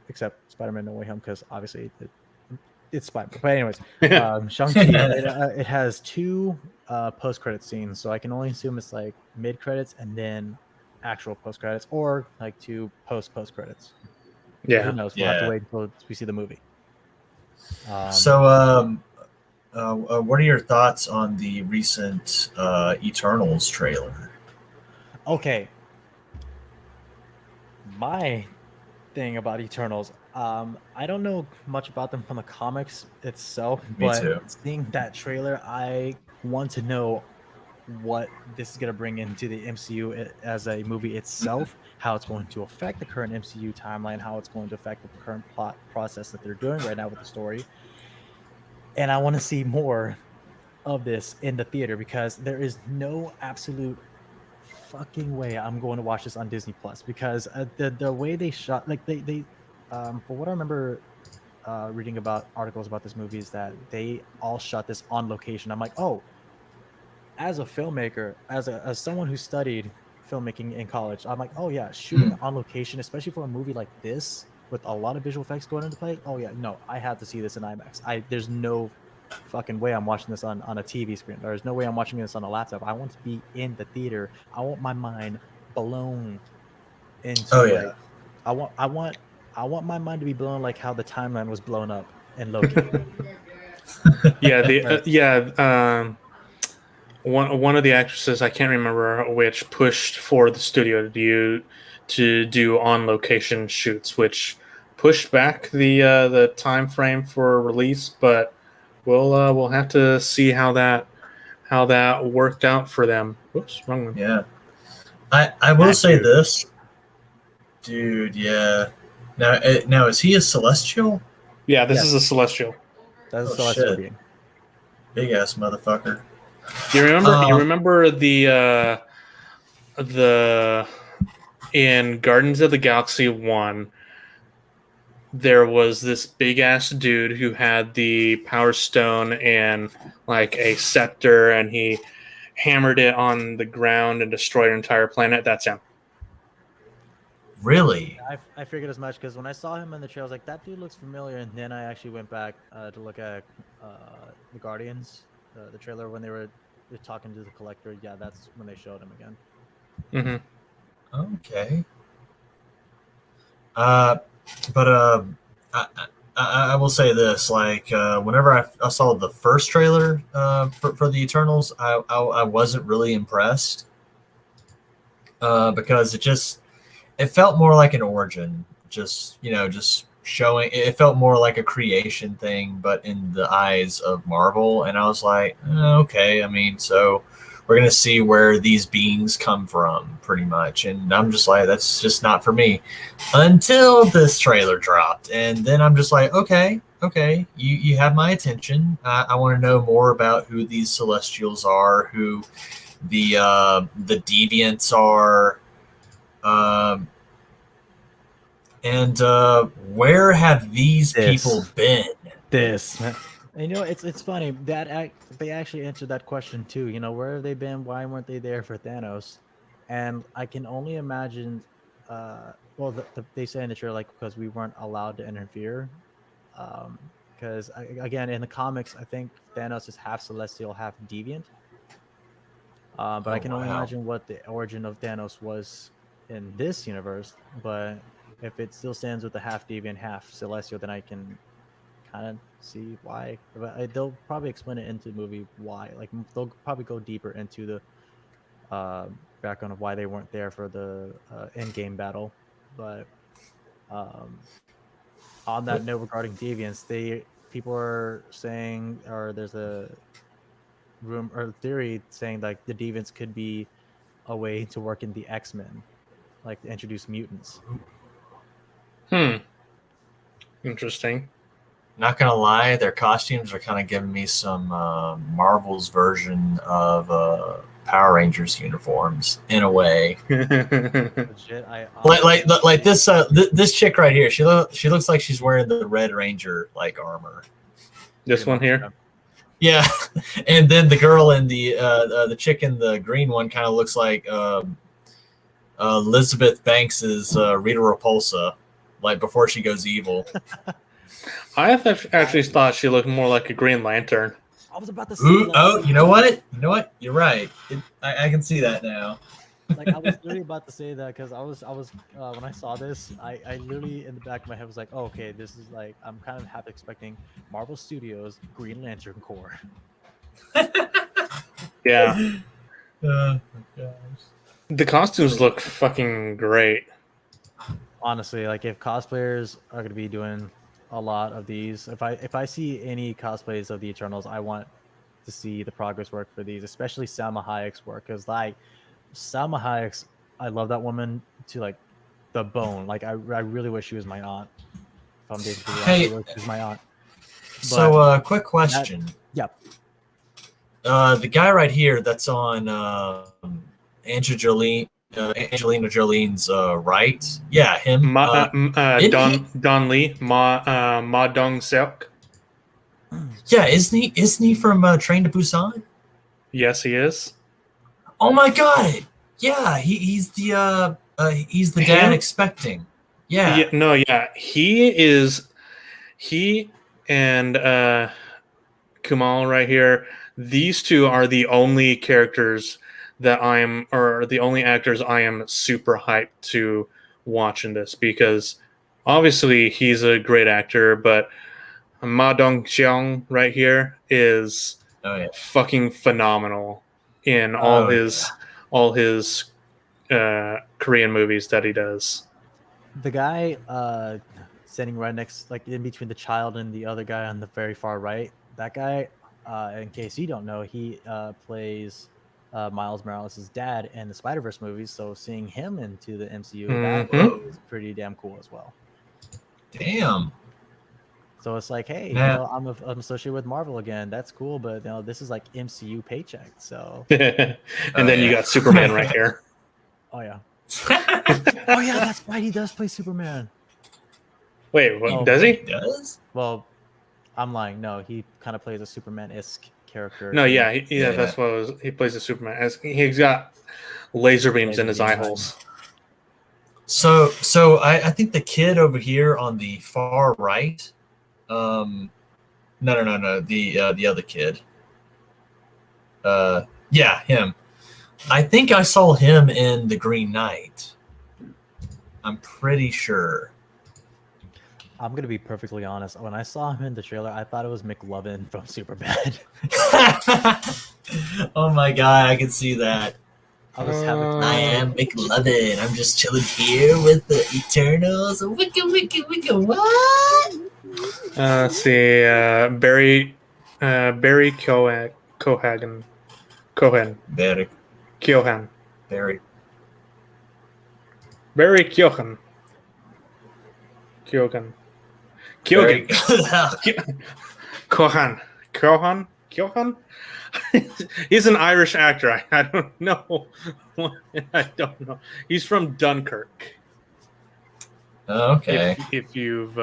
Except Spider-Man No Way Home, because obviously it's Spider-Man. But anyways, Shang-Chi, it has two post-credit scenes, so I can only assume it's like mid-credits and then actual post-credits, or like two post-credits. But who Yeah. knows? We'll have to Yeah. wait until we see the movie. So, what are your thoughts on the recent Eternals trailer? Okay, my thing about Eternals, I don't know much about them from the comics itself, Me but too. seeing that trailer, I want to know what this is going to bring into the MCU as a movie itself, how it's going to affect the current MCU timeline, how it's going to affect the current plot process that they're doing right now with the story. And I want to see more of this in the theater, because there is no absolute fucking way I'm going to watch this on Disney Plus, because the way they shot, like they for what I remember reading about articles about this movie, is that they all shot this on location. I'm like, oh, as a filmmaker, as someone who studied filmmaking in college, I'm like, oh yeah, shooting on location, especially for a movie like this with a lot of visual effects going into play. Oh yeah, no, I have to see this in IMAX. There's no fucking way I'm watching this on a TV screen. There's no way I'm watching this on a laptop. I want to be in the theater. I want my mind blown into Oh like yeah. I want my mind to be blown like how the timeline was blown up in Loki. Yeah. Because One of the actresses, I can't remember which, pushed for the studio to do on location shoots, which pushed back the time frame for release. But we'll have to see how that worked out for them. Oops, wrong one. Yeah. I will That say dude. this, dude. Yeah. Now is he a celestial? Yeah, this Yes. is a celestial. that's a Oh celestial shit! being. Big ass motherfucker. You remember? You Um, remember the in Guardians of the Galaxy 1, there was this big ass dude who had the Power Stone and like a scepter, and he hammered it on the ground and destroyed an entire planet. That's him. Really? I figured as much, because when I saw him in the trailer, I was like, that dude looks familiar. And then I actually went back to look at the Guardians, the trailer when they're talking to the Collector. Yeah, that's when they showed him again. Mm-hmm. Okay. Uh, but I will say this: like, whenever I saw the first trailer for the Eternals, I wasn't really impressed because it felt more like an origin, just showing. It felt more like a creation thing, but in the eyes of Marvel, and I was like, okay. I mean, so we're gonna see where these beings come from, pretty much. And I'm just like, that's just not for me. Until this trailer dropped, and then I'm just like, okay, you have my attention. I want to know more about who these Celestials are, who the deviants are, and where have these people been? This. And, it's funny that they actually answered that question too. Where have they been? Why weren't they there for Thanos? And I can only imagine. They say in the trailer like because we weren't allowed to interfere. Because again, in the comics, I think Thanos is half Celestial, half Deviant. But I can only imagine what the origin of Thanos was in this universe. But if it still stands with the half Deviant, half Celestial, then I can kind of see why. But they'll probably explain it into the movie why. Like they'll probably go deeper into the background of why they weren't there for the end-game battle. But on that note regarding deviants, people are saying, or there's a room or theory saying like the deviants could be a way to work in the X-Men, like to introduce mutants. Interesting. Not gonna lie, their costumes are kind of giving me some Marvel's version of Power Rangers uniforms in a way. Legit, like this this chick right here. She looks like she's wearing the Red Ranger like armor. This one here. Yeah, and then the girl in the chick in the green one kind of looks like Elizabeth Banks's Rita Repulsa, like before she goes evil. I actually thought she looked more like a Green Lantern. I was about to say. You know what? You're right. I can see that now. Like I was literally about to say that because I was when I saw this, I literally in the back of my head was like, oh, okay, this is like I'm kind of half expecting Marvel Studios Green Lantern Corps. Yeah. Oh gosh. The costumes look fucking great. Honestly, like if cosplayers are going to be doing a lot of these, if I see any cosplays of the Eternals, I want to see the progress work for these, especially Salma Hayek's work, because like Salma Hayek's, I love that woman to like the bone. Like I really wish she was my aunt. If I'm being completely honest, I wish she was my aunt. So, quick question. Yep. The guy right here that's on Angelina Jolie's right. Yeah, him. Don Lee, Ma Dong Seok. Yeah, isn't he from Train to Busan? Yes, he is. Oh my god! Yeah, he's the dad expecting. Yeah. He is. He and Kumal right here. These two are the only characters that the only actors I am super hyped to watch in this, because obviously he's a great actor, but Ma Dong-seok right here is fucking phenomenal in all his Korean movies that he does. The guy sitting right next, like in between the child and the other guy on the very far right, that guy, in case you don't know, he plays Miles Morales' dad in the Spider-Verse movies. So seeing him into the MCU, that is pretty damn cool as well. Damn. So it's like, hey, I'm associated with Marvel again. That's cool, but this is like MCU paycheck. So. And then you got Superman right here. Oh yeah. Oh yeah, that's right. He does play Superman. Wait, what, does he? Does? Well, I'm lying. No, he kind of plays a Superman-esque character. No, that's what it was. He plays a Superman. He's got laser beams in his eye holes. So I think the kid over here on the far right. No. The other kid. Yeah, him. I think I saw him in The Green Knight. I'm pretty sure. I'm going to be perfectly honest. When I saw him in the trailer, I thought it was McLovin from Superbad. Oh my god, I can see that. I am McLovin. I'm just chilling here with the Eternals. Wicca, what? Let's see. Barry Cohagen. Cohen. Very, Kyohan. very. Barry Kyohan. Kyohan. Very Kyohan. Kohan. Kohan? Kyohan? He's an Irish actor. I don't know. I don't know. He's from Dunkirk. Okay. If you've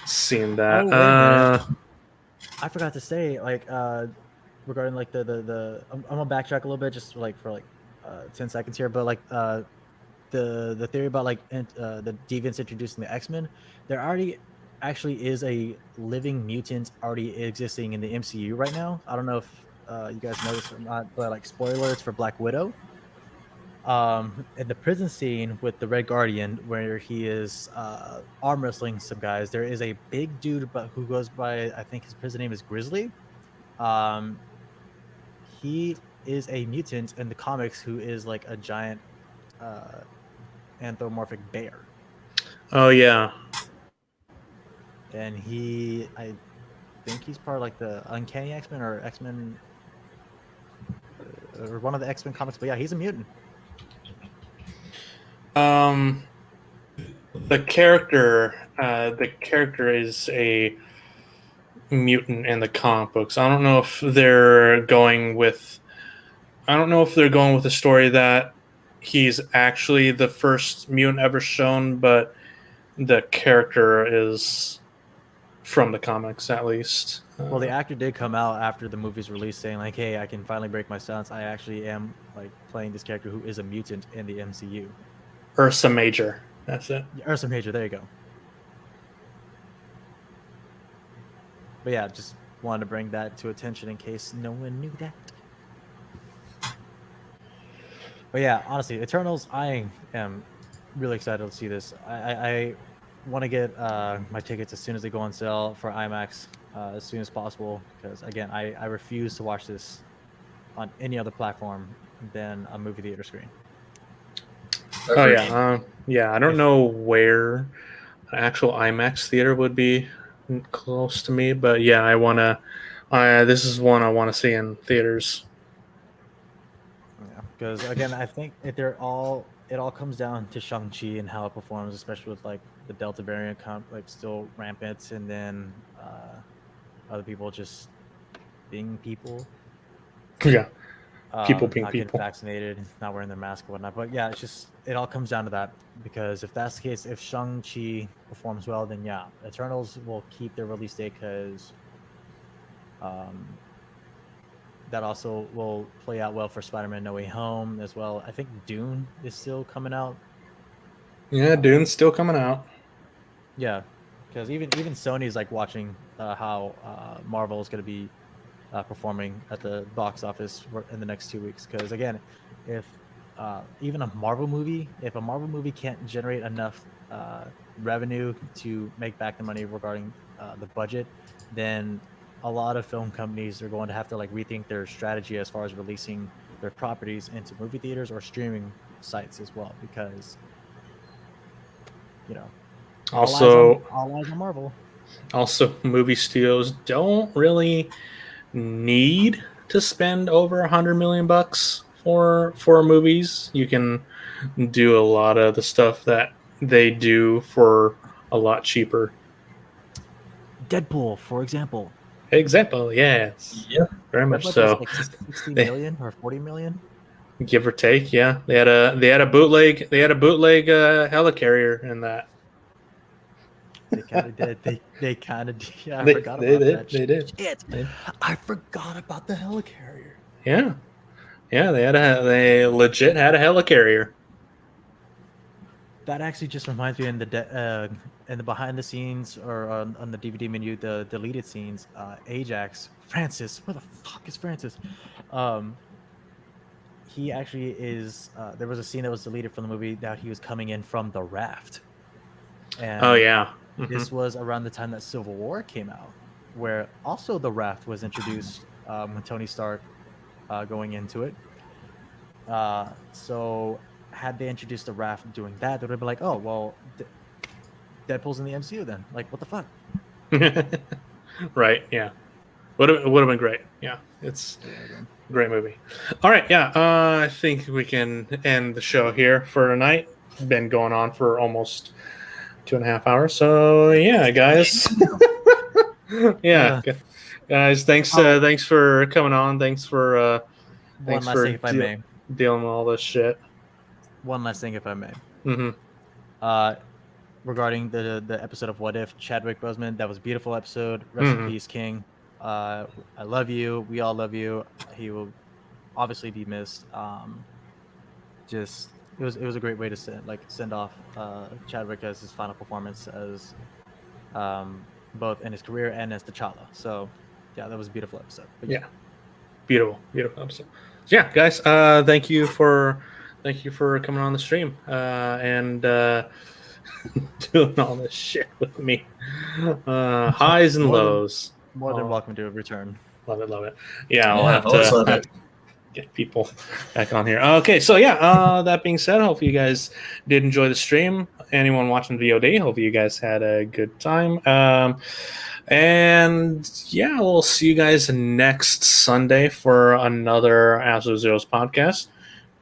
seen that. Oh, wait a minute. I forgot to say, like, regarding like I'm gonna backtrack a little bit, just like for like 10 seconds here, but like the theory about like the deviants introducing the X-Men, there already actually is a living mutant already existing in the MCU right now. I don't know if you guys know this or not, but like spoilers for Black Widow. In the prison scene with the Red Guardian, where he is arm wrestling some guys, there is a big dude, but who goes by, I think his prison name is Grizzly. Um, he is a mutant in the comics who is like a giant uh, anthropomorphic bear, Oh yeah. and I think he's part of like the Uncanny X-Men or X-Men or one of the X-Men comics. But yeah, he's a mutant. The character is a mutant in the comic books. I don't know if they're going with the story that he's actually the first mutant ever shown, but the character is from the comics at least. Well, the actor did come out after the movie's release saying like, "Hey, I can finally break my silence. I actually am like playing this character who is a mutant in the MCU." Ursa Major. That's it. Ursa Major, there you go. But yeah, just wanted to bring that to attention in case no one knew that. But yeah, honestly, Eternals, I am really excited to see this. I want to get my tickets as soon as they go on sale for IMAX as soon as possible, because again, I refuse to watch this on any other platform than a movie theater screen. Oh yeah, yeah. I don't know where an actual IMAX theater would be close to me, but yeah, I wanna. This is one I want to see in theaters. Yeah, because again, I think it all comes down to Shang-Chi and how it performs, especially with like the Delta variant like still rampant, and then other people just being people. Yeah, people being not people. getting vaccinated, not wearing their mask and whatnot. But yeah, it all comes down to that, because if that's the case, if Shang-Chi performs well, then yeah, Eternals will keep their release date, because that also will play out well for Spider-Man No Way Home as well. I think Dune is still coming out. Yeah, Dune's still coming out. Yeah, because even Sony's like watching how Marvel is going to be performing at the box office in the next 2 weeks. Because again, if even a Marvel movie can't generate enough revenue to make back the money regarding the budget, then a lot of film companies are going to have to like rethink their strategy as far as releasing their properties into movie theaters or streaming sites as well, because Also, all eyes on Marvel. Also, movie studios don't really need to spend over $100 million for movies. You can do a lot of the stuff that they do for a lot cheaper. Deadpool, for example. Example, yes, Yep. very That much budget so. was like 60 million or 40 million. Give or take, yeah. They had a bootleg helicarrier in that. They kind of did. They kind of did. Yeah, I They- forgot they about did, that. they did. Shit. I forgot about the helicarrier. Yeah, yeah. They legit had a helicarrier. That actually just reminds me in the behind the scenes or on the DVD menu, the deleted scenes, Ajax, Francis, where the fuck is Francis? He actually is, there was a scene that was deleted from the movie that he was coming in from the raft. And Oh yeah. this was around the time that Civil War came out, where also the raft was introduced when Tony Stark going into it. So had they introduced the raft doing that, they would have been like, oh, well, Deadpool's in the MCU then. Like, what the fuck? Right, yeah. Would have been great. Yeah. It's Great movie. All right, yeah. I think we can end the show here for tonight. Been going on for almost 2.5 hours. So yeah, guys. Yeah, guys. Thanks. Thanks for coming on. Thanks for. One last thing, if I may. Dealing with all this shit. One last thing, if I may. Mm-hmm. Regarding the episode of What If, Chadwick Boseman, that was a beautiful episode. Rest in peace, King. I love you. We all love you. He will obviously be missed. Just it was a great way to send off Chadwick as his final performance as both in his career and as T'Challa. So yeah, that was a beautiful episode. Yeah, beautiful episode. So, yeah, guys, thank you for coming on the stream and doing all this shit with me. Highs and lows. More than welcome to return. Love it. Yeah, I'll have to get people back on here. Okay, so yeah, that being said, hopefully you guys did enjoy the stream. Anyone watching VOD, hopefully you guys had a good time. And yeah, we'll see you guys next Sunday for another Absolute Zeros podcast.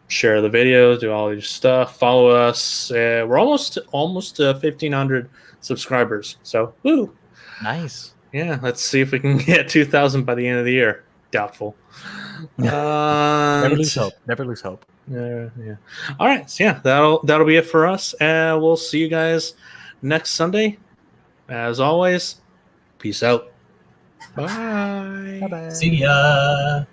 Share the videos, do all your stuff, follow us. We're almost 1,500 subscribers. So, woo! Nice. Yeah, let's see if we can get 2,000 by the end of the year. Doubtful. Never lose hope. Never lose hope. Yeah. All right. So yeah, that'll be it for us. And we'll see you guys next Sunday. As always, peace out. Bye. Bye-bye. See ya.